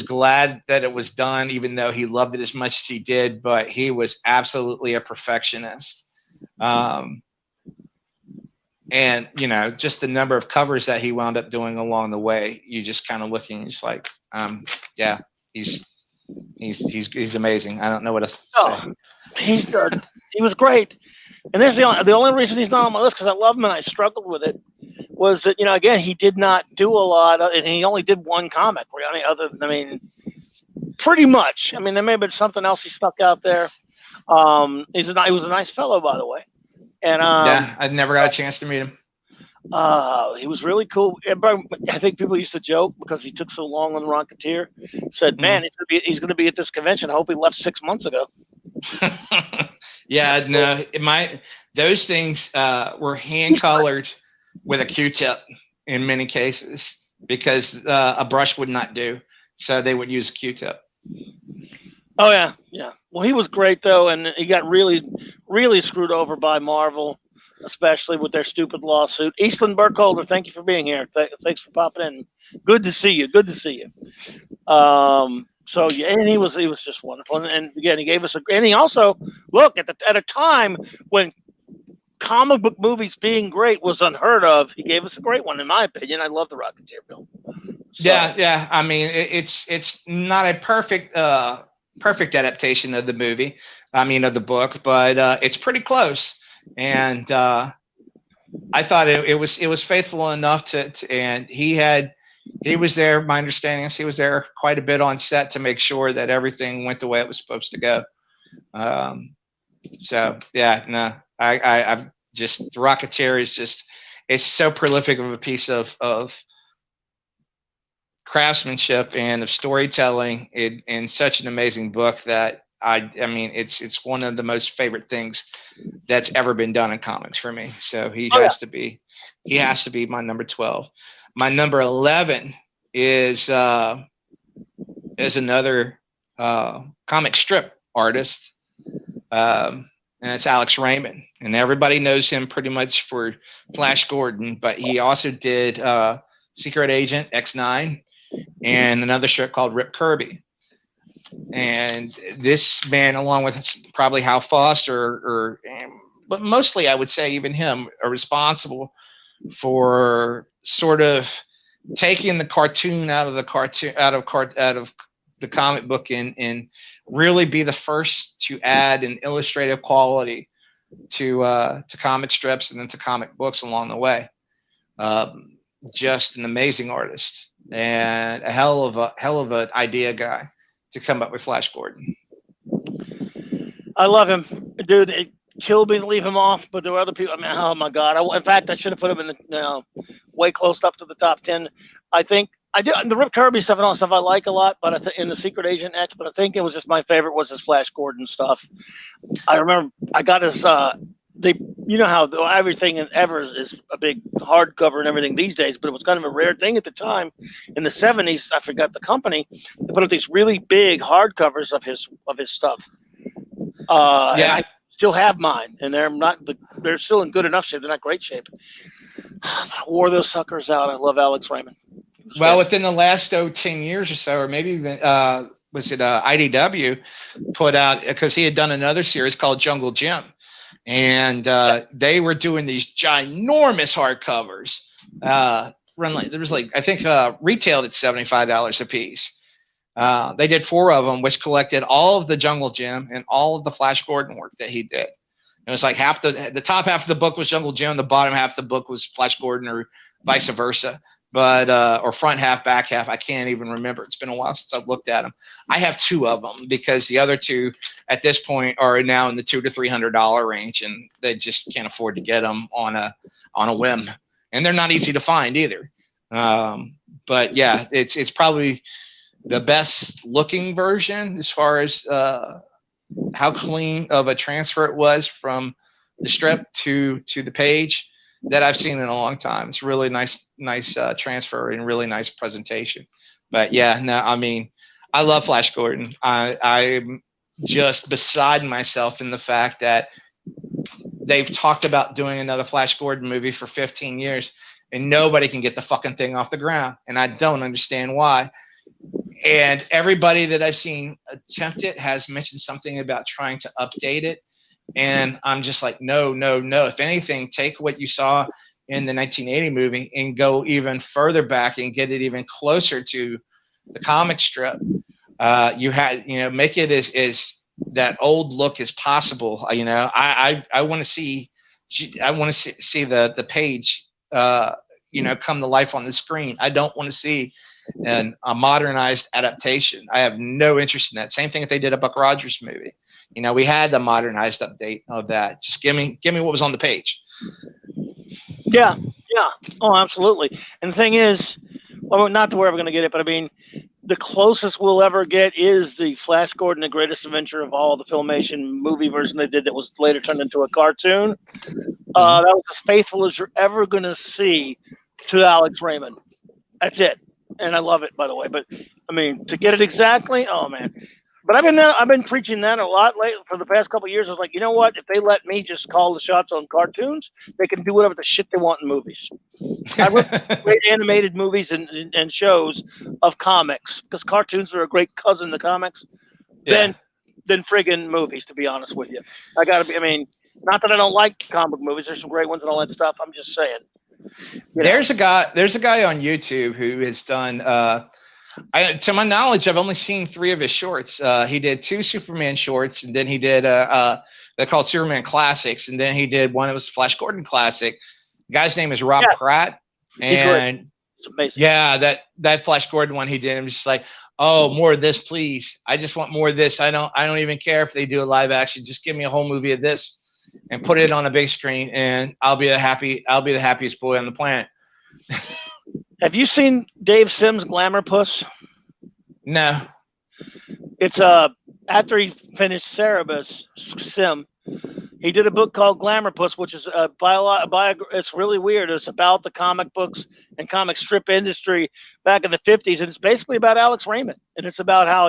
glad that it was done, even though he loved it as much as he did. But he was absolutely a perfectionist. And just the number of covers that he wound up doing along the way, you just kind of looking, just like, yeah, he's amazing. I don't know what else to say. He was great. And there's the only reason he's not on my list, because I love him and I struggled with it, was that, again, he did not do a lot, and he only did one comic, really, pretty much. I mean, there may have been something else he stuck out there. He was a nice fellow, by the way. And yeah, I never got a chance to meet him. He was really cool. I think people used to joke because he took so long on The Rocketeer. Said, "Man, he's going to be at this convention. I hope he left 6 months ago." Yeah, no, those things were hand colored with a Q-tip in many cases because a brush would not do, so they would use a Q-tip. Oh yeah, yeah. Well, he was great though, and he got really, really screwed over by Marvel, especially with their stupid lawsuit. Eastland Burkholder, thank you for being here. Thanks for popping in. Good to see you. Good to see you. So yeah, and he was just wonderful. And again, he gave us and he also at a time when comic book movies being great was unheard of. He gave us a great one, in my opinion. I love the Rocketeer film. So, yeah. I mean, it's not a perfect adaptation of the movie. Of the book, but it's pretty close. And I thought it was faithful enough and he was there. My understanding is he was there quite a bit on set to make sure that everything went the way it was supposed to go. So yeah, no, I've just, The Rocketeer is it's so prolific of a piece of craftsmanship and of storytelling in such an amazing book that I mean, it's one of the most favorite things that's ever been done in comics for me. So he has to be my number 12. My number 11 is another comic strip artist, and it's Alex Raymond. And everybody knows him pretty much for Flash Gordon, but he also did Secret Agent X9 and another strip called Rip Kirby. And this man, along with probably Hal Foster, but mostly I would say even him, are responsible for sort of taking the cartoon out of the comic book and really be the first to add an illustrative quality to comic strips and then to comic books along the way. Just an amazing artist and a hell of an idea guy to come up with Flash Gordon. I love him, dude. It killed me to leave him off, but there were other people. I mean, oh my god! In fact, I should have put him in the way close up to the top 10. I think I do the Rip Kirby stuff and all that stuff I like a lot, but in the Secret Agent X, but I think it was just my favorite was his Flash Gordon stuff. I remember I got his. You know how everything ever is a big hardcover and everything these days, but it was kind of a rare thing at the time. In the 70s, I forgot the company, they put up these really big hardcovers of his stuff. And I still have mine, and they're still in good enough shape. They're not great shape. I wore those suckers out. I love Alex Raymond. Well, within the last 10 years or so, or maybe even was it IDW put out, because he had done another series called Jungle Jim. And they were doing these ginormous hardcovers. There was I think retailed at $75 a piece. They did 4 of them, which collected all of the Jungle Jim and all of the Flash Gordon work that he did. It was like half the top half of the book was Jungle Jim, the bottom half of the book was Flash Gordon, or vice versa. But or front half, back half, I can't even remember. It's been a while since I've looked at them. I have 2 of them because the other 2 at this point are now in the $200 to $300 range, and they just can't afford to get them on a whim. And they're not easy to find either. But yeah, it's probably the best looking version as far as how clean of a transfer it was from the strip to the page that I've seen in a long time. It's really nice transfer and really nice presentation. But yeah, no, I mean, I love Flash Gordon. I'm just beside myself in the fact that they've talked about doing another Flash Gordon movie for 15 years and nobody can get the fucking thing off the ground. And I don't understand why. And everybody that I've seen attempt it has mentioned something about trying to update it. And I'm just like, no. If anything, take what you saw in the 1980 movie and go even further back and get it even closer to the comic strip. Make it as that old look as possible. I want to see the page, come to life on the screen. I don't want to see a modernized adaptation. I have no interest in that. Same thing if they did a Buck Rogers movie. We had the modernized update of that. Just give me what was on the page. Yeah. Oh, absolutely. And the thing is, well, not that we're ever going to get it, but I mean, the closest we'll ever get is the Flash Gordon, the Greatest Adventure of All, the Filmation movie version they did that was later turned into a cartoon. That was as faithful as you're ever going to see to Alex Raymond. That's it. And I love it, by the way. But, I mean, to get it exactly, oh, man. But I've been preaching that a lot lately for the past couple of years. I was like, you know what? If they let me just call the shots on cartoons, they can do whatever the shit they want in movies. I wrote great animated movies and shows of comics because cartoons are a great cousin to comics than friggin' movies, to be honest with you. I mean, not that I don't like comic movies. There's some great ones and all that stuff. I'm just saying. There's a guy on YouTube who has done to my knowledge, I've only seen 3 of his shorts. He did 2 Superman shorts, and then he did they're called Superman Classics, and then he did one that was Flash Gordon Classic. The guy's name is Rob Pratt, and it's amazing. Yeah, that Flash Gordon one he did. I'm just like, oh, more of this, please. I just want more of this. I don't even care if they do a live action. Just give me a whole movie of this and put it on a big screen, and I'll be the happiest boy on the planet. Have you seen Dave Sims' Glamour Puss? No. It's after he finished Cerebus, Sim, he did a book called Glamour Puss, which is it's really weird. It's about the comic books and comic strip industry back in the 50s, and it's basically about Alex Raymond, and it's about how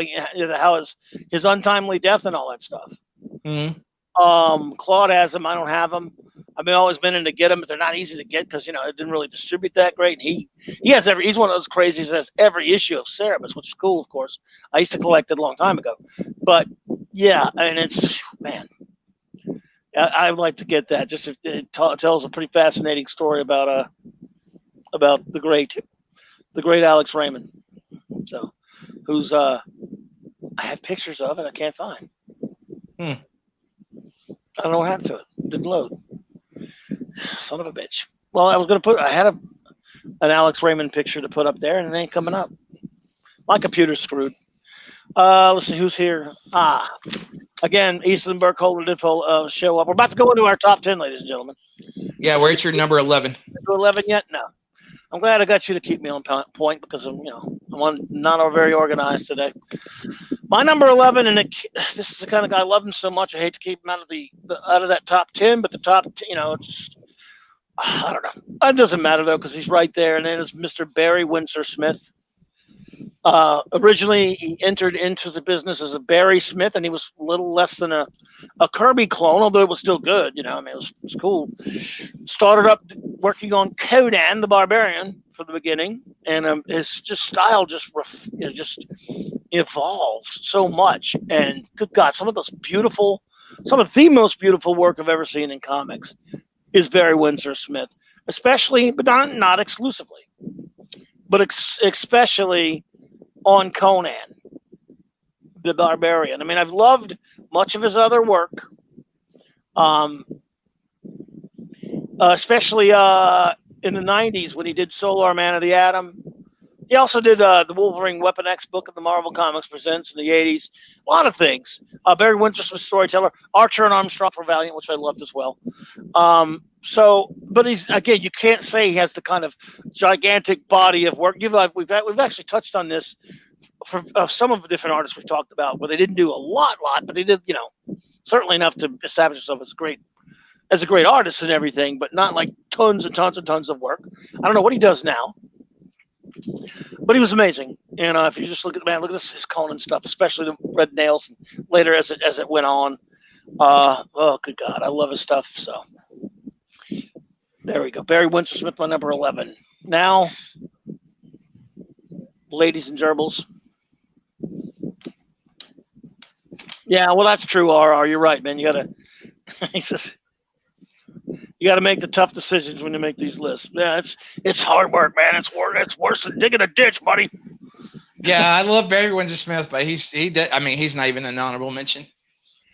his untimely death and all that stuff. Mm-hmm. Claude has them. I don't have them. I've always been in to get them, but they're not easy to get because it didn't really distribute that great. And he's one of those crazies that has every issue of Cerebus, which is cool, of course. I used to collect it a long time ago, but yeah, and it's I would like to get that. Just it tells a pretty fascinating story about the great Alex Raymond. So, who's I have pictures of it. I can't find. I don't know what happened to it. Didn't load. Son of a bitch. Well, I had an Alex Raymond picture to put up there, and it ain't coming up. My computer's screwed. Let's see who's here. Again, Easton Burkholder did show up. We're about to go into our top 10, ladies and gentlemen. Yeah, we're at your number 11. To 11 yet? No. I'm glad I got you to keep me on point because I'm not very organized today. My number 11, and this is the kind of guy I love him so much. I hate to keep him out of that top 10, but the top, it's I don't know. It doesn't matter though because he's right there. And then it's Mr. Barry Windsor Smith. Originally, he entered into the business as a Barry Smith, and he was a little less than a Kirby clone, although it was still good. It was cool. Started up working on Conan the Barbarian from the beginning, and his style just evolved so much. And good God, some of the most beautiful work I've ever seen in comics is Barry Windsor Smith, especially, but not exclusively, but especially on Conan the Barbarian. I mean, I've loved much of his other work, especially in the 90s when he did Solar Man of the Atom. He also did the Wolverine Weapon X book of the Marvel Comics Presents in the 80s. A lot of things. Barry Windsor Smith, storyteller. Archer and Armstrong for Valiant, which I loved as well. But you can't say he has the kind of gigantic body of work. We've actually touched on this for some of the different artists we've talked about, where they didn't do a lot, but they did, certainly enough to establish themselves as a great artist and everything, but not like tons and tons and tons of work. I don't know what he does now, but he was amazing. And if you just look at his Conan stuff, especially the Red Nails, and later as it went on. Oh, good God, I love his stuff. So there we go. Barry Windsor Smith, my number 11. Now, ladies and gerbils. Yeah, well, that's true, RR. You're right, man. You gotta make the tough decisions when you make these lists. Yeah, it's hard work, man. It's worse than digging a ditch, buddy. Yeah, I love Barry Windsor Smith, but he's not even an honorable mention.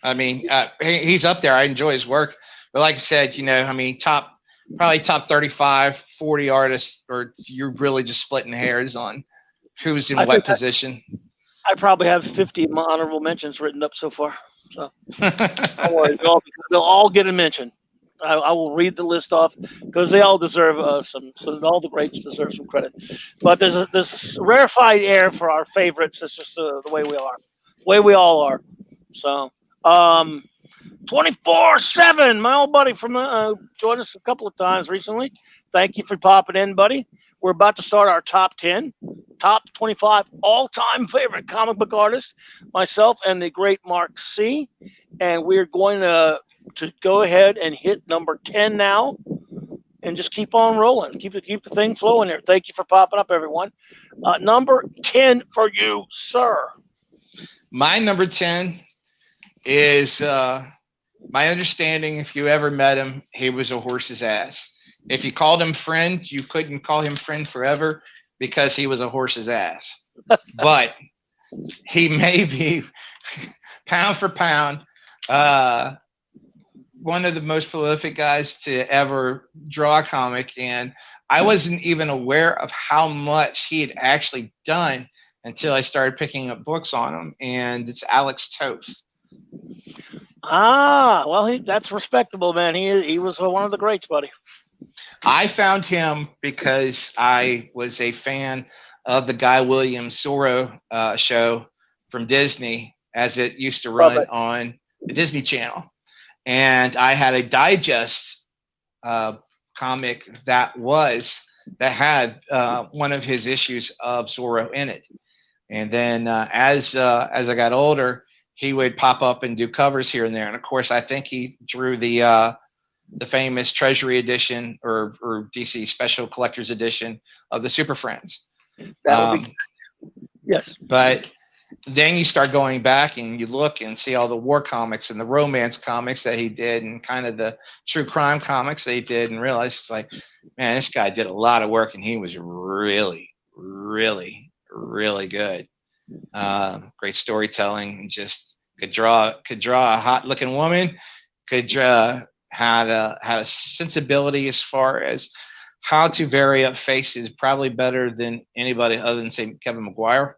I mean, he's up there. I enjoy his work, but like I said, probably top 35, 40 artists, or you're really just splitting hairs on who's in what position. I probably have 50 honorable mentions written up so far. So don't worry, they'll all get a mention. I will read the list off because they all deserve some. So all the greats deserve some credit. But there's a rarefied air for our favorites. It's just the way we are, the way we all are. So 24/7. My old buddy from joined us a couple of times recently. Thank you for popping in, buddy. We're about to start our top 10, top 25 all-time favorite comic book artists, myself and the great Mark C. And we're going to go ahead and hit number 10 now and just keep on rolling. Keep the thing flowing here. Thank you for popping up, everyone. Number 10 for you, sir. My number 10 is my understanding, if you ever met him, he was a horse's ass. If you called him friend, you couldn't call him friend forever because he was a horse's ass. But he may be, pound for pound, one of the most prolific guys to ever draw a comic. And I wasn't even aware of how much he had actually done until I started picking up books on him. And it's Alex Toth. Well, that's respectable, man. He was one of the greats, buddy. I found him because I was a fan of the Guy Williams Zorro show from Disney as it used to run on the Disney Channel. And I had a digest comic that had one of his issues of Zorro in it. And then as I got older, he would pop up and do covers here and there. And of course, I think he drew the famous Treasury edition or DC Special Collector's edition of the Super Friends. That would be, yes. But then you start going back and you look and see all the war comics and the romance comics that he did and kind of the true crime comics that he did and realize it's like, man, this guy did a lot of work and he was really, really, really good. Great storytelling and just could draw a hot looking woman, could draw, had a sensibility as far as how to vary up faces, probably better than anybody other than say Kevin McGuire,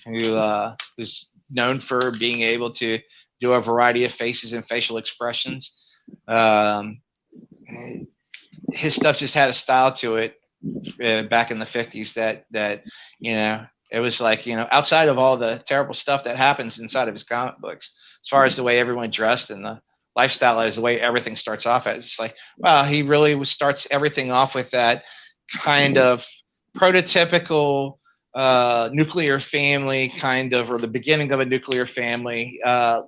who's known for being able to do a variety of faces and facial expressions. His stuff just had a style to it back in the 50s that it was like, outside of all the terrible stuff that happens inside of his comic books, as far as the way everyone dressed and the lifestyle is, the way everything starts off as, it's like, wow, he really starts everything off with that kind of prototypical nuclear family kind of, or the beginning of a nuclear family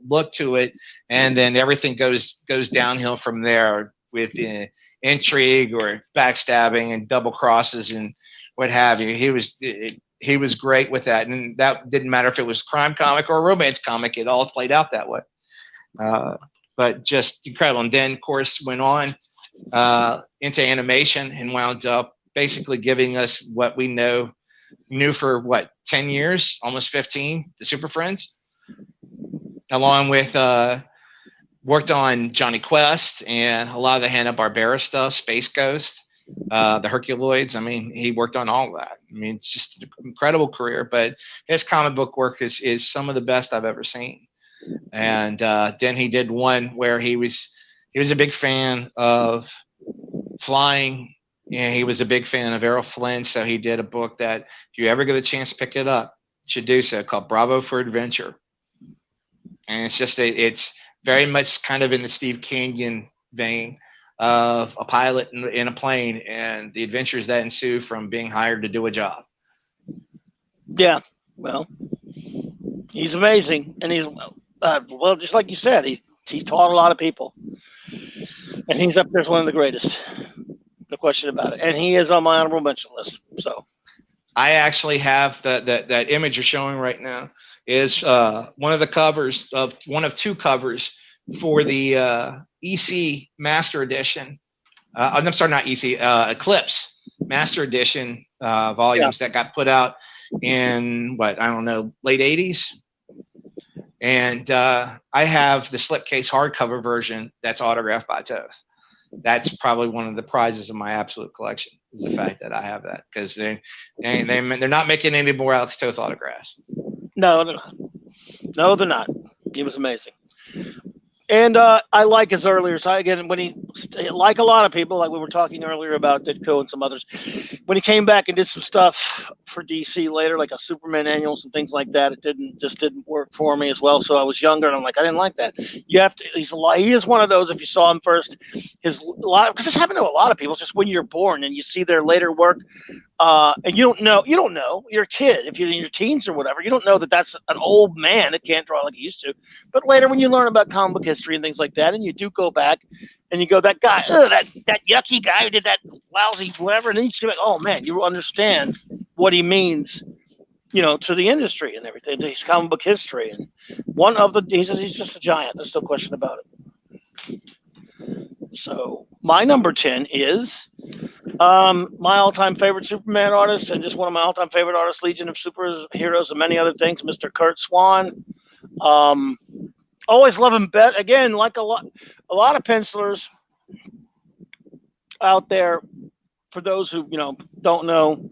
look to it, and then everything goes downhill from there with intrigue or backstabbing and double crosses and what have you. He was great with that, and that didn't matter if it was crime comic or a romance comic. It all played out that way. But just incredible. And then, of course, went on into animation and wound up basically giving us what we knew for 10 years, almost 15, the Super Friends, along with worked on Johnny Quest and a lot of the Hanna-Barbera stuff, Space Ghost, the Herculoids. I mean, he worked on all of that. I mean, it's just an incredible career, but his comic book work is some of the best I've ever seen. And then he did one where he was a big fan of flying, and he was a big fan of Errol Flynn, so he did a book that, if you ever get a chance to pick it up, you should do so, called Bravo for Adventure. And it's just it's very much kind of in the Steve Canyon vein of a pilot in a plane and the adventures that ensue from being hired to do a job. Yeah, well, he's amazing, and he's well, just like you said, he's taught a lot of people, and he's up there as one of the greatest, no question about it. And he is on my honorable mention list. So I actually have that image you're showing right now is one of two covers for the EC Master Edition. I'm sorry, not EC, Eclipse Master Edition volumes that got put out in late 80s. And I have the slipcase hardcover version that's autographed by Toth. That's probably one of the prizes of my absolute collection, is the fact that I have that, because they're not making any more Alex Toth autographs. No, they're not. No, they're not. He was amazing. And I like his earlier side. Again, when he, like a lot of people, like we were talking earlier about Ditko and some others, when he came back and did some stuff for DC later, like a Superman annuals and things like that, it didn't work for me as well. So I was younger, and I'm like, I didn't like that. You have to. He is one of those. If you saw him first, because this happened to a lot of people. Just when you're born and you see their later work, and you don't know. You're a kid. If you're in your teens or whatever, you don't know that that's an old man that can't draw like he used to. But later, when you learn about comic book history and things like that, and you do go back and you go, that guy, that yucky guy who did that lousy whatever, and then you see like, oh man, you understand what he means, to the industry and everything, to his comic book history. And he's just a giant. There's no question about it. So my number 10 is my all-time favorite Superman artist, and just one of my all-time favorite artists, Legion of Superheroes and many other things, Mr. Kurt Swan. Always love him. Again, like a lot of pencilers out there, for those who don't know,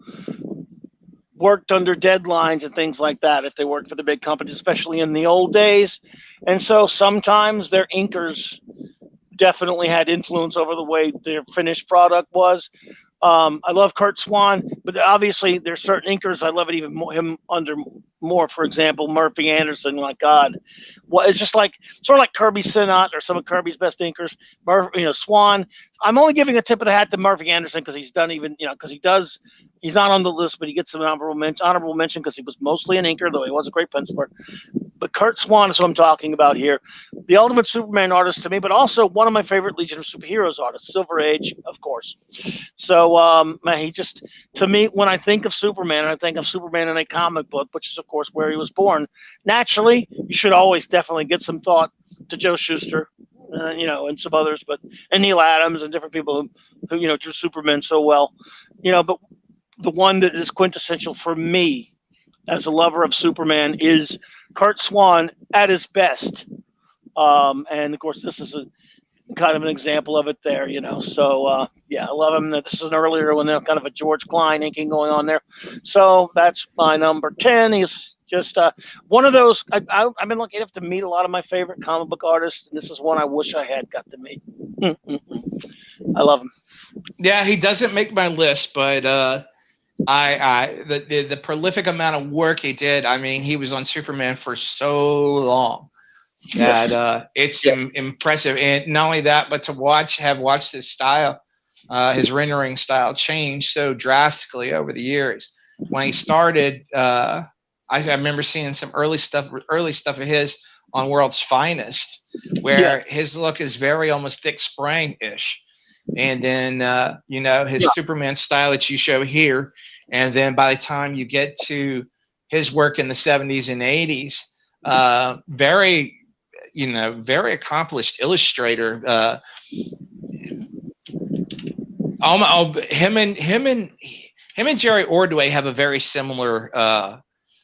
worked under deadlines and things like that if they worked for the big companies, especially in the old days. And so sometimes their inkers definitely had influence over the way their finished product was. I love Kurt Swan, but obviously there's certain inkers I love it even more, him under more. For example, Murphy Anderson. My God, it's just like sort of like Kirby Sinnott or some of Kirby's best inkers. Swan. I'm only giving a tip of the hat to Murphy Anderson because he's done because he does. He's not on the list, but he gets an honorable mention because he was mostly an inker, though he was a great penciler. But Kurt Swan is what I'm talking about here. The ultimate Superman artist to me, but also one of my favorite Legion of Superheroes artists, Silver Age, of course. So, he just, to me, when I think of Superman, I think of Superman in a comic book, which is, of course, where he was born. Naturally, you should always definitely get some thought to Joe Shuster, and some others, and Neil Adams and different people who drew Superman so well. But the one that is quintessential for me as a lover of Superman is Kurt Swan at his best. And of course, this is a kind of an example of it there, So, I love him. This is an earlier one, kind of a George Klein inking going on there. So that's my number 10. He's Just one of those. I've been lucky enough to meet a lot of my favorite comic book artists, and this is one I wish I had got to meet. I love him. Yeah, he doesn't make my list, but the prolific amount of work he did. I mean, he was on Superman for so long that it's impressive. And not only that, but to have watched his style, his rendering style change so drastically over the years. When he started, I remember seeing some early stuff of his on World's Finest, where his look is very almost Dick Sprang-ish. And then, his Superman style that you show here. And then by the time you get to his work in the 70s and 80s, very accomplished illustrator. Him and Jerry Ordway have a very similar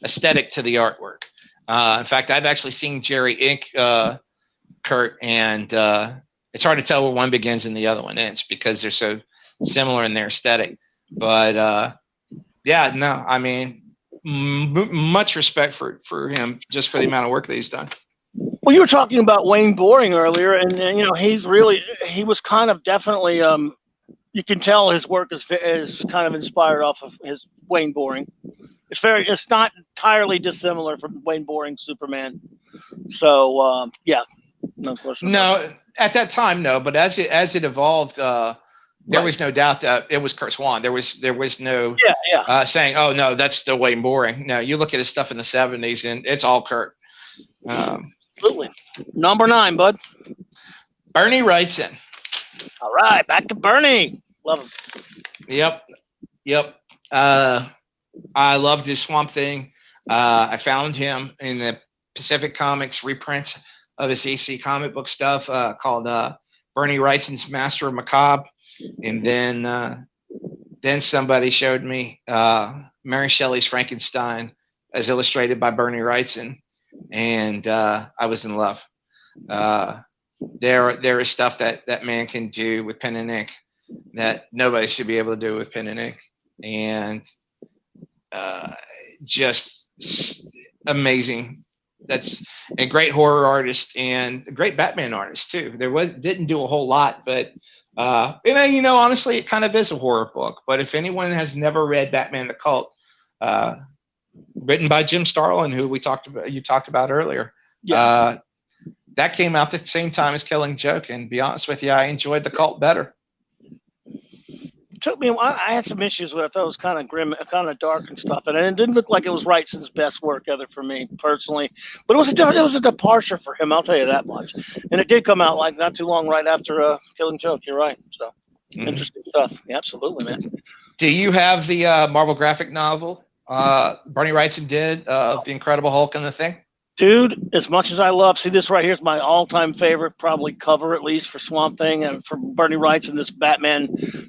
aesthetic to the artwork. In fact, I've actually seen Jerry ink Kurt, and it's hard to tell where one begins and the other one ends because they're so similar in their aesthetic. But I mean, much respect for him just for the amount of work that he's done. Well, you were talking about Wayne Boring earlier, and he was kind of definitely you can tell his work is kind of inspired off of his Wayne Boring. It's not entirely dissimilar from Wayne Boring's Superman. So no question. No, at that time, no. But as it evolved, there was no doubt that it was Kurt Swan. There was no saying, "Oh no, that's still Wayne Boring." No, you look at his stuff in the 70s, and it's all Kurt. Absolutely. Number 9, bud. Bernie Wrightson. All right, back to Bernie. Love him. Yep. I loved his Swamp Thing. I found him in the Pacific Comics reprints of his AC comic book stuff called Bernie Wrightson's Master of Macabre. And then somebody showed me Mary Shelley's Frankenstein as illustrated by Bernie Wrightson. And I was in love. There is stuff that man can do with pen and ink that nobody should be able to do with pen and ink. And just amazing. That's a great horror artist and a great Batman artist too. Didn't do a whole lot, but honestly, it kind of is a horror book. But if anyone has never read Batman the Cult, written by Jim Starlin, who you talked about earlier, that came out the same time as Killing Joke. And to be honest with you, I enjoyed the Cult better. Took me. I had some issues with it. I thought it was kind of grim, kind of dark and stuff, and it didn't look like it was Wrightson's best work ever for me personally. But it was a departure for him. I'll tell you that much. And it did come out like not too long right after Killing Joke. You're right. So interesting stuff. Yeah, absolutely, man. Do you have the Marvel graphic novel Bernie Wrightson did The Incredible Hulk and the Thing? Dude, as much as I love, see this right here is my all-time favorite, probably cover at least for Swamp Thing and for Bernie Wrightson, this Batman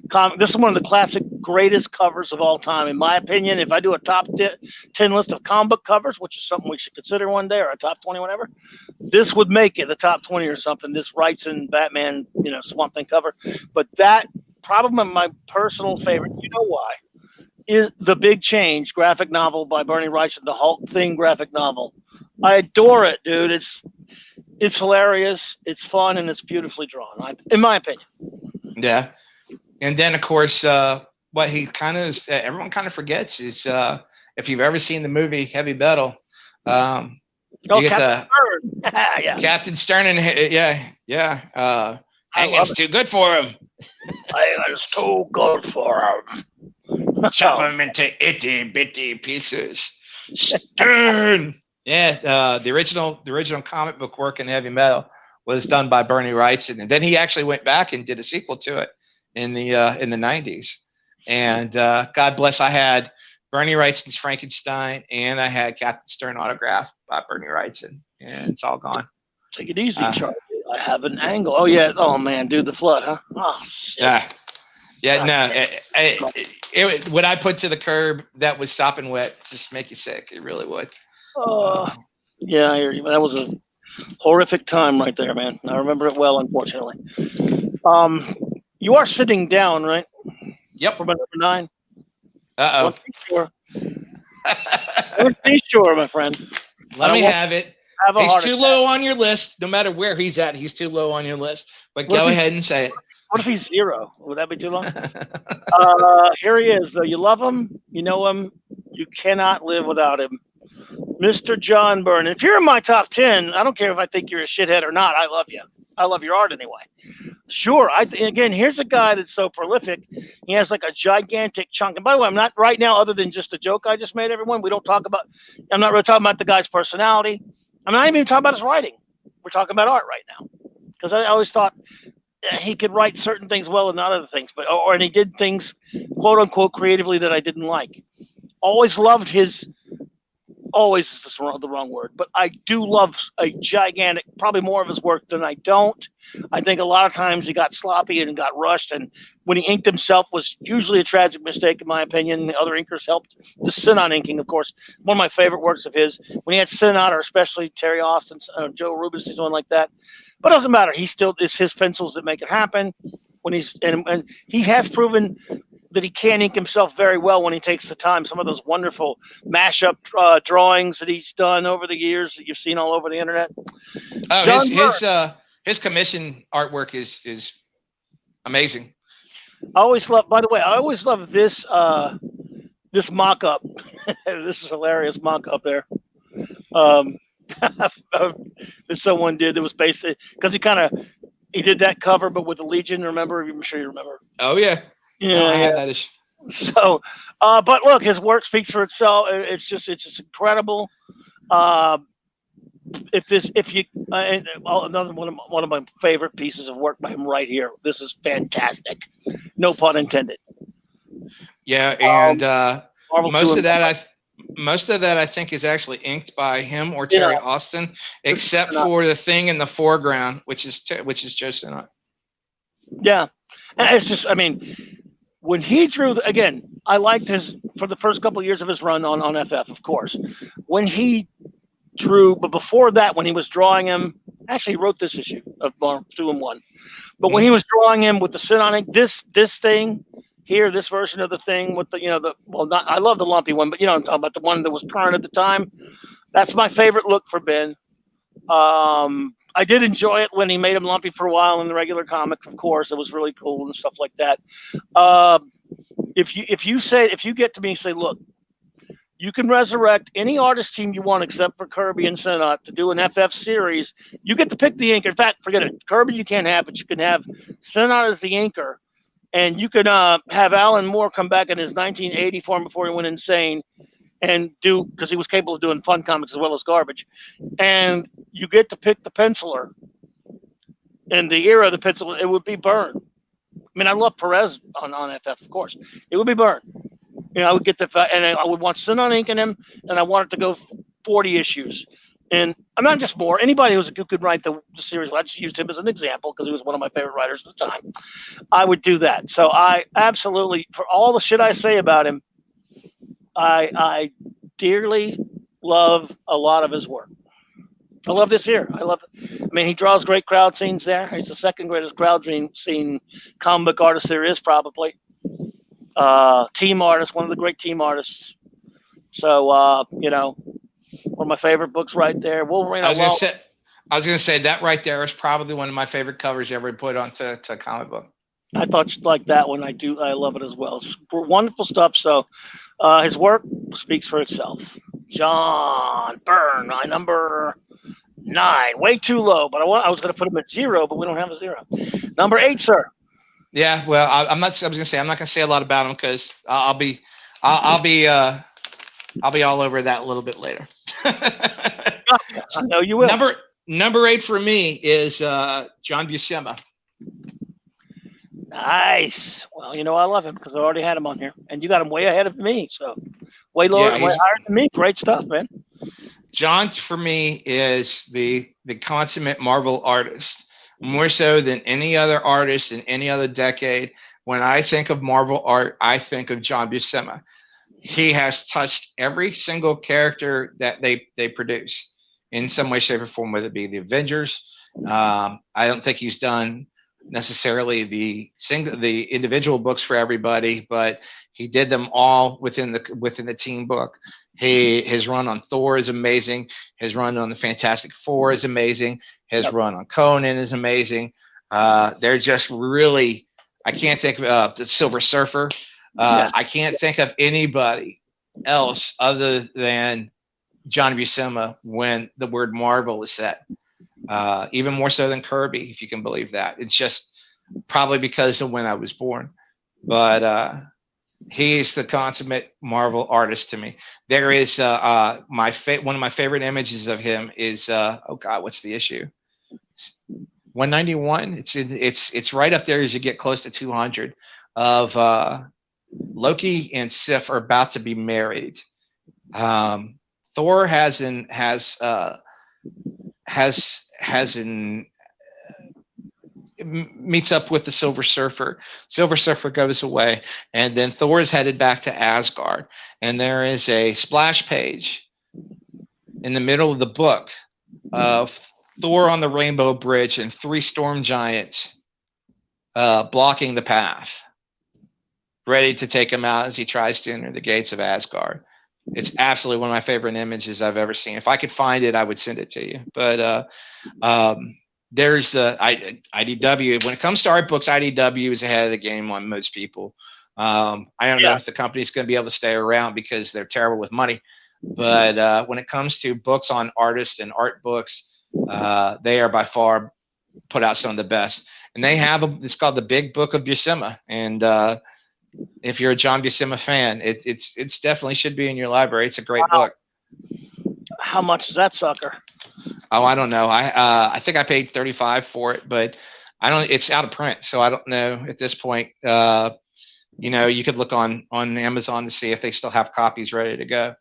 comic. This is one of the classic greatest covers of all time, in my opinion. If I do a top 10 list of comic book covers, which is something we should consider one day, or a top 20, whatever, this would make it the top 20 or something. This Wrightson Batman, Swamp Thing cover. But that probably my personal favorite. You know why? Is The Big Change graphic novel by Bernie Wrightson, the Hulk Thing graphic novel. I adore it, dude. It's hilarious, it's fun, and it's beautifully drawn, in my opinion. Yeah. And then, of course, what he kind of everyone kind of forgets is if you've ever seen the movie Heavy Metal, you get Captain Stern. Captain Stern, and hanging's too good for him. Hanging's too good for him. Chop him into itty bitty pieces. Stern. Yeah, the original comic book work in Heavy Metal was done by Bernie Wrightson, and then he actually went back and did a sequel to it in the 90s. And God bless, I had Bernie Wrightson's Frankenstein, and I had Captain Stern autographed by Bernie Wrightson, and it's all gone. Take it easy, Charlie. I have an angle. Oh yeah. Oh man, dude, the flood, huh? Oh shit. What I put to the curb that was sopping wet just make you sick. It really would. Yeah, I hear you. That was a horrific time right there, man. I remember it well, unfortunately. You are sitting down, right? Yep. For my number 9. Uh-oh. Be sure, my friend. Let me have it. Have he's too low on your list. No matter where he's at, he's too low on your list. But go ahead and say it. What if he's 0? Would that be too long? Here he is, though. You love him. You know him. You cannot live without him. Mr. John Byrne. If you're in my top 10, I don't care if I think you're a shithead or not. I love you. I love your art anyway. Sure. Again, here's a guy that's so prolific. He has like a gigantic chunk. And by the way, I'm not right now, other than just a joke I just made, everyone. I'm not really talking about the guy's personality. I'm not even talking about his writing. We're talking about art right now. Because I always thought he could write certain things well and not other things. And he did things, quote unquote, creatively that I didn't like. Always loved his. Always is the wrong word, but I do love a gigantic, probably more of his work than I don't. I think a lot of times he got sloppy and got rushed, and when he inked himself was usually a tragic mistake, in my opinion. The other inkers helped. The Sinon inking, of course, one of my favorite works of his. When he had Sinon, or especially Terry Austin, Joe Rubens, he's one like that. But it doesn't matter. It's his pencils that make it happen. When and he has proven that he can ink himself very well when he takes the time. Some of those wonderful mashup drawings that he's done over the years that you've seen all over the internet. Oh, his commission artwork is amazing. By the way, I always love this this mock-up. This is hilarious mock-up there. That someone did that was based because he did that cover, but with the Legion. Remember? I'm sure you remember. Oh yeah. Yeah, I have that issue. So, but look, his work speaks for itself. It's just incredible. Another one of my favorite pieces of work by him right here. This is fantastic. No pun intended. Yeah, and most of that I think is actually inked by him or Terry Austin, except for the thing in the foreground, which is Joe Sinon. Yeah, and it's just, when he drew, again, I liked for the first couple of years of his run on FF, of course. When he drew, but before that, when he was drawing him, actually he wrote this issue of 2-in-1. But when he was drawing him with the Sinon ink, this thing here, this version of the thing with I love the lumpy one, but I'm talking about the one that was current at the time. That's my favorite look for Ben. I did enjoy it when he made him lumpy for a while in the regular comics. Of course, it was really cool and stuff like that. If you get to me and say, look, you can resurrect any artist team you want except for Kirby and Sinon to do an FF series. You get to pick the inker. In fact, forget it. Kirby you can't have, but you can have Sinon as the inker, and you can have Alan Moore come back in his 1980 form before he went insane. And because he was capable of doing fun comics as well as garbage. And you get to pick the penciler. In the era of the penciler, it would be Byrne. I love Perez on FF, of course. It would be Byrne. I would get and I would want Sinon ink in him, and I want it to go 40 issues. And I'm not just more. Anybody who could write the series, I just used him as an example because he was one of my favorite writers at the time. I would do that. So I absolutely, for all the shit I say about him, I dearly love a lot of his work. I love this here. He draws great crowd scenes there. He's the second greatest crowd scene comic book artist there is, probably. Team artist, one of the great team artists. So, one of my favorite books right there. Wolverine. I was going to say that right there is probably one of my favorite covers ever put onto a comic book. I thought you'd like that one. I love it as well. It's wonderful stuff. So, his work speaks for itself. John Byrne, my number 9, way too low. But I was going to put him at 0, but we don't have a 0. Number 8, sir. Yeah, well, I'm not going to say a lot about him because I'll be all over that a little bit later. I know you will. Number 8 for me is John Buscema. Nice. Well, I love him because I already had him on here, and you got him way ahead of me, so way lower, way higher than me. Great stuff, man. John, for me, is the consummate Marvel artist, more so than any other artist in any other decade. When I think of Marvel art, I think of John Buscema. He has touched every single character that they produce in some way, shape, or form, whether it be the Avengers. I don't think he's done necessarily the individual books for everybody, but He did them all within the team book. His run on Thor is amazing. His run on the Fantastic Four is amazing. His run on Conan is amazing. They're just really, I can't think of the Silver Surfer. I can't think of anybody else other than John Buscema when the word Marvel is said. Even more so than Kirby, if you can believe that. It's just probably because of when I was born. But he's the consummate Marvel artist to me. There is one of my favorite images of him is oh God, what's the issue? 191. It's right up there as you get close to 200 of Loki and Sif are about to be married. Thor meets up with the Silver Surfer. Silver Surfer goes away, and then Thor is headed back to Asgard. And there is a splash page in the middle of the book of Thor on the Rainbow Bridge and 3 storm giants blocking the path, ready to take him out as he tries to enter the gates of Asgard. It's absolutely one of my favorite images I've ever seen. If I could find it, I would send it to you. But there's IDW. When it comes to art books, IDW is ahead of the game on most people. I don't know if the company's going to be able to stay around because they're terrible with money. But when it comes to books on artists and art books, they are by far put out some of the best. And they have it's called the Big Book of Buscema. And if you're a John Buscema fan, it's definitely should be in your library. It's a great book. How much is that sucker? Oh, I don't know. I think I paid $35 for it, but I don't. It's out of print, so I don't know at this point. You could look on Amazon to see if they still have copies ready to go.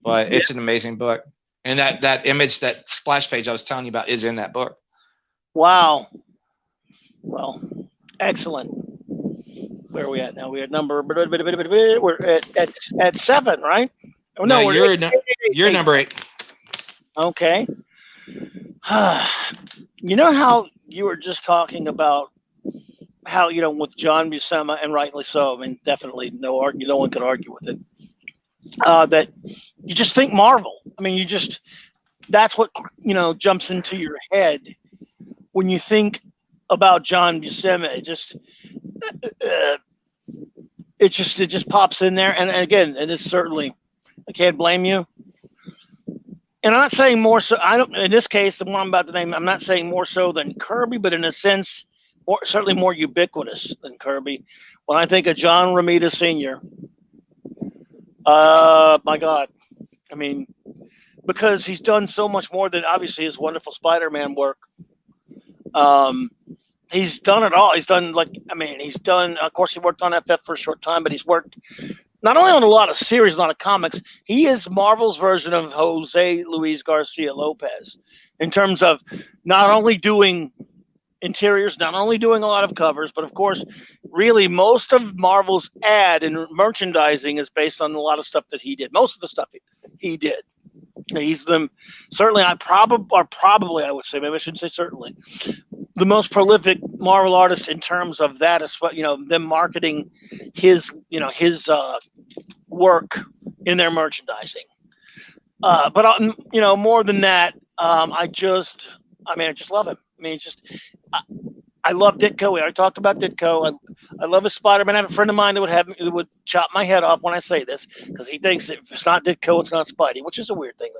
But it's an amazing book, and that image, that splash page I was telling you about, is in that book. Wow. Well, excellent. Where are we at now? We're at number. We're at 7, right? Oh, no, you're number 8. Okay. You know how you were just talking about how, with John Buscema, and rightly so, I mean, definitely no one could argue with it, that you just think Marvel. I mean, that's what, jumps into your head when you think about John Buscema. It just pops in there. And again, and it's certainly, I can't blame you. And I'm not saying more so. In this case, the one I'm about to name, I'm not saying more so than Kirby, but in a sense, certainly more ubiquitous than Kirby. When I think of John Romita Sr., my God, I mean, because he's done so much more than obviously his wonderful Spider-Man work. He's done it all. He's done, of course, he worked on FF for a short time, but he's worked not only on a lot of series, a lot of comics. He is Marvel's version of Jose Luis Garcia Lopez in terms of not only doing interiors, not only doing a lot of covers, but of course, really most of Marvel's ad and merchandising is based on a lot of stuff that he did. Most of the stuff he did. He's certainly, probably I would say, maybe I shouldn't say certainly, the most prolific Marvel artist in terms of that, as them marketing his work in their merchandising. But more than that, I just love him. I mean, I love Ditko. We already talked about Ditko. I love his Spider-Man. I have a friend of mine that would chop my head off when I say this, because he thinks if it's not Ditko, it's not Spidey, which is a weird thing.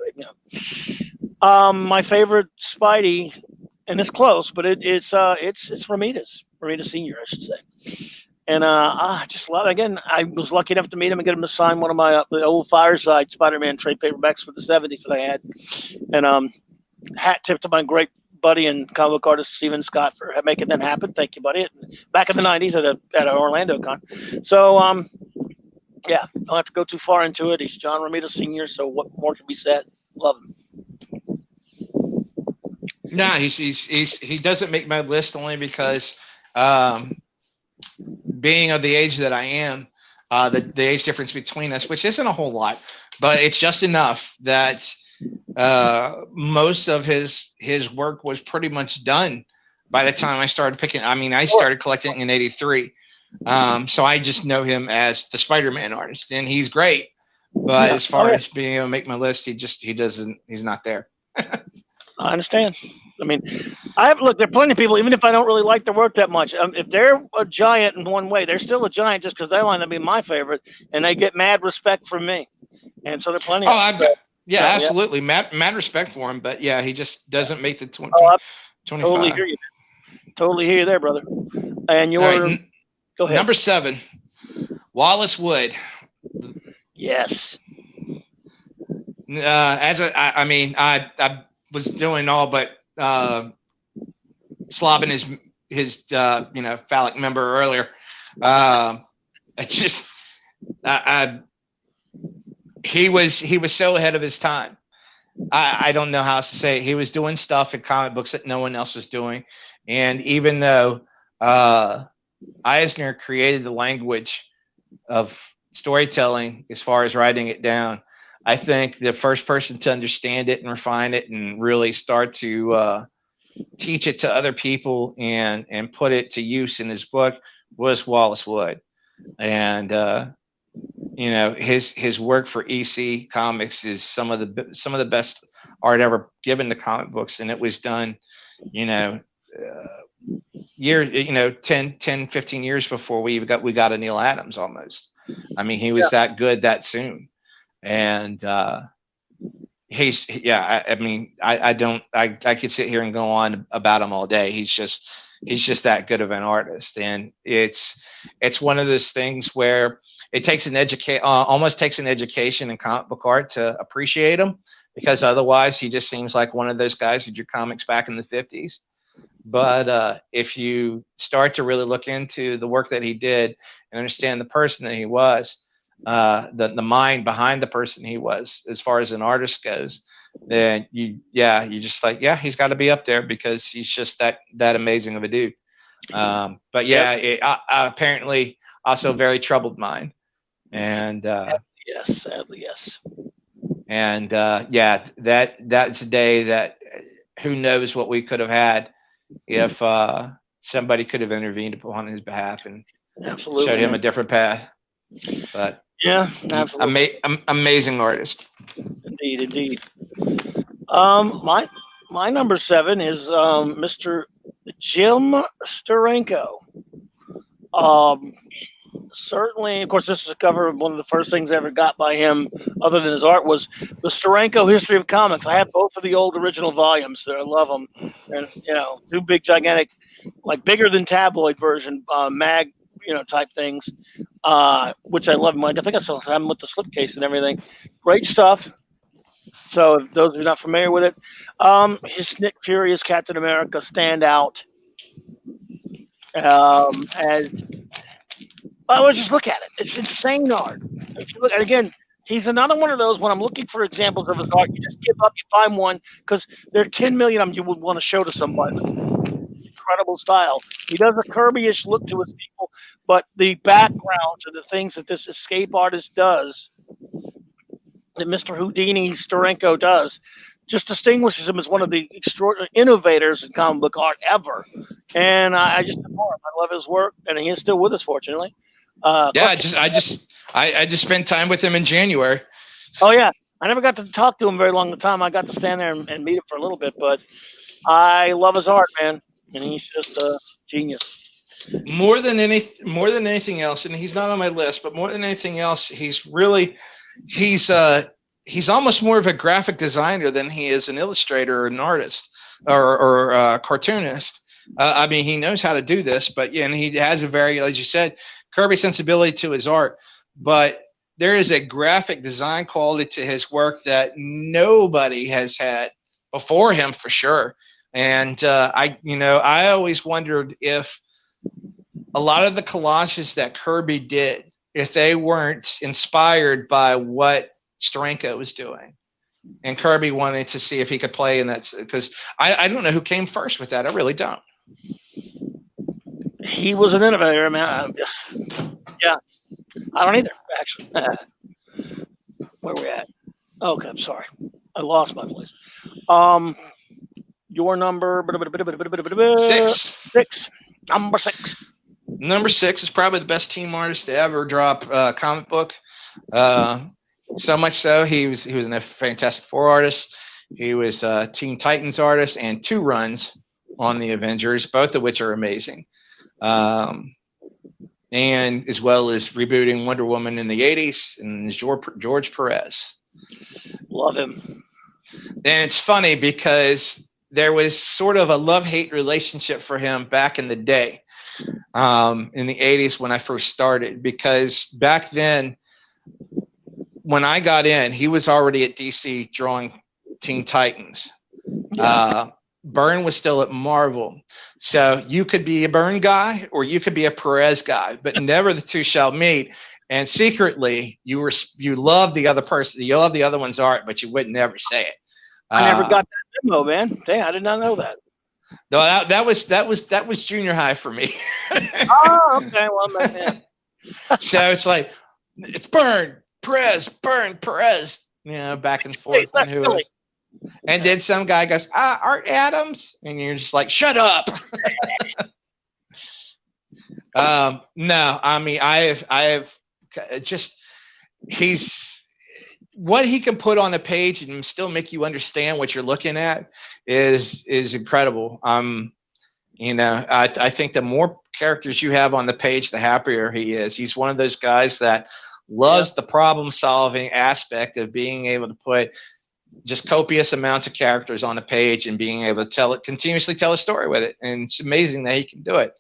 My favorite Spidey, and it's close, but it's Romita Sr., I should say. And I just love it. Again, I was lucky enough to meet him and get him to sign one of my the old Fireside Spider-Man trade paperbacks for the 70s that I had. And hat tip to my great buddy and comic book artist Steven Scott for making that happen. Thank you, buddy. Back in the 90s at an Orlando con. So don't have to go too far into it. He's John Romita Sr., so what more can be said? Love him. No, he doesn't make my list only because being of the age that I am, the age difference between us, which isn't a whole lot, but it's just enough that most of his work was pretty much done by the time I started picking. I mean, I started collecting in '83, So I just know him as the Spider-Man artist, and he's great. But as far as being able to make my list, he's not there. I understand. I mean, look, there are plenty of people, even if I don't really like their work that much, if they're a giant in one way, they're still a giant just because they line up being my favorite, and they get mad respect from me. And so there are plenty of yeah, absolutely. Mad respect for him, but yeah, he just doesn't make the 25. Totally hear you. Totally hear you there, brother. And your go ahead. Number 7, Wallace Wood. Yes. I was doing all but slobbing his phallic member earlier. It's just he was so ahead of his time. I don't know how else to say it. He was doing stuff in comic books that no one else was doing, and even though Eisner created the language of storytelling as far as writing it down, I think the first person to understand it and refine it and really start to teach it to other people and put it to use in his book was Wallace Wood. And his work for EC Comics is some of the best art ever given to comic books, and it was done 10, 15 years before we got a Neil Adams almost. I mean, he was that good that soon. And I could sit here and go on about him all day. He's just that good of an artist, and it's one of those things where it takes almost takes an education in comic book art to appreciate him, because otherwise he just seems like one of those guys who drew comics back in the 50s. But if you start to really look into the work that he did and understand the person that he was, the mind behind the person he was, as far as an artist goes, then you're just like, he's got to be up there because he's just that amazing of a dude. But apparently also very troubled mind, and sadly yes. And that's a day that who knows what we could have had if somebody could have intervened upon his behalf and showed him a different path. But absolutely, amazing artist. Indeed. My number 7 is Mr. Jim Steranko. Certainly, of course, this is a cover of one of the first things I ever got by him, other than his art, was the Steranko History of Comics. I have both of the old original volumes. I love them, and 2 big, gigantic, like bigger than tabloid version mag, type things, which I love. I think I still have them with the slipcase and everything. Great stuff. So, if those who are not familiar with it, his Nick Fury as Captain America stand out. As well, just look at it. It's insane art. If you look, and again, he's another one of those. When I'm looking for examples of his art, you just give up. You find one because there are 10 million of them you would want to show to somebody. Incredible style. He does a Kirby-ish look to his people, but the background to the things that this escape artist does, that Mr. Houdini Steranko does, just distinguishes him as one of the extraordinary innovators in comic book art ever. And I just admire him. I love his work, and he is still with us, fortunately. I just spent time with him in January. Oh yeah, I never got to talk to him very long. The time I got to stand there and meet him for a little bit, but I love his art, man, and he's just a genius. More than anything else, and he's not on my list, but more than anything else, he's almost more of a graphic designer than he is an illustrator or an artist or a cartoonist. I mean, he knows how to do this, and he has a very, as you said, Kirby sensibility to his art. But there is a graphic design quality to his work that nobody has had before him, for sure. And I always wondered if a lot of the collages that Kirby did, if they weren't inspired by what Steranko was doing. And Kirby wanted to see if he could play in that, because I don't know who came first with that. I really don't. He was an innovator, man. Yeah, I don't either, actually. Where are we at? Okay, I'm sorry. I lost my place. Your number 6. Number 6. Number 6 is probably the best team artist to ever drop a comic book. So much so, he was a Fantastic Four artist. He was a Teen Titans artist and 2 runs on the Avengers, both of which are amazing. And as well as rebooting Wonder Woman in the 80s, and George Perez. Love him. And it's funny because there was sort of a love-hate relationship for him back in the day, in the 80s when I first started, because back then when I got in, he was already at DC drawing Teen Titans. Yeah. Byrne was still at Marvel. So you could be a Byrne guy or you could be a Perez guy, but never the two shall meet. And secretly, you love the other person. You love the other one's art, but you would never say it. I never got that memo, man. Dang, I did not know that. No, that was junior high for me. Oh, okay. Well, man. So it's like, it's Byrne, Perez, Byrne, Perez, back and forth on who is. And then some guy goes, Art Adams, and you're just like, shut up. No, I mean, I have just, he's, what he can put on a page and still make you understand what you're looking at is incredible. I think the more characters you have on the page, the happier he is. He's one of those guys that loves the problem solving aspect of being able to put just copious amounts of characters on a page and being able to continuously tell a story with it. And it's amazing that he can do it,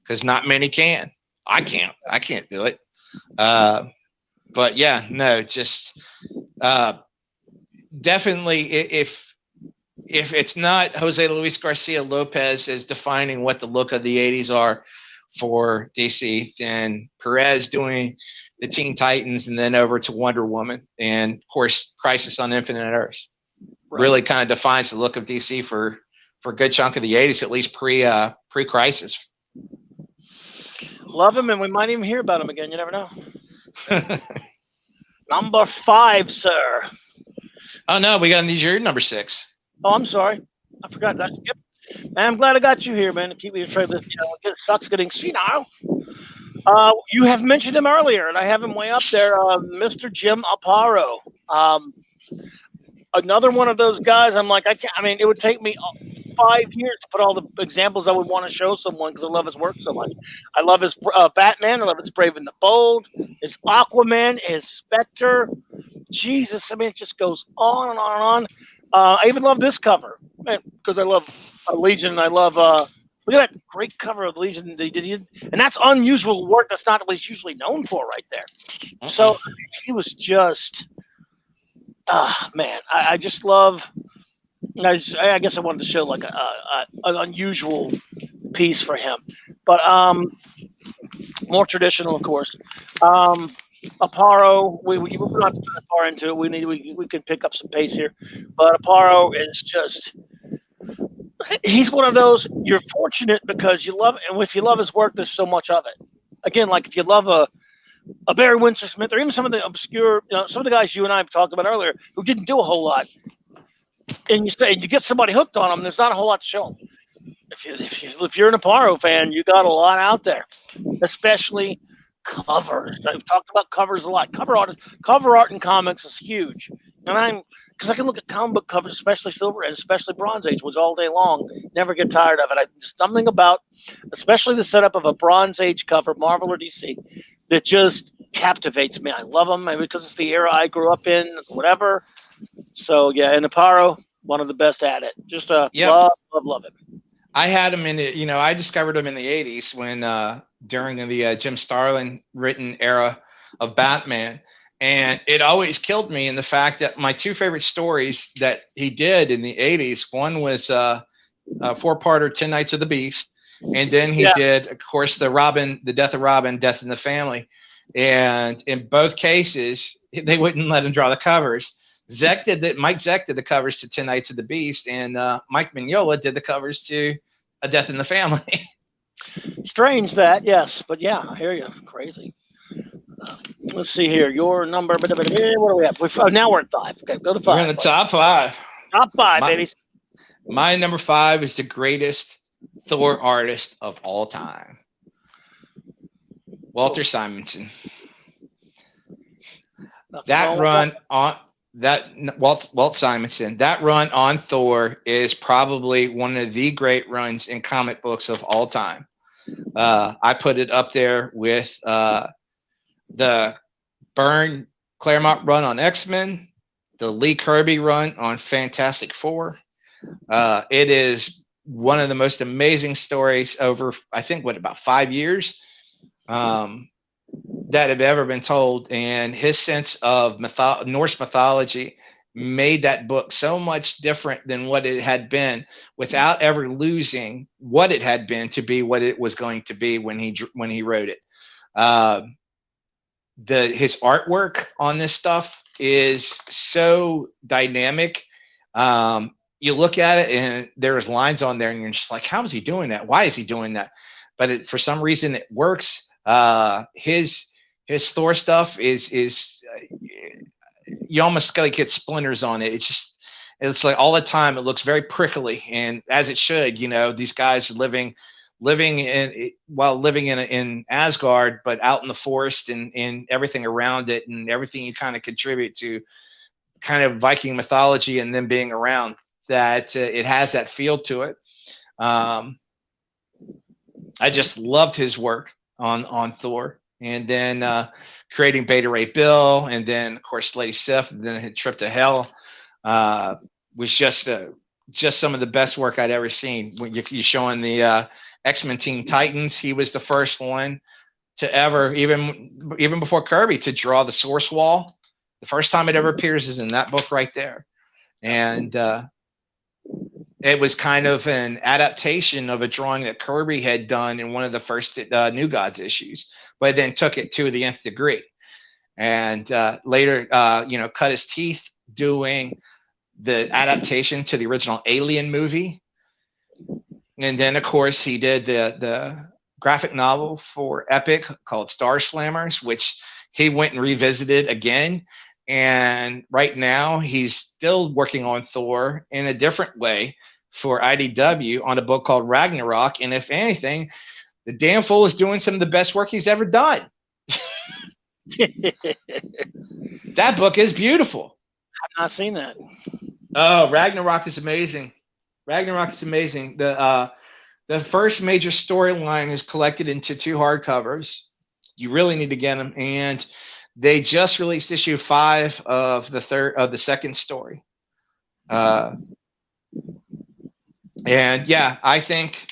because not many can. I can't do it. But yeah, no, just definitely if it's not Jose Luis Garcia Lopez as defining what the look of the 80s are for DC, then Perez doing the Teen Titans and then over to Wonder Woman, and of course Crisis on Infinite Earths really kind of defines the look of DC for a good chunk of the 80s, at least pre-Crisis. Love him, and we might even hear about him again. You never know. Number 5, sir. Oh no, we got to need your number 6. Oh, I'm sorry, I forgot that. Yep. Man, I'm glad I got you here, man. To keep me straight with it sucks getting senile. You have mentioned him earlier, and I have him way up there, Mr. Jim Aparo. Another one of those guys. I'm like, it would take me 5 years to put all the examples I would want to show someone, because I love his work so much. I love his Batman. I love his Brave and the Bold, his Aquaman, his Spectre. Jesus, it just goes on and on and on. I even love this cover, because I love Legion, and I love look at that great cover of Legion they did, and that's unusual work. That's not what he's usually known for, right there. So he was just, man, I just love. I guess I wanted to show like an unusual piece for him, but more traditional, of course. Aparo, we're not too far into it. We could pick up some pace here, but Aparo is just. He's one of those, you're fortunate because you love, and if you love his work, there's so much of it. Again, like if you love a Barry Windsor Smith, or even some of the obscure, some of the guys you and I have talked about earlier who didn't do a whole lot, and you get somebody hooked on them, there's not a whole lot to show them. If you're an Aparo fan, you got a lot out there, especially covers. I've talked about covers a lot. Cover art in comics is huge, and because I can look at comic book covers, especially Silver and especially Bronze Age ones, all day long. Never get tired of it. There's something about, especially the setup of a Bronze Age cover, Marvel or DC, that just captivates me. I love them, maybe because it's the era I grew up in, whatever. So yeah, and Aparo, one of the best at it. Just love it. I had him in I discovered him in the 80s when during the Jim Starlin written era of Batman. And it always killed me in the fact that my 2 favorite stories that he did in the 80s, one was a 4-parter, 10 Nights of the Beast. And then he did, of course, the Death of Robin, Death in the Family. And in both cases, they wouldn't let him draw the covers. Mike Zeck did the covers to 10 Nights of the Beast, and Mike Mignola did the covers to A Death in the Family. Strange that, yes. But yeah, I hear you. Crazy. Let's see here. Your number. What do we have? Now we're at 5. Okay, go to 5. We're in the top 5. Top 5, baby. My number 5 is the greatest Thor artist of all time. Walter Simonson. Nothing That wrong with run on that Walt Simonson, that run on Thor is probably one of the great runs in comic books of all time. I put it up there with the Byrne Claremont run on X-Men, the Lee Kirby run on Fantastic Four. It is one of the most amazing stories over, I think, about 5 years that have ever been told. And his sense of Norse mythology made that book so much different than what it had been, without ever losing what it had been to be what it was going to be when he wrote it. His artwork on this stuff is so dynamic. You look at it and there's lines on there and you're just like, how is he doing that? Why is he doing that? But for some reason it works. His Thor stuff is you almost like get splinters on it. It's like all the time it looks very prickly, and as it should. These guys living in Asgard, but out in the forest and everything around it, and everything you kind of contribute to kind of Viking mythology, and then being around that, it has that feel to it. I just loved his work on Thor, and then creating Beta Ray Bill, and then of course Lady Sif, and then Trip to Hell was just some of the best work I'd ever seen. When you're showing the X-Men Teen Titans, he was the first one to ever, even before Kirby, to draw the Source Wall. The first time it ever appears is in that book right there. And it was kind of an adaptation of a drawing that Kirby had done in one of the first New Gods issues, but then took it to the nth degree. And later, cut his teeth doing the adaptation to the original Alien movie. And then, of course, he did the graphic novel for Epic called Star Slammers, which he went and revisited again. And right now, he's still working on Thor in a different way for IDW on a book called Ragnarok. And if anything, the damn fool is doing some of the best work he's ever done. That book is beautiful. I've not seen that. Oh, Ragnarok is amazing. Ragnarok is amazing. The first major storyline is collected into 2 hardcovers. You really need to get them. And they just released issue 5 of the second story. And yeah, I think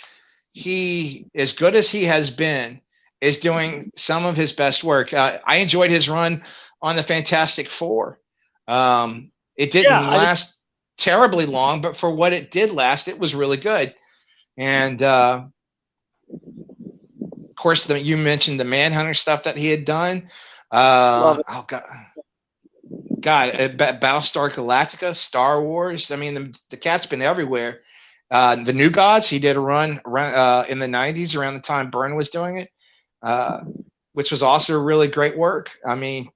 he, as good as he has been, is doing some of his best work. I enjoyed his run on the Fantastic Four. It didn't last terribly long, but for what it did last, it was really good. And of course, you mentioned the Manhunter stuff that he had done. Oh God, Battlestar Galactica, Star Wars. I mean, the cat's been everywhere. The New Gods, he did a run in the 90s around the time Byrne was doing it, which was also really great work. I mean,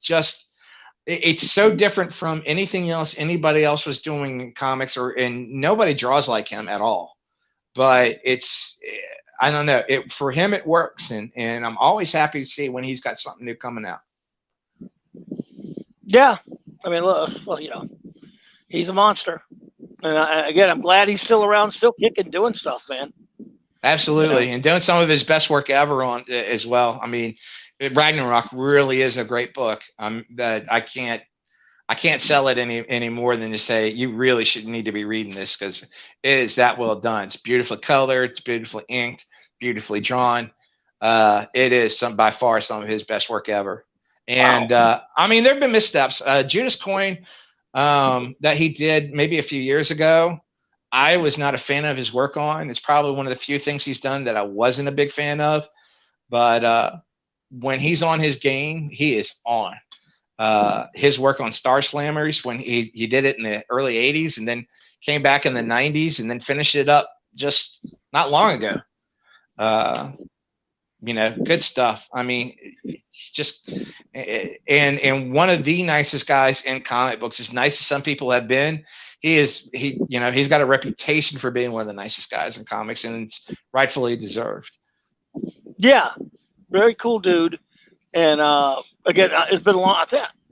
it's so different from anything else anybody else was doing in comics, and nobody draws like him at all. But I don't know, for him it works, and I'm always happy to see when he's got something new coming out. Yeah, I mean, look, well, he's a monster, and again, I'm glad he's still around, still kicking, doing stuff, man. Absolutely, and doing some of his best work ever on as well. I mean, Ragnarok really is a great book. That I can't sell it any more than to say you really should need to be reading this, because it is that well done. It's beautifully colored, it's beautifully inked, beautifully drawn. It is by far some of his best work ever. And wow. I mean, there have been missteps. Judas Coin that he did maybe a few years ago, I was not a fan of his work on. It's probably one of the few things he's done that I wasn't a big fan of. But when he's on his game, he is on. His work on Star Slammers, when he did it in the early 80s and then came back in the 90s and then finished it up just not long ago. Good stuff. I mean, just and one of the nicest guys in comic books, as nice as some people have been. He's got a reputation for being one of the nicest guys in comics, and it's rightfully deserved. Yeah, very cool dude. And again, it's been a long.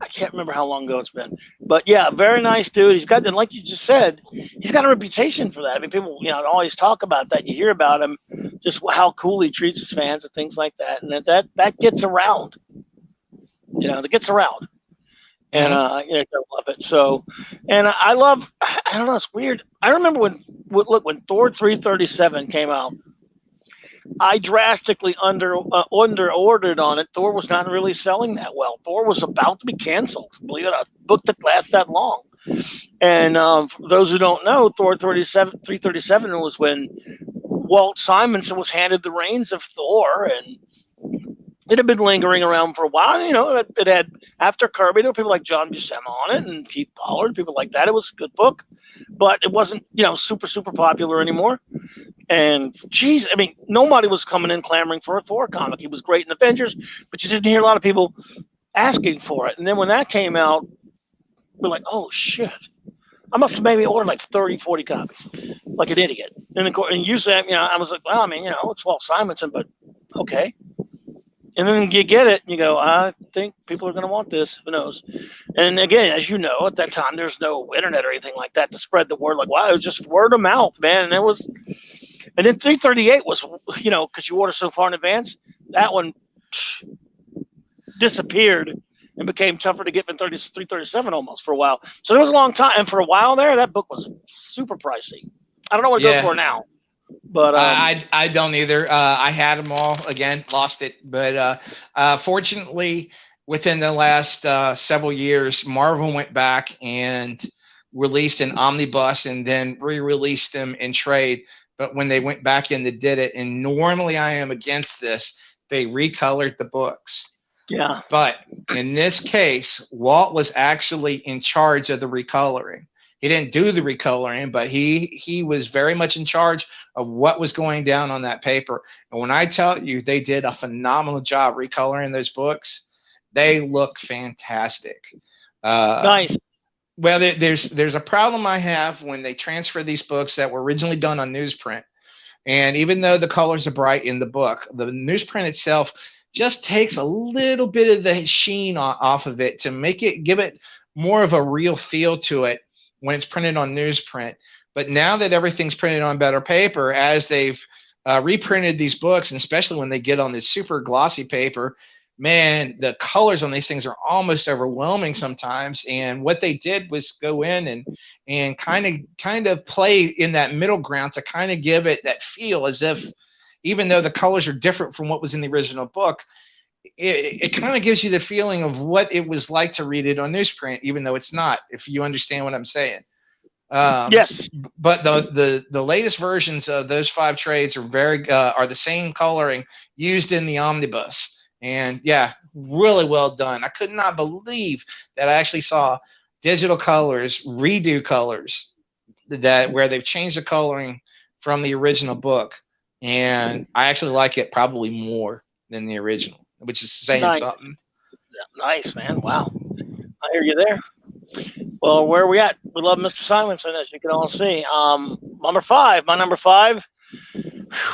I can't remember how long ago it's been, but yeah, very nice dude. He's got, and like you just said, he's got a reputation for that. I mean, people, always talk about that. You hear about him, just how cool he treats his fans and things like that, and that gets around. That gets around. And I love it. So, and I love. I don't know. It's weird. I remember when Thor 337 came out, I drastically under ordered on it. Thor was not really selling that well. Thor was about to be canceled. Believe it or not, a book that lasts that long. And for those who don't know, Thor 337 was when Walt Simonson was handed the reins of Thor, and it had been lingering around for a while. It had, after Kirby, there were people like John Buscema on it and Keith Pollard, people like that. It was a good book, but it wasn't, super, super popular anymore. And geez, I mean, nobody was coming in clamoring for a Thor comic. He was great in Avengers, but you didn't hear a lot of people asking for it. And then when that came out, we're like, oh shit. I must have maybe ordered like 30, 40 copies, like an idiot. And you said, I was like, well, I mean, it's Walt Simonson, but okay. And then you get it, and you go, I think people are going to want this. Who knows? And again, as you know, at that time, there's no internet or anything like that to spread the word. Like, wow, it was just word of mouth, man. And then 338 was, because you order so far in advance, that one disappeared and became tougher to get than 337 almost for a while. So there was a long time. And for a while there, that book was super pricey. I don't know what it goes for now. But I don't either. I had them all, again, lost it. But fortunately, within the last several years, Marvel went back and released an omnibus and then re-released them in trade. But when they went back in, they did it. And normally I am against this. They recolored the books. Yeah. But in this case, Walt was actually in charge of the recoloring. He didn't do the recoloring, but he was very much in charge of what was going down on that paper. And when I tell you they did a phenomenal job recoloring those books, they look fantastic. Nice. Well, there's a problem I have when they transfer these books that were originally done on newsprint. And even though the colors are bright in the book, the newsprint itself just takes a little bit of the sheen off of it to give it more of a real feel to it when it's printed on newsprint. But now that everything's printed on better paper, as they've reprinted these books, and especially when they get on this super glossy paper, man, the colors on these things are almost overwhelming sometimes. And what they did was go in and kind of play in that middle ground to kind of give it that feel as if, even though the colors are different from what was in the original book, it kind of gives you the feeling of what it was like to read it on newsprint, even though it's not, if you understand what I'm saying. Yes. But the latest versions of those 5 trades are the same coloring used in the omnibus. And yeah, really well done. I could not believe that I actually saw digital colors, redo colors, where they've changed the coloring from the original book. And I actually like it probably more than the original, which is saying something. Yeah, nice, man. Wow. I hear you there. Well, where are we at? We love Mr. Simonson, as you can all see. Number 5. My number 5.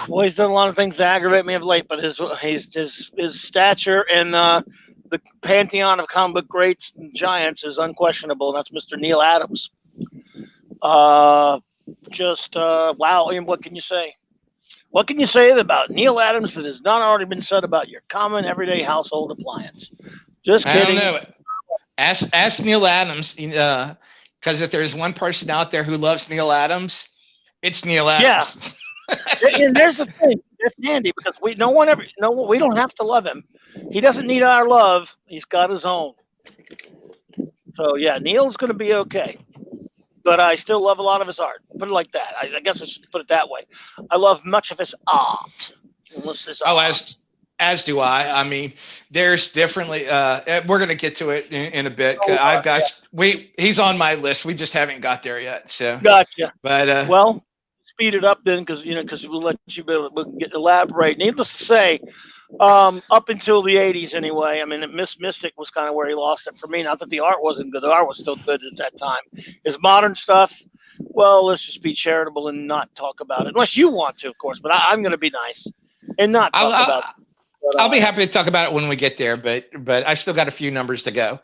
Well, he's done a lot of things to aggravate me of late, but his stature in the pantheon of comic book greats and giants is unquestionable, and that's Mr. Neil Adams. Wow. And what can you say? What can you say about Neil Adams that has not already been said about your common everyday household appliance? Just kidding. I don't know. Ask Neil Adams, because if there's one person out there who loves Neil Adams, it's Neil Adams. Yeah. And there's the thing. It's handy because we don't have to love him. He doesn't need our love. He's got his own. So yeah, Neil's going to be okay. But I still love a lot of his art. Put it like that. I guess I should put it that way. I love much of his art. As do I. I mean, there's definitely. We're going to get to it in a bit. He's on my list. We just haven't got there yet. So gotcha. But well, speed it up then, because we'll let you be able to elaborate. Needless to say, up until the 80s anyway. I mean, Miss Mystic was kind of where he lost it for me. Not that the art wasn't good. The art was still good at that time. His modern stuff, well, let's just be charitable and not talk about it. Unless you want to, of course. But I'm going to be nice and not talk about it. But, I'll be happy to talk about it when we get there, but I've still got a few numbers to go.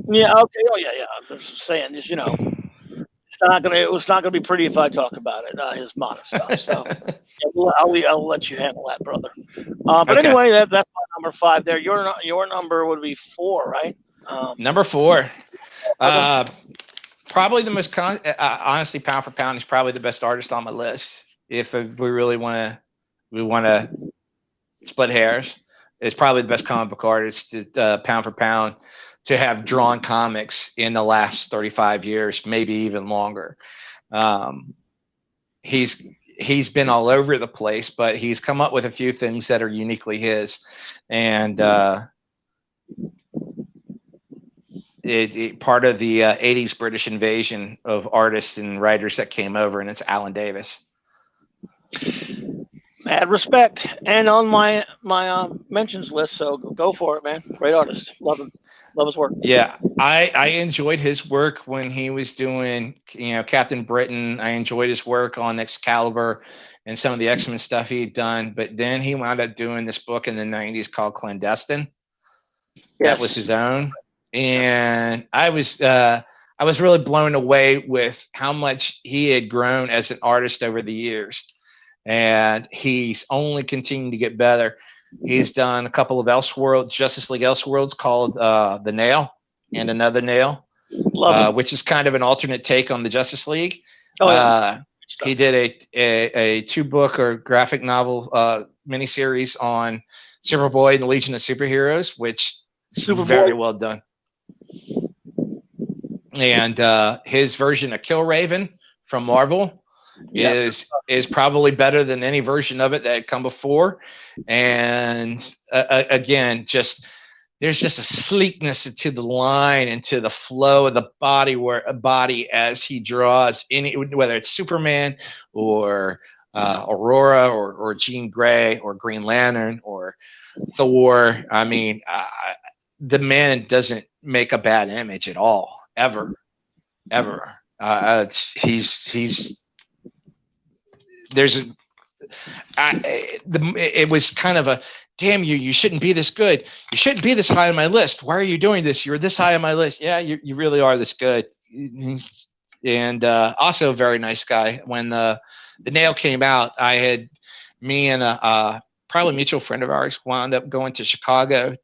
Yeah. Okay. Oh yeah. I'm just saying, just it was not gonna be pretty if I talk about it. His modest stuff. So yeah, I'll let you handle that, brother. But Okay. anyway, that's my number 5 there. Your number would be 4, right? Number 4. Probably the most honestly, pound for pound, he's probably the best artist on my list. If we really want to split hairs, it's probably the best comic book artist, pound for pound, to have drawn comics in the last 35 years, maybe even longer. He's been all over the place, but he's come up with a few things that are uniquely his, and part of the 80s British invasion of artists and writers that came over, and it's Alan Davis. Mad respect, and on my mentions list, so go for it, man. Great artist, love him, love his work. Yeah, I enjoyed his work when he was doing Captain Britain. I enjoyed his work on Excalibur and some of the X-Men stuff he'd done, but then he wound up doing this book in the 90s called Clandestine. Yes. That was his own. And I was really blown away with how much he had grown as an artist over the years, and he's only continued to get better. He's done a couple of Justice League Elseworlds called The Nail and Another Nail, which is kind of an alternate take on the Justice League. Oh, yeah. He did a 2-book or graphic novel miniseries on Superboy and the Legion of Superheroes, which is very well done. And his version of Killraven from Marvel is probably better than any version of it that had come before. And again, there's just a sleekness to the line and to the flow of the body as he draws, whether it's Superman or Aurora or Jean Grey or Green Lantern or Thor. I mean, the man doesn't make a bad image at all. Ever. It was kind of a, damn you shouldn't be this good. You shouldn't be this high on my list. Why are you doing this? You're this high on my list. Yeah, you really are this good. And also a very nice guy. When the Nail came out, me and probably a mutual friend of ours wound up going to Chicago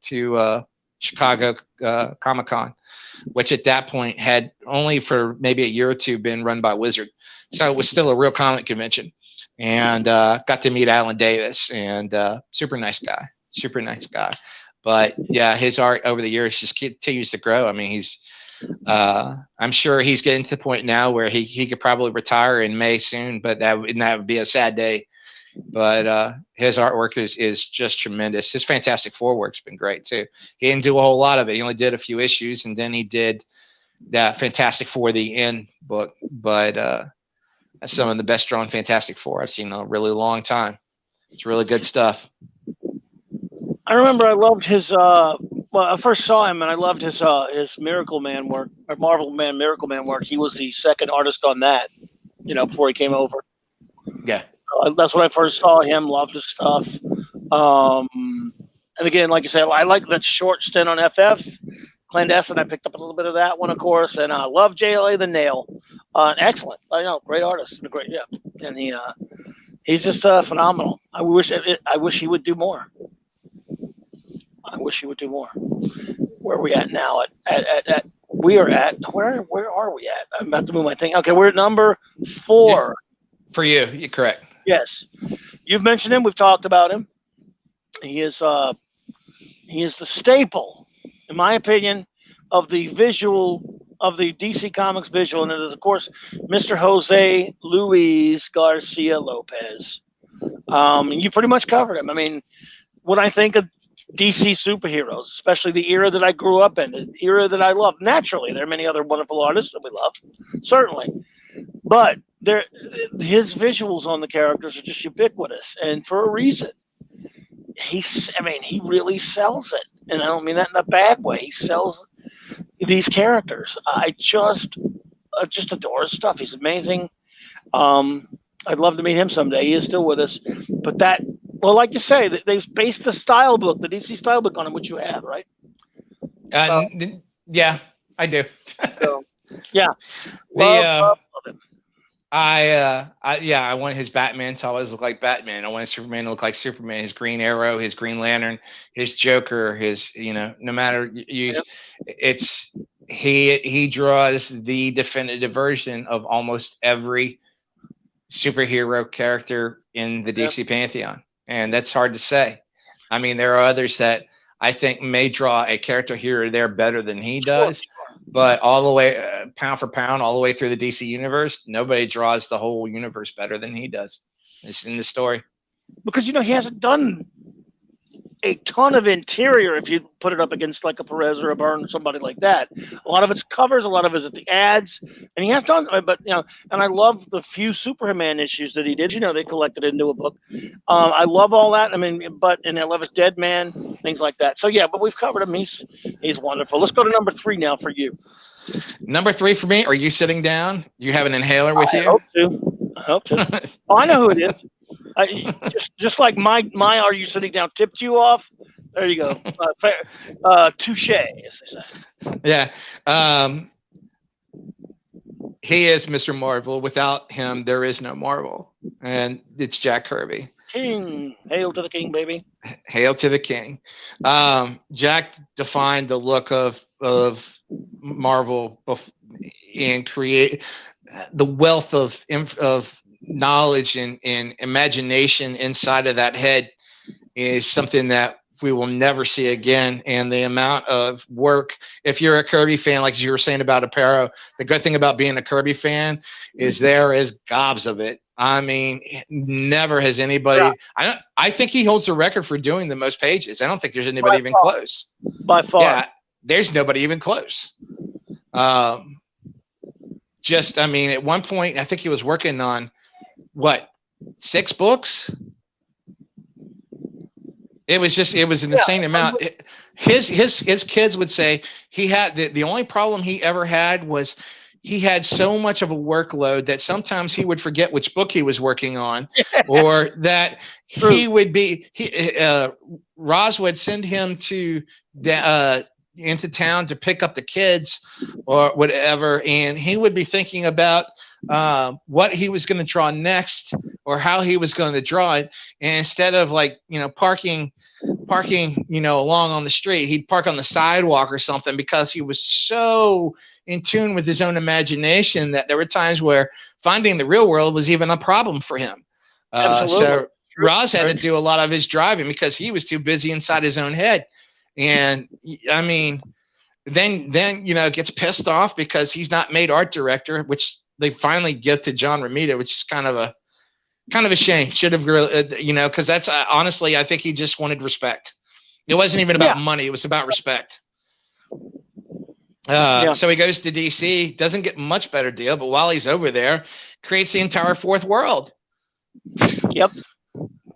Comic-Con, which at that point had only for maybe a year or two been run by Wizard. So it was still a real comic convention, and got to meet Alan Davis, and super nice guy. But yeah, his art over the years just continues to grow. I mean, I'm sure he's getting to the point now where he could probably retire in May soon, but that would be a sad day. But his artwork is just tremendous. His Fantastic Four work's been great too. He didn't do a whole lot of it. He only did a few issues, and then he did that Fantastic Four the End book. But that's some of the best drawn Fantastic Four I've seen in a really long time. It's really good stuff. I remember I loved his I first saw him and I loved his Miracle Man work, or Marvel Man Miracle Man work. He was the second artist on that, before he came over. Yeah. That's when I first saw him. Loved his stuff. And again, like you said, I like that short stint on FF. Clandestine, I picked up a little bit of that one, of course, and I love JLA the Nail. Excellent. I know, great artist, and he's just phenomenal. I wish he would do more. Where are we at now? Where are we at? I'm about to move my thing. Okay, we're at number 4. For you, you're correct. Yes, you've mentioned him. We've talked about him. He is the staple, in my opinion, of the DC Comics visual, and it is, of course, Mr. Jose Luis Garcia Lopez. You pretty much covered him. I mean, when I think of DC superheroes, especially the era that I grew up in, the era that I love, naturally, there are many other wonderful artists that we love, certainly, but his visuals on the characters are just ubiquitous, and for a reason. He really sells it, and I don't mean that in a bad way. He sells these characters. I just adore his stuff. He's amazing. I'd love to meet him someday. He is still with us, but that Well, like you say, they've based the style book, the DC style book, on him, which you have, right? Yeah, I do. So, yeah, The love it. I want his Batman to always look like Batman. I want his Superman to look like Superman. His Green Arrow, his Green Lantern, his Joker, his no matter it's he draws the definitive version of almost every superhero character in the DC pantheon, and that's hard to say. I mean, there are others that I think may draw a character here or there better than he does. But all the way, pound for pound, all the way through the DC universe, nobody draws the whole universe better than he does. It's in the story. Because, he hasn't done a ton of interior if you put it up against like a Perez or a Byrne or somebody like that. A lot of it's covers, a lot of it's the ads, and he has done, but and I love the few Superman issues that he did. They collected into a book. I love all that. I mean, and I love his Dead Man, things like that. So yeah, but we've covered him. He's wonderful. Let's go to number 3 now for you. Number 3 for me. Are you sitting down? You have an inhaler with you? I hope to. Oh, I know who it is. Just like my "Are you sitting down?" tipped you off. There you go. Touche, as they say. Yeah. He is Mr. Marvel. Without him, there is no Marvel, and it's Jack Kirby. King, hail to the king, baby. Hail to the king. Jack defined the look of Marvel and create the wealth of knowledge and imagination inside of that head is something that we will never see again. And the amount of work, if you're a Kirby fan, like you were saying about Aparo, the good thing about being a Kirby fan is there is gobs of it. I mean, never has anybody. Yeah. I think he holds the record for doing the most pages. I don't think there's anybody even close. By far. Yeah, there's nobody even close. I mean, at one point, I think he was working on 6 books. It was an insane amount. His kids would say he had the only problem he ever had was he had so much of a workload that sometimes he would forget which book he was working on, or that he would be Roz would send him to into town to pick up the kids or whatever, and he would be thinking about what he was going to draw next or how he was going to draw it, and instead of parking along on the street, he'd park on the sidewalk or something, because he was so in tune with his own imagination that there were times where finding the real world was even a problem for him. So Roz had to do a lot of his driving because he was too busy inside his own head. And I mean, then gets pissed off because he's not made art director, which they finally give to John Romita, which is kind of a shame. Should have, because that's honestly, I think he just wanted respect. It wasn't even about money; it was about respect. So he goes to DC, doesn't get much better deal, but while he's over there, creates the entire fourth world. Yep.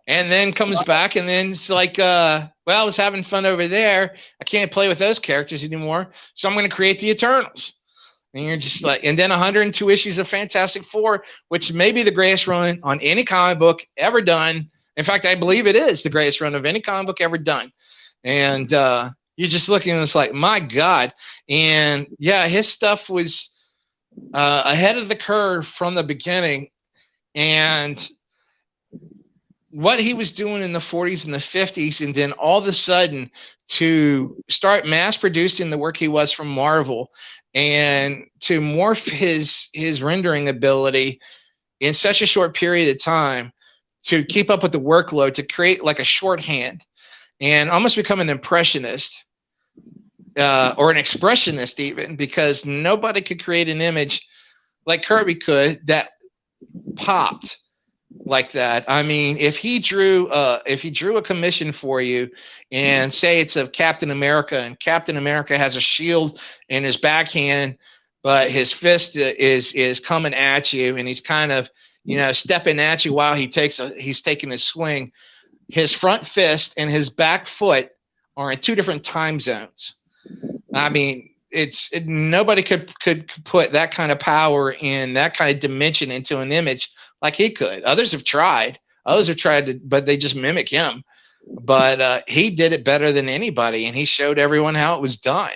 And then comes back, and then it's like, I was having fun over there. I can't play with those characters anymore, so I'm going to create the Eternals. And you're just like, and then 102 issues of Fantastic Four, which may be the greatest run on any comic book ever done. In fact, I believe it is the greatest run of any comic book ever done. And you're just looking and it's like, my God. And yeah, his stuff was ahead of the curve from the beginning. And what he was doing in the 40s and the 50s, and then all of a sudden to start mass producing the work he was from Marvel and to morph his rendering ability in such a short period of time to keep up with the workload, to create like a shorthand and almost become an impressionist or an expressionist even, because nobody could create an image like Kirby could that popped like that. I mean, if he drew a commission for you and say it's of Captain America, and Captain America has a shield in his backhand, but his fist is coming at you, and he's kind of stepping at you while he's taking his swing. His front fist and his back foot are in 2 different time zones. I mean, nobody could put that kind of power in that kind of dimension into an image like he could. Others have tried. Others have tried to, but they just mimic him. But he did it better than anybody, and he showed everyone how it was done.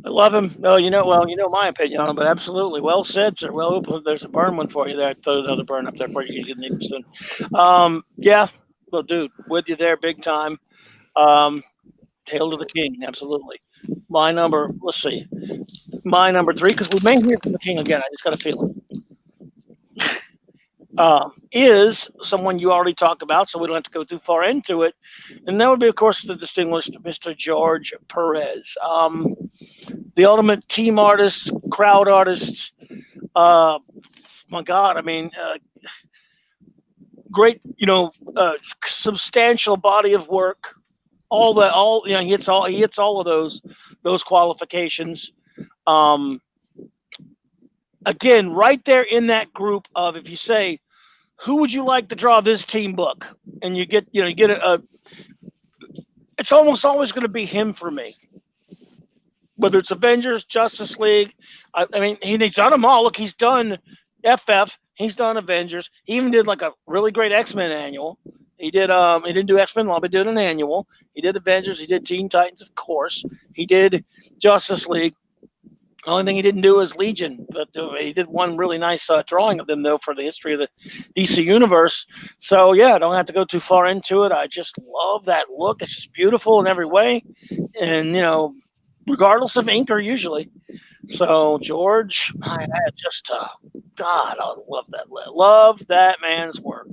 I love him. No, you know, well, you know my opinion on him, but absolutely, well said, sir. Well, there's a burn one for you there. Throw another burn up there for you. You can soon. Yeah, well, dude, with you there, big time. Hail to the king, absolutely. My number, let's see, my number 3, because we may hear from the king again. I just got a feeling. Is someone you already talked about, so we don't have to go too far into it, and that would be, of course, the distinguished Mr. George Perez. The ultimate team artist, crowd artist. My God, I mean, great, substantial body of work. He hits all of those qualifications. Again, right there in that group of, if you say, who would you like to draw this team book, and you get it's almost always going to be him for me. Whether it's Avengers, Justice League, I mean, he's done them all. Look, he's done FF, he's done Avengers. He even did like a really great X-Men annual. He didn't do X-Men long, but did an annual. He did Avengers. He did Teen Titans, of course. He did Justice League. The only thing he didn't do is Legion, but he did one really nice drawing of them, though, for the history of the DC Universe. So, yeah, I don't have to go too far into it. I just love that look. It's just beautiful in every way. And, regardless of inker usually. So George, I just, God, I love that man's work.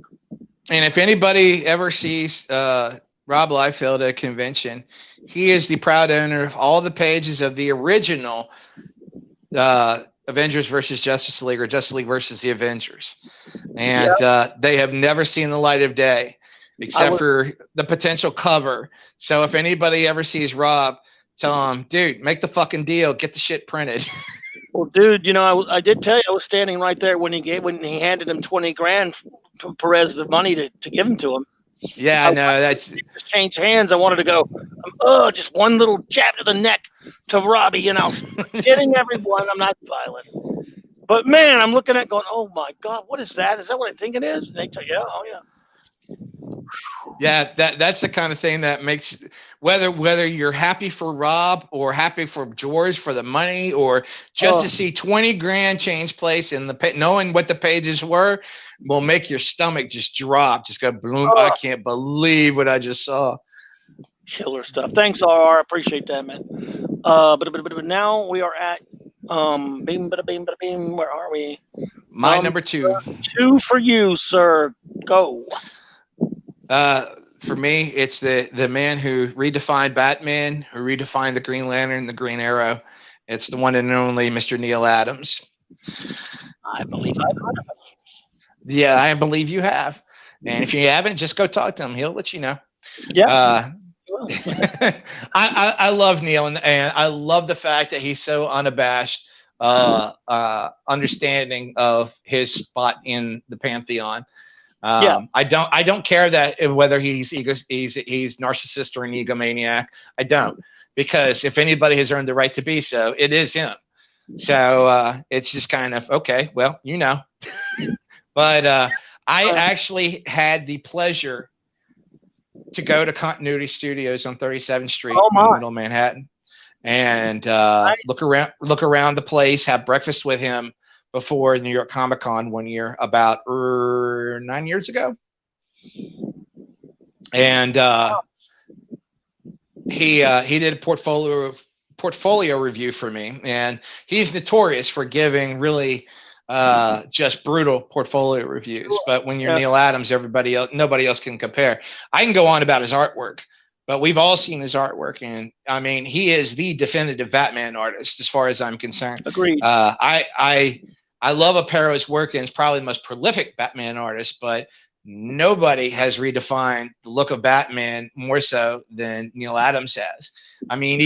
And if anybody ever sees Rob Liefeld at a convention, he is the proud owner of all the pages of the original Avengers versus Justice League, or Justice League versus the Avengers. And they have never seen the light of day except for the potential cover. So if anybody ever sees Rob, tell him, dude, make the fucking deal, get the shit printed. Well, dude, I did tell you, I was standing right there when he handed him $20,000 to Perez, the money to give him to him. Yeah, I know, that's just changed hands. I wanted to go, just one little jab to the neck to Robbie, kidding everyone. I'm not violent, but man, I'm looking at going, oh my God, what is that? Is that what I think it is? And they tell you, oh yeah. Yeah, that's the kind of thing that makes, whether you're happy for Rob or happy for George for the money, or just to see $20,000 change place in the knowing what the pages were, will make your stomach just drop, just go boom. I can't believe what I just saw. Killer stuff. Thanks, RR. Appreciate that, man. But now we are at beam, bada beam, bada beam. Where are we? My number 2. 2 for you, sir. Go. For me, it's the man who redefined Batman, who redefined the Green Lantern, the Green Arrow. It's the one and only Mr. Neil Adams. I believe I've heard of him. Yeah, I believe you have. And if you haven't, just go talk to him. He'll let you know. Yeah. I love Neil, and I love the fact that he's so unabashed, understanding of his spot in the pantheon. I don't care that whether he's narcissist or an egomaniac. I don't, because if anybody has earned the right to be so, it is him. So it's just kind of, okay, well, but I actually had the pleasure to go to Continuity Studios on 37th Street in Middle Manhattan, and look around the place, have breakfast with him before New York Comic Con one year, about 9 years ago. And he did a portfolio review for me, and he's notorious for giving really just brutal portfolio reviews. But when you're Neil Adams, nobody else can compare. I can go on about his artwork, but we've all seen his artwork, and I mean, he is the definitive Batman artist as far as I'm concerned. Agreed. I love Apparo's work, and is probably the most prolific Batman artist, but nobody has redefined the look of Batman more so than Neil Adams has. I mean,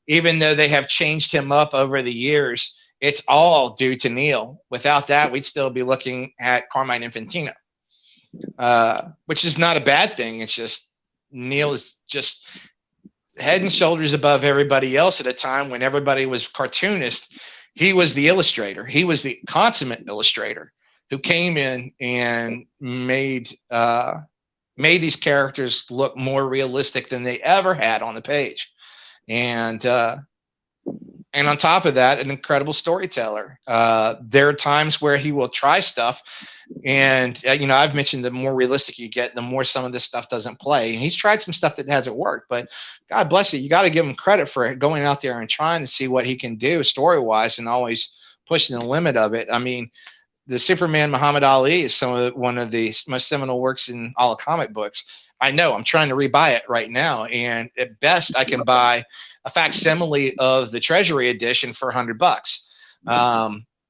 even though they have changed him up over the years, it's all due to Neil. Without that, we'd still be looking at Carmine Infantino, which is not a bad thing. It's just Neil is just head and shoulders above everybody else at a time when everybody was cartoonist. He was the illustrator. He was the consummate illustrator. who came in and made these characters look more realistic than they ever had on the page. And on top of that, an incredible storyteller. There are times where he will try stuff, and I've mentioned the more realistic you get, the more some of this stuff doesn't play. And he's tried some stuff that hasn't worked, but God bless you, you got to give him credit for going out there and trying to see what he can do story-wise, and always pushing the limit of it. I mean, the Superman Muhammad Ali is one of the most seminal works in all of comic books. I know, I'm trying to rebuy it right now, and at best I can buy a facsimile of the Treasury edition for $100.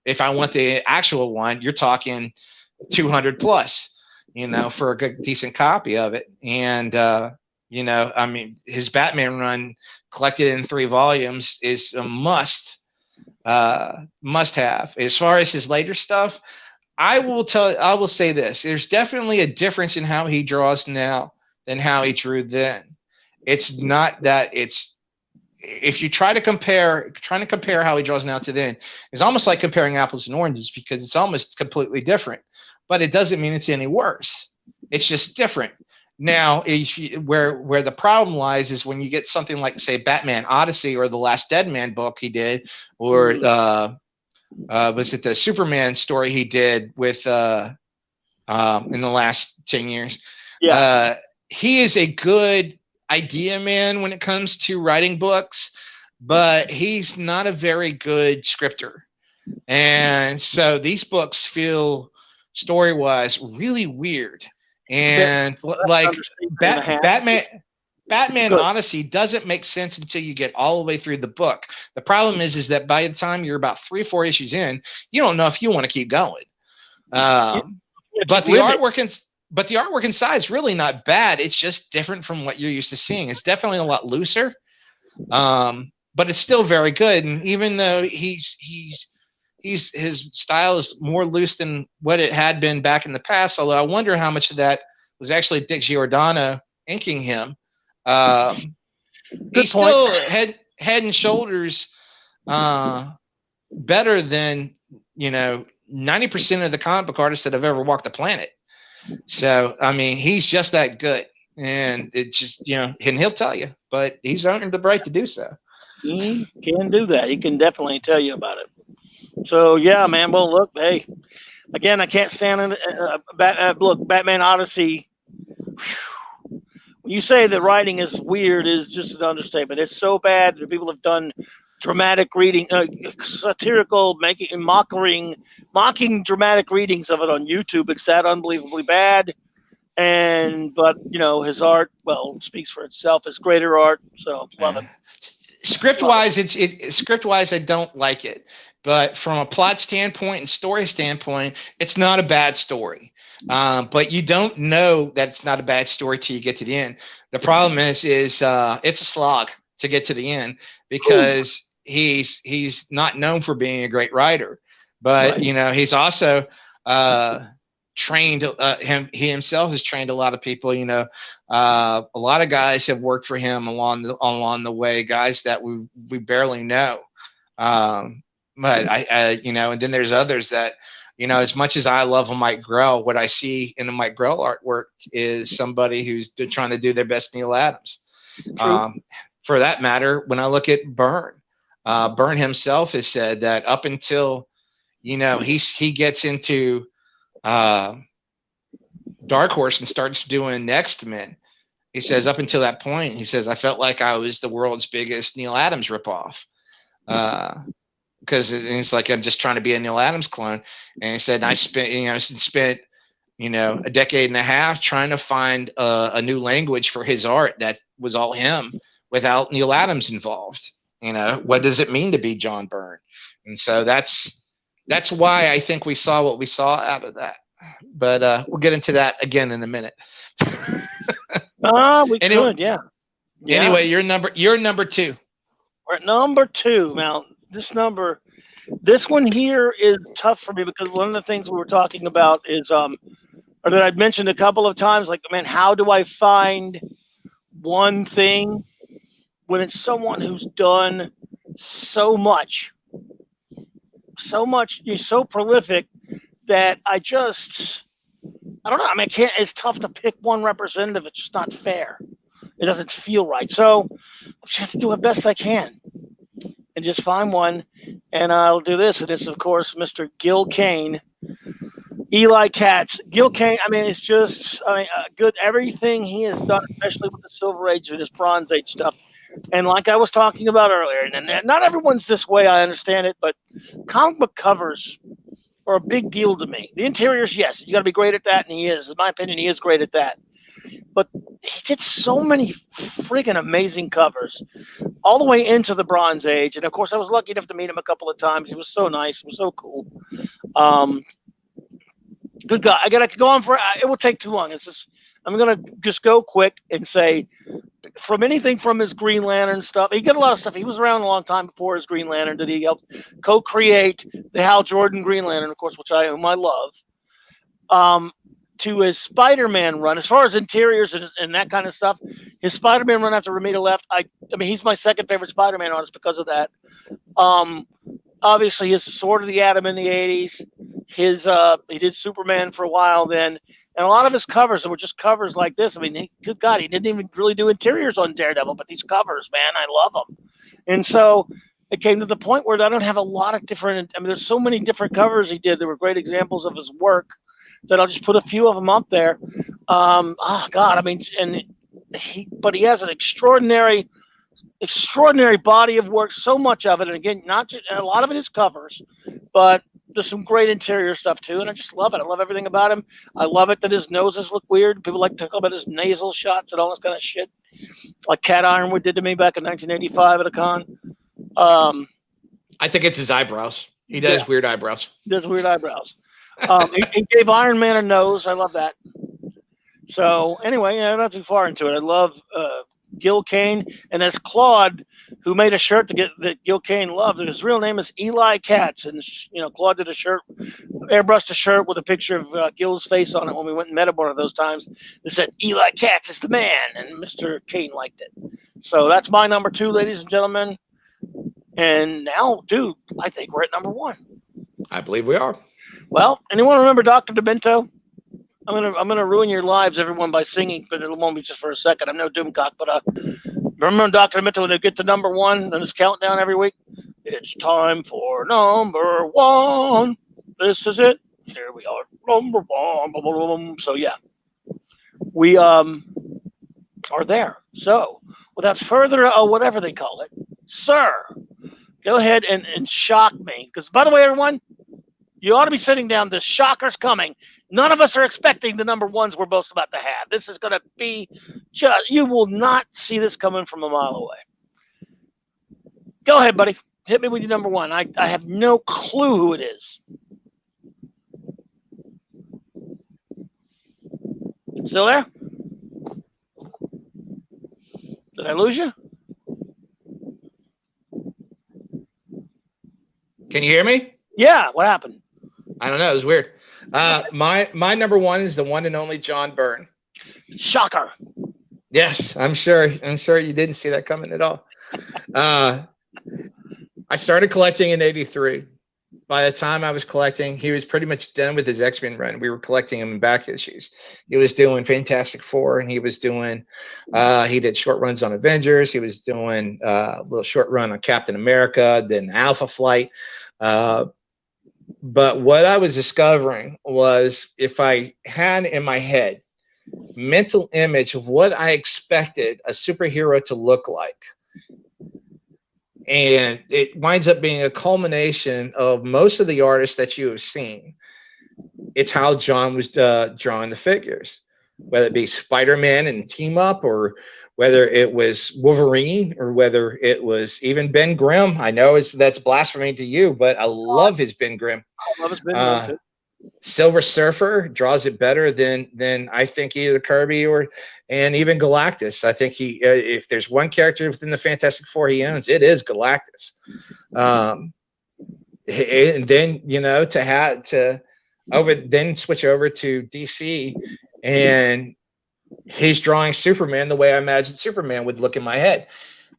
If I want the actual one, you're talking 200 plus, for a good, decent copy of it. And, I mean, his Batman run collected in 3 volumes is a must have. As far as his later stuff, I will say this: there's definitely a difference in how he draws now than how he drew then. It's not that if you trying to compare how he draws now to then, it's almost like comparing apples and oranges, because it's almost completely different, but it doesn't mean it's any worse. It's just different. Now, where the problem lies is when you get something like, say, Batman Odyssey or the Last Dead Man book he did, or was it the Superman story he did with in the last 10 years? Yeah. He is a good idea man when it comes to writing books, but he's not a very good scripter. And so these books feel story-wise really weird. And like Batman Odyssey doesn't make sense until you get all the way through the book. The problem is that by the time you're about 3 or 4 issues in, you don't know if you want to keep going. But the artwork inside is really not bad. It's just different from what you're used to seeing. It's definitely a lot looser, but it's still very good. And even though his style is more loose than what it had been back in the past, although I wonder how much of that was actually Dick Giordano inking him. He's still head and shoulders better than 90% of the comic book artists that have ever walked the planet. So I mean, he's just that good, and it just and he'll tell you, but he's earned the right to do so. He can do that. He can definitely tell you about it. So yeah, man. Well, look, hey, again, I can't stand it. Look, Batman Odyssey. Whew, when you say the writing is weird, is just an understatement. It's so bad that people have done dramatic reading, satirical, mocking dramatic readings of it on YouTube. It's that unbelievably bad. But his art, well, speaks for itself. It's greater art, so love it. Script wise, I don't like it, but from a plot standpoint and story standpoint, it's not a bad story. But you don't know that it's not a bad story till you get to the end. The problem is it's a slog to get to the end, because he's not known for being a great writer, but right. He's also trained he himself has trained a lot of people. A lot of guys have worked for him along the way, guys that we barely know. But and then there's others that, as much as I love Mike Grell, what I see in the Mike Grell artwork is somebody who's trying to do their best Neil Adams. For that matter, when I look at Byrne himself has said that up until, he gets into Dark Horse and starts doing Next Men, he says up until that point, he says, I felt like I was the world's biggest Neil Adams ripoff. Because it's like, I'm just trying to be a Neil Adams clone. And he said, I spent a decade and a half trying to find a new language for his art that was all him without Neil Adams involved. What does it mean to be John Byrne? And so that's why I think we saw what we saw out of that. But we'll get into that again in a minute. Could, yeah. Anyway, you're number 2. We're at number 2. Now, this one here is tough for me, because one of the things we were talking about is, or that I'd mentioned a couple of times, like, man, how do I find one thing when it's someone who's done so much, you're so prolific that I don't know. I mean, it's tough to pick one representative. It's just not fair. It doesn't feel right. So I just have to do the best I can and just find one. And I'll do this. And it's, of course, Mr. Gil Kane, Eli Katz. Gil Kane, I mean, it's just, good. Everything he has done, especially with the Silver Age and his Bronze Age stuff. And like I was talking about earlier, and not everyone's this way, I understand it, but comic book covers are a big deal to me. The interiors, yes, you got to be great at that, and he is. In my opinion, he is great at that. But he did so many friggin' amazing covers all the way into the Bronze Age. And, of course, I was lucky enough to meet him a couple of times. He was so nice. He was so cool. Good guy. I got to go on for it will take too long. I'm going to just go quick and say, from anything from his Green Lantern stuff, he did a lot of stuff. He was around a long time before his Green Lantern. Did he help co-create the Hal Jordan Green Lantern, of course, whom I love, to his Spider-Man run. As far as interiors and that kind of stuff, his Spider-Man run after Romita left, I mean, he's my second favorite Spider-Man artist because of that. Obviously, his Sword of the Atom in the 80s. He did Superman for a while then. And a lot of his covers were just covers like this. I mean, good God, he didn't even really do interiors on Daredevil, but these covers, man, I love them. And so it came to the point where I don't have a lot of different, I mean, there's so many different covers he did. There were great examples of his work that I'll just put a few of them up there. Oh, God, I mean, but he has an extraordinary body of work, so much of it. And again, not just, and a lot of it is covers, but there's some great interior stuff too, and I just love it. I love everything about him. I love it that his noses look weird. People like to talk about his nasal shots and all this kind of shit, like Cat Ironwood did to me back in 1985 at a con. I think it's his eyebrows. He does weird eyebrows. He does weird eyebrows. He gave Iron Man a nose. I love that. So anyway, not too far into it. I love Gil Kane, and that's Claude, who made a shirt that Gil Kane loved. His real name is Eli Katz, and Claude did a shirt, airbrushed a shirt with a picture of Gil's face on it when we went and met him one of those times. It said Eli Katz is the man, and Mr. Kane liked it. So that's my number 2, ladies and gentlemen. And now, dude, I think we're at number 1. I believe we are. Well, anyone remember Dr. Demento? I'm gonna ruin your lives, everyone, by singing, but it won't be just for a second. I'm no doomcock, but remember Dr. Demento when they get to number 1 and this countdown every week? It's time for number 1. This is it. Here we are, number 1. So yeah, we are there. So without further whatever they call it, sir, go ahead and shock me. Because by the way, everyone, you ought to be sitting down. The shocker's coming. None of us are expecting the number 1s we're both about to have. This is going to be you will not see this coming from a mile away. Go ahead, buddy. Hit me with your number 1. I have no clue who it is. Still there? Did I lose you? Can you hear me? Yeah. What happened? I don't know. It was weird. My number 1 is the one and only John Byrne. Shocker. Yes, I'm sure you didn't see that coming at all. I started collecting in '83. By the time I was collecting, he was pretty much done with his X-Men run. We were collecting him in back issues. He was doing Fantastic Four, and he was doing he did short runs on Avengers. He was doing a little short run on Captain America, then Alpha Flight. But what I was discovering was, if I had in my head mental image of what I expected a superhero to look like, and it winds up being a culmination of most of the artists that you have seen. It's how John was drawing the figures, whether it be Spider-Man and Team Up, or whether it was Wolverine, or whether it was even Ben Grimm. I know that's blasphemy to you, but I love his Ben Grimm. I love his Ben Grimm too. Silver Surfer draws it better than I think either Kirby and even Galactus. I think if there's one character within the Fantastic Four he owns, it is Galactus. And then then switch over to DC, and he's drawing Superman the way I imagined Superman would look in my head.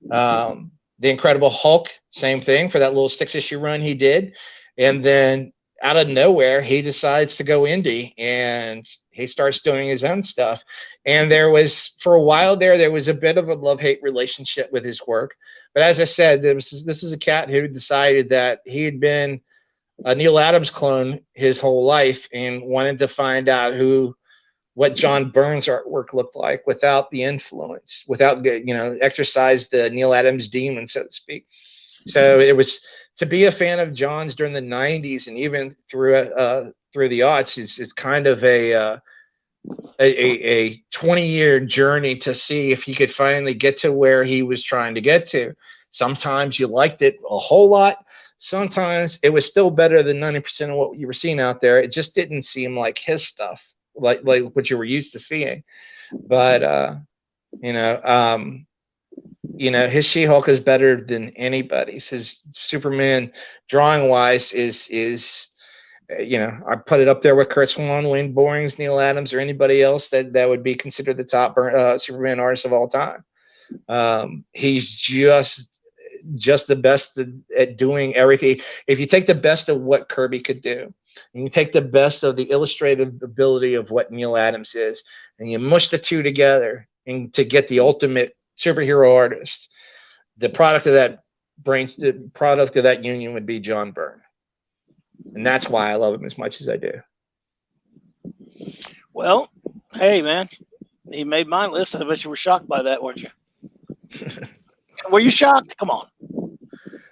The Incredible Hulk, same thing for that little 6-issue run he did, and then out of nowhere, he decides to go indie and he starts doing his own stuff. And there was, for a while there was a bit of a love-hate relationship with his work. But as I said, this is a cat who decided that he had been a Neil Adams clone his whole life and wanted to find out what John Byrne's artwork looked like without the influence, without, exercise the Neil Adams demon, so to speak. So it was, to be a fan of John's during the 90s and even through the aughts is kind of a 20-year journey to see if he could finally get to where he was trying to get to. Sometimes you liked it a whole lot. Sometimes it was still better than 90% of what you were seeing out there. It just didn't seem like his stuff, like what you were used to seeing. But his She-Hulk is better than anybody's. His Superman, drawing wise, is I put it up there with Kurt Swan, Wayne Borings, Neil Adams, or anybody else that would be considered the top Superman artist of all time. He's just the best at doing everything. If you take the best of what Kirby could do, and you take the best of the illustrative ability of what Neil Adams is, and you mush the two together and to get the ultimate superhero artist, the product of that union would be John Byrne. And that's why I love him as much as I do. Well, hey man, he made my list. I bet you were shocked by that, weren't you? Were you shocked? Come on.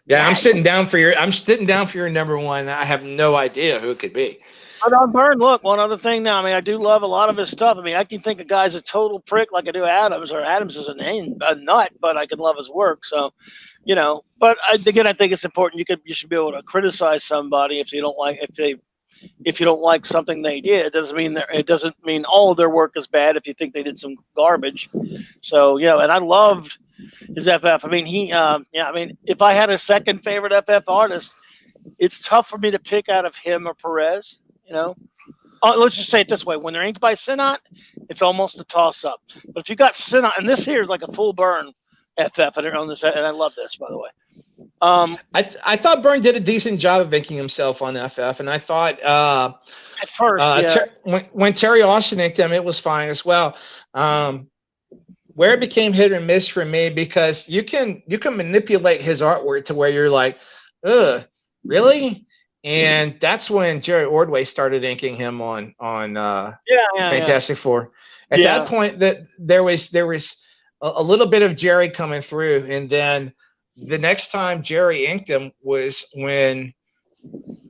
Yeah, I'm sitting down for your number one. I have no idea who it could be. But on Byrne, look, one other thing now. I mean, I do love a lot of his stuff. I mean, I can think a guy's a total prick like I do Adams, or Adams is a nut, but I can love his work. So, but again, I think it's important. You should be able to criticize somebody if you don't like something they did. It doesn't mean all of their work is bad if you think they did some garbage. So, and I loved his FF. I mean, if I had a second favorite FF artist, it's tough for me to pick out of him or Perez. Let's just say it this way: when they're inked by Sinnott, it's almost a toss-up. But if you got Sinnott, and this here is like a full Byrne FF, and I love this, by the way. I thought Byrne did a decent job of inking himself on FF, and I thought at first, when Terry Austin inked him, it was fine as well. Where it became hit or miss for me, because you can manipulate his artwork to where you're like, ugh, really? And that's when Jerry Ordway started inking him on Fantastic Four. At that point, that there was a little bit of Jerry coming through, and then the next time Jerry inked him was when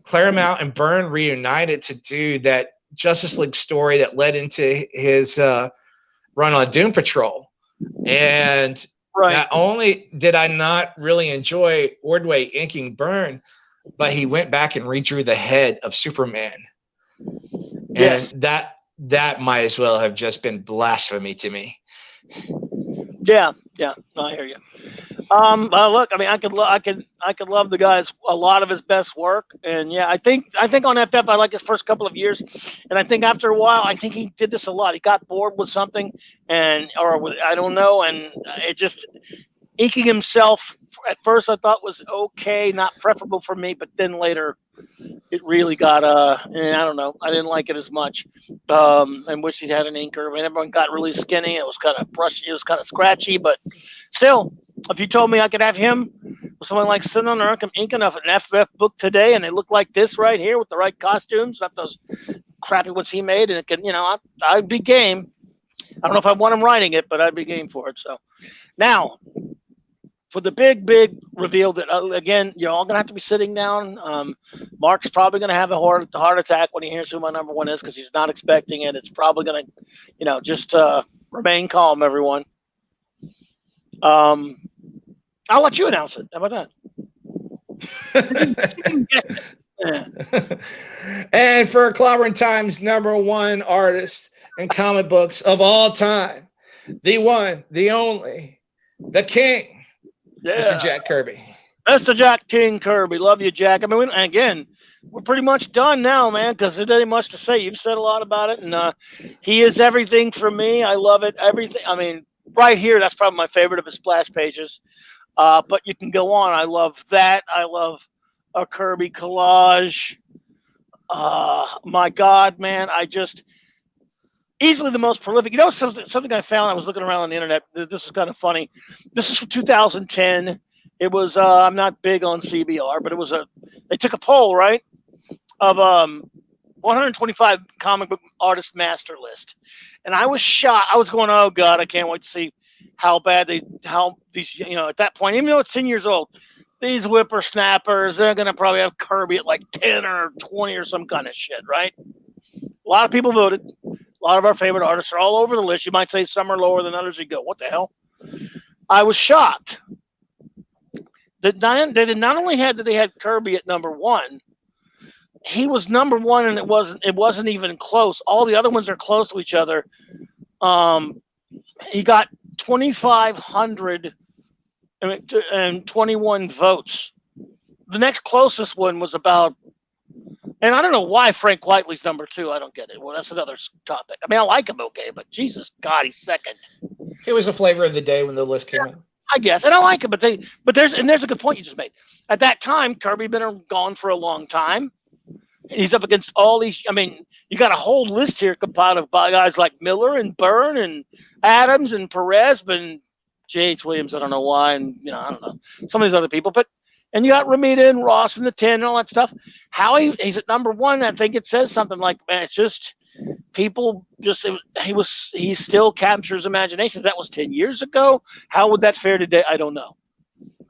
Claremont and Byrne reunited to do that Justice League story that led into his run on Doom Patrol. And not only did I not really enjoy Ordway inking Byrne, but he went back and redrew the head of Superman. Yes. And that might as well have just been blasphemy to me. Yeah, no, I hear you. Look, I mean, I could love the guy's a lot of his best work, and I think on FF I like his first couple of years, and I think after a while I think he did this a lot. He got bored with something, I don't know, and it just inking himself at first I thought was okay, not preferable for me, but then later it really got I don't know, I didn't like it as much. And wish he'd had an inker. I mean, everyone got really skinny. It was kind of brushy. It was kind of scratchy, but still, if you told me I could have him with someone like Sinan or inking an FF book today, and it looked like this right here with the right costumes, not those crappy ones he made, and it could, I'd be game. I don't know if I want him writing it, but I'd be game for it. So now, for the big reveal that, again, you're all going to have to be sitting down. Mark's probably going to have a heart attack when he hears who my number one is, because he's not expecting it. It's probably going to, just remain calm, everyone. I'll let you announce it. How about that? And for Clobberin Time's number one artist in comic books of all time, the one, the only, the king, Mr. Jack Kirby. Mr. Jack King Kirby. Love you, Jack. I mean, again, we're pretty much done now, man, because there ain't much to say. You've said a lot about it, and he is everything for me. I love it. Everything. I mean, right here, that's probably my favorite of his splash pages. But you can go on. I love that. I love a Kirby collage. My God, man, I just easily the most prolific. You know, something I found. I was looking around on the internet. This is kind of funny. This is from 2010. It was. I'm not big on CBR, but it was a. They took a poll, right, of 125 comic book artist master list, and I was shocked. I was going, oh God, I can't wait to see how these, at that point, even though it's 10 years old, these whippersnappers, they're gonna probably have Kirby at like 10 or 20 or some kind of shit, right? A lot of people voted. A lot of our favorite artists are all over the list. You might say some are lower than others. You go, what the hell? I was shocked that not only did they had Kirby at number one, he was number one, and it wasn't even close. All the other ones are close to each other. He got 2,521 votes. The next closest one was about. And I don't know why Frank Whiteley's number two. I don't get it. Well, that's another topic. I mean, I like him okay, but Jesus God, he's second. He was a flavor of the day when the list came out. I guess, and I like him, but there's a good point you just made. At that time, Kirby had been gone for a long time. He's up against all these. I mean, you got a whole list here compiled of guys like Miller and Byrne and Adams and Perez, and J.H. Williams. I don't know why, and I don't know some of these other people, but. And you got Ramita and Ross in the 10 and all that stuff. How he's at number one, I think it says something like, man, it's just people he still captures imaginations. That was 10 years ago. How would that fare today? I don't know.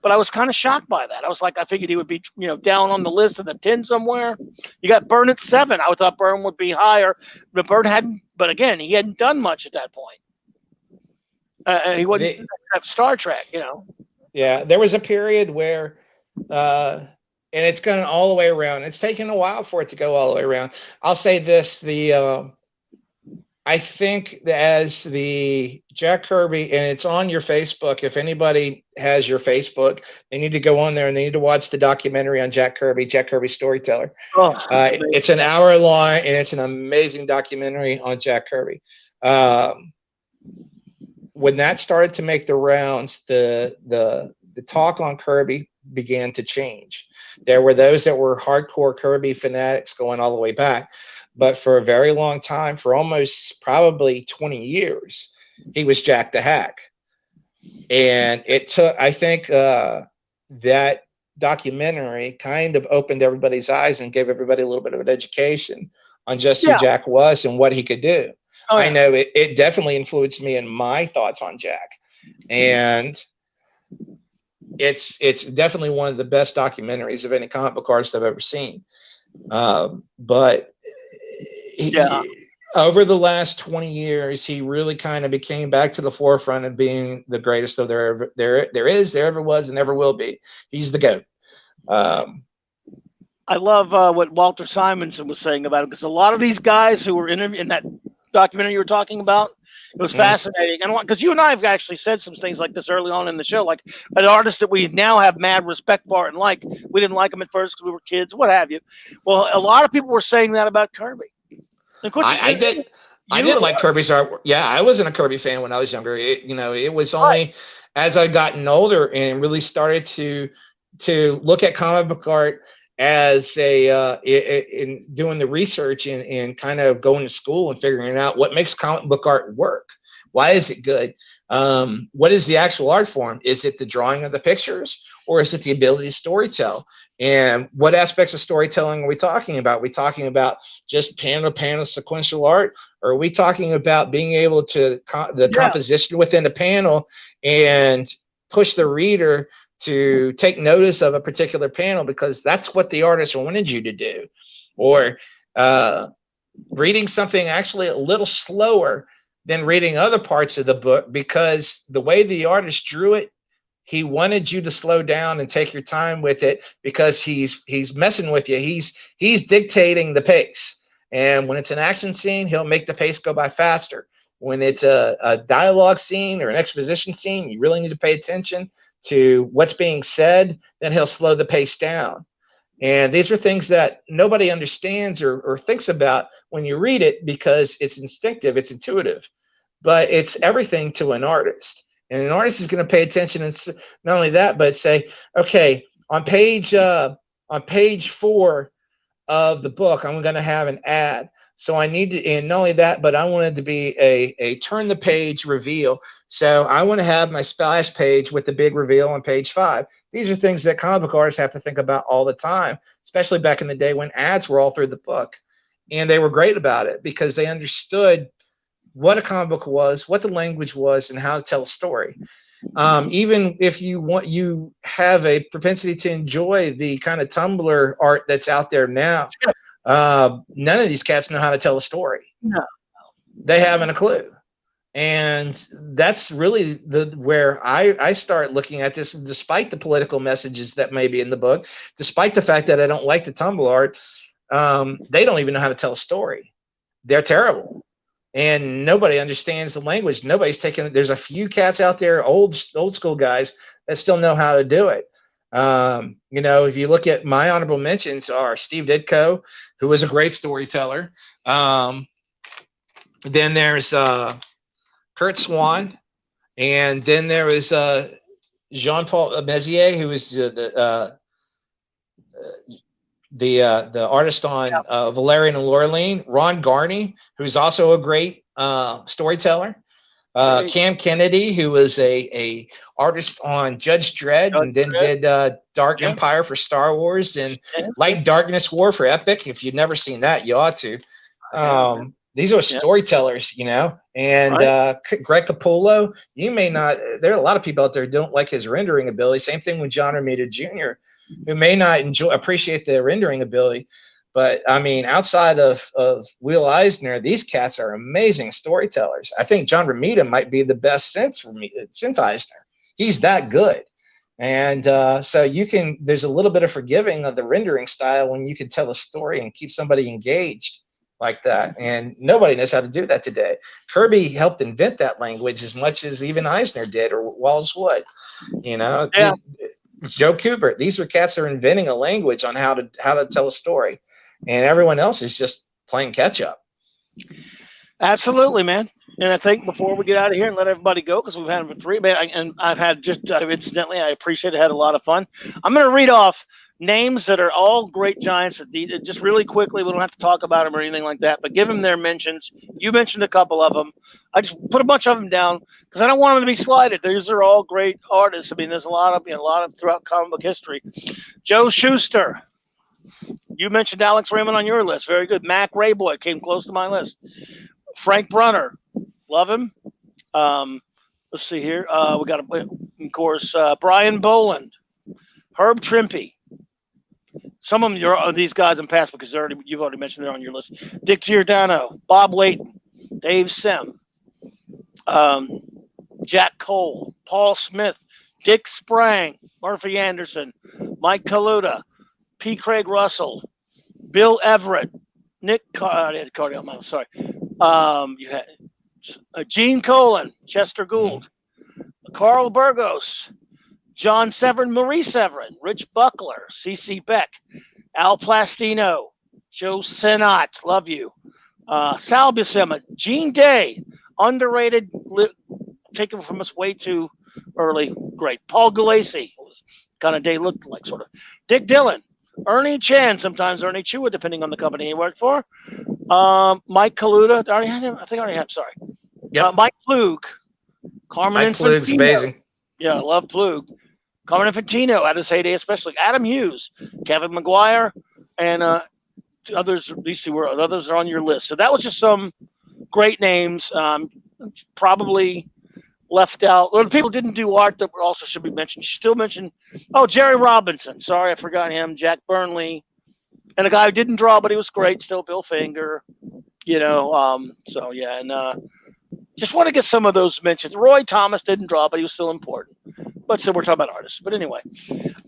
But I was kind of shocked by that. I was like, I figured he would be, down on the list in the 10 somewhere. You got Byrne at 7. I thought Byrne would be higher. But Byrne but again, he hadn't done much at that point. He wasn't Star Trek, Yeah, there was a period where and it's gone all the way around. It's taken a while for it to go all the way around. I'll say this: I think that as the Jack Kirby, and it's on your Facebook. If anybody has your Facebook, they need to go on there and they need to watch the documentary on Jack Kirby Storyteller. It's an hour long, and it's an amazing documentary on Jack Kirby. When that started to make the rounds, the talk on Kirby began to change. There were those that were hardcore Kirby fanatics going all the way back, but for a very long time, for almost probably 20 years, he was Jack the Hack. And it took, I think, that documentary kind of opened everybody's eyes and gave everybody a little bit of an education on just who Jack was and what he could do. Oh, yeah. I know it definitely influenced me in my thoughts on Jack. And it's definitely one of the best documentaries of any comic book artist I've ever seen. But over the last 20 years, he really kind of became back to the forefront of being the greatest of there ever was, and ever will be. He's the GOAT. I love what Walter Simonson was saying about it, because a lot of these guys who were in that documentary you were talking about, it was fascinating. And because you and I have actually said some things like this early on in the show, like an artist that we now have mad respect for and like. We didn't like him at first because we were kids, what have you. Well, a lot of people were saying that about Kirby. Of course, I did like Kirby's artwork. Yeah, I wasn't a Kirby fan when I was younger. It was only as I gotten older and really started to look at comic book art as in doing the research and kind of going to school and figuring out what makes comic book art work. Why is it good? What is the actual art form? Is it the drawing of the pictures, or is it the ability to storytell? And what aspects of storytelling are we talking about? Are we talking about just panel to panel sequential art? Or are we talking about being able to composition within the panel and push the reader to take notice of a particular panel because that's what the artist wanted you to do? Or reading something actually a little slower than reading other parts of the book because the way the artist drew it, he wanted you to slow down and take your time with it because he's messing with you. He's dictating the pace. And when it's an action scene, he'll make the pace go by faster. When it's a dialogue scene or an exposition scene, you really need to pay attention to what's being said, then he'll slow the pace down. And these are things that nobody understands or thinks about when you read it because it's instinctive, it's intuitive, but it's everything to an artist. And an artist is going to pay attention, and not only that, but say, okay, on page 4 of the book, I'm going to have an ad. So I need to, and not only that, but I wanted to be a turn the page reveal. So I want to have my splash page with the big reveal on page 5. These are things that comic book artists have to think about all the time, especially back in the day when ads were all through the book. And they were great about it because they understood what a comic book was, what the language was, and how to tell a story. Even if you have a propensity to enjoy the kind of Tumblr art that's out there now, none of these cats know how to tell a story. No. They haven't a clue. And that's really where I start looking at this, despite the political messages that may be in the book, despite the fact that I don't like the Tumblr art. They don't even know how to tell a story. They're terrible. And nobody understands the language. Nobody's taking. There's a few cats out there, old school guys, that still know how to do it. If you look at my honorable mentions, are Steve Ditko, who was a great storyteller. Then there's Kurt Swan, and then there was Jean-Paul Mézières, who was the artist on Valerian and Laureline. Ron Garney, who's also a great storyteller. Cam Kennedy, who was a artist on Judge Dredd, and then did Dark Empire for Star Wars and Light Darkness War for Epic. If you've never seen that, you ought to. These are storytellers, and Greg Capullo. You may not. There are a lot of people out there who don't like his rendering ability. Same thing with John Romita Jr., who may not appreciate the rendering ability. But I mean, outside of Will Eisner, these cats are amazing storytellers. I think John Romita might be the best since Eisner. He's that good. And so there's a little bit of forgiving of the rendering style when you can tell a story and keep somebody engaged like that. And nobody knows how to do that today. Kirby helped invent that language as much as even Eisner did, or Wallace Wood. Joe Kubert. These are cats that are inventing a language on how to tell a story, and everyone else is just playing catch up. Absolutely, man. And I think before we get out of here and let everybody go, because we've had them for 3, man, and I've had incidentally, I appreciate it, had a lot of fun. I'm going to read off names that are all great giants. Just really quickly, we don't have to talk about them or anything like that, but give them their mentions. You mentioned a couple of them. I just put a bunch of them down because I don't want them to be slighted. These are all great artists. I mean, there's a lot of throughout comic book history. Joe Shuster. You mentioned Alex Raymond on your list. Very good. Mac Rayboy came close to my list. Frank Brunner. Love him. Let's see here. We got, of course, Brian Boland. Herb Trimpe. Some of them, these guys in past because you've already mentioned it on your list. Dick Giordano, Bob Layton, Dave Sim, Jack Cole, Paul Smith, Dick Sprang, Murphy Anderson, Mike Kaluta, P. Craig Russell, Bill Everett, Nick Cardiel. Sorry, you had Gene Colan, Chester Gould, Carl Burgos, John Severin, Marie Severin, Rich Buckler, C.C. Beck, Al Plastino, Joe Senat, love you, Sal Buscema, Gene Day, underrated, taken from us way too early, great. Paul Gulacy, kind of Day looked like, sort of. Dick Dillon, Ernie Chan, sometimes Ernie Chua, depending on the company he worked for. Mike Kaluta, I already had him. I think I already had him, sorry. Yep. Mike Plug, Carmen Infantino. Plug's amazing. Yeah, I love Plug. Carmen Infantino at his heyday, especially Adam Hughes, Kevin McGuire, and others. These two others are on your list. So that was just some great names. Probably left out. Or the people didn't do art that also should be mentioned. You still mentioned, Jerry Robinson. Sorry, I forgot him. Jack Burnley, and a guy who didn't draw, but he was great. Still, Bill Finger. So yeah, and just want to get some of those mentions. Roy Thomas didn't draw, but he was still important. But so we're talking about artists. But anyway,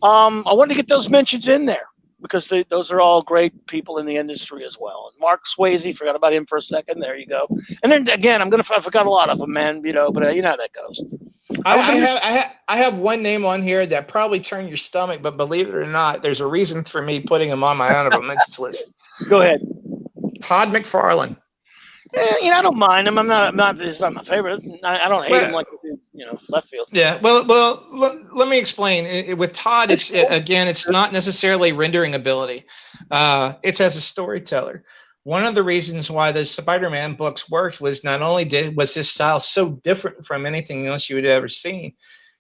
I wanted to get those mentions in there because those are all great people in the industry as well. And Mark Swayze, forgot about him for a second. There you go. And then again, I forgot a lot of them, man. But you know how that goes. I have one name on here that probably turned your stomach, but believe it or not, there's a reason for me putting him on my honorable mentions list. Go ahead. Todd McFarlane. I don't mind him. I'm not. He's not my favorite. I don't hate him like you do. left field. Yeah. Well, let me explain. With Todd, it's not necessarily rendering ability. It's as a storyteller. One of the reasons why the Spider-Man books worked was not only was his style so different from anything else you had ever seen,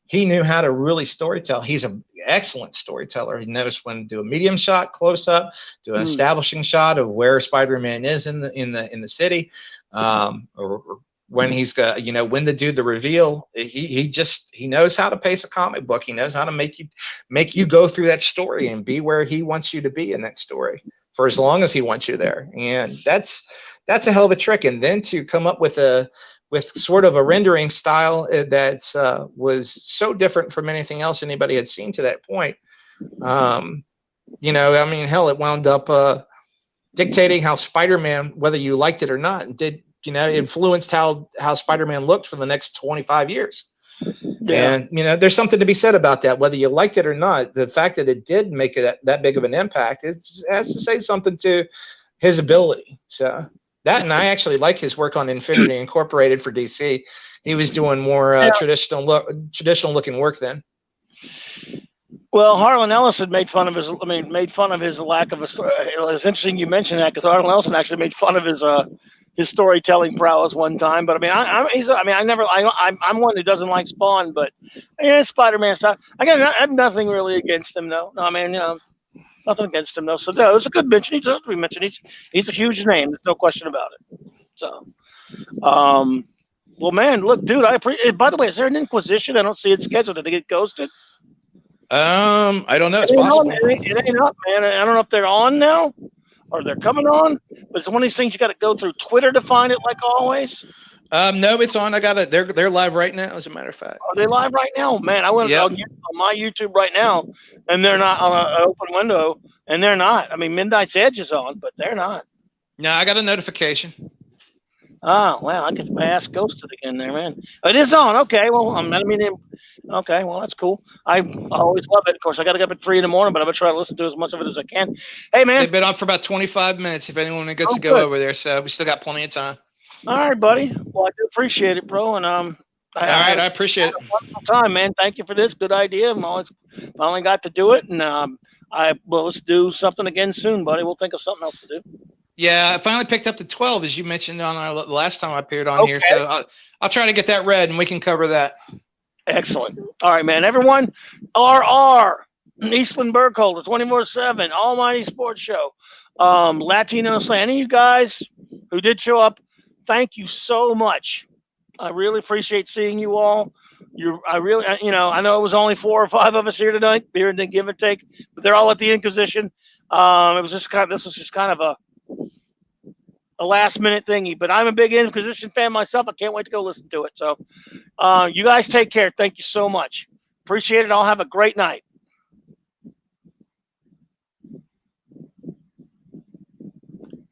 he knew how to really storytell. He's an excellent storyteller. He knows when to do a medium shot, close up, do an establishing shot of where Spider-Man is in the city, or when he's got, when to do the reveal. He knows how to pace a comic book. He knows how to make you go through that story and be where he wants you to be in that story for as long as he wants you there. And that's a hell of a trick. And then to come up with sort of a rendering style that was so different from anything else anybody had seen to that point. Hell, it wound up dictating how Spider-Man, whether you liked it or not, influenced how Spider-Man looked for the next 25 years. Yeah. And, there's something to be said about that, whether you liked it or not. The fact that it did make it that big of an impact, it has to say something to his ability. So that, and I actually like his work on Infinity Incorporated for DC. He was doing more traditional looking work then. Well, Harlan Ellison made fun of his lack of a story. It's interesting you mentioned that, because Harlan Ellison actually made fun of his storytelling prowess one time. But I'm one that doesn't like Spawn, but Spider-Man stuff. I have nothing really against him, though. Nothing against him, though. So no, it's a good mention. He's a huge name. There's no question about it. So, well, man, look, dude, I appreciate. By the way, is there an Inquisition? I don't see it scheduled. Did they get ghosted? I don't know. It's possible. It ain't up, man. I don't know if they're on now or they're coming on, but it's one of these things you got to go through Twitter to find it, like always. No, it's on. I got it. They're live right now, as a matter of fact. Are they live right now? Man, I went on my YouTube right now, and they're not on an open window, and they're not. Midnight's Edge is on, but they're not. No, I got a notification. Oh, well, I get my ass ghosted again there, man. It is on. Okay, well, okay, well, that's cool. I always love it. Of course, I got to get up at 3 a.m, but I'm going to try to listen to as much of it as I can. Hey, man. They've been on for about 25 minutes if anyone gets to go over there, so we still got plenty of time. All right, buddy. Well, I do appreciate it, bro, and I appreciate it. Wonderful time, man. Thank you for this. Good idea. I finally got to do it, and let's do something again soon, buddy. We'll think of something else to do. Yeah, I finally picked up to 12, as you mentioned on our last time I appeared on here. So I'll try to get that read, and we can cover that. Excellent. All right, man. Everyone, RR, Eastland Burkholder, 24/7, Almighty Sports Show, Latino Slam. Any of you guys who did show up, thank you so much. I really appreciate seeing you all. I know it was only 4 or 5 of us here tonight, here in the give and take, but they're all at the Inquisition. This was just kind of a last minute thingy, but I'm a big Inquisition fan myself. I can't wait to go listen to it. So you guys take care. Thank you so much. Appreciate it. I'll have a great night.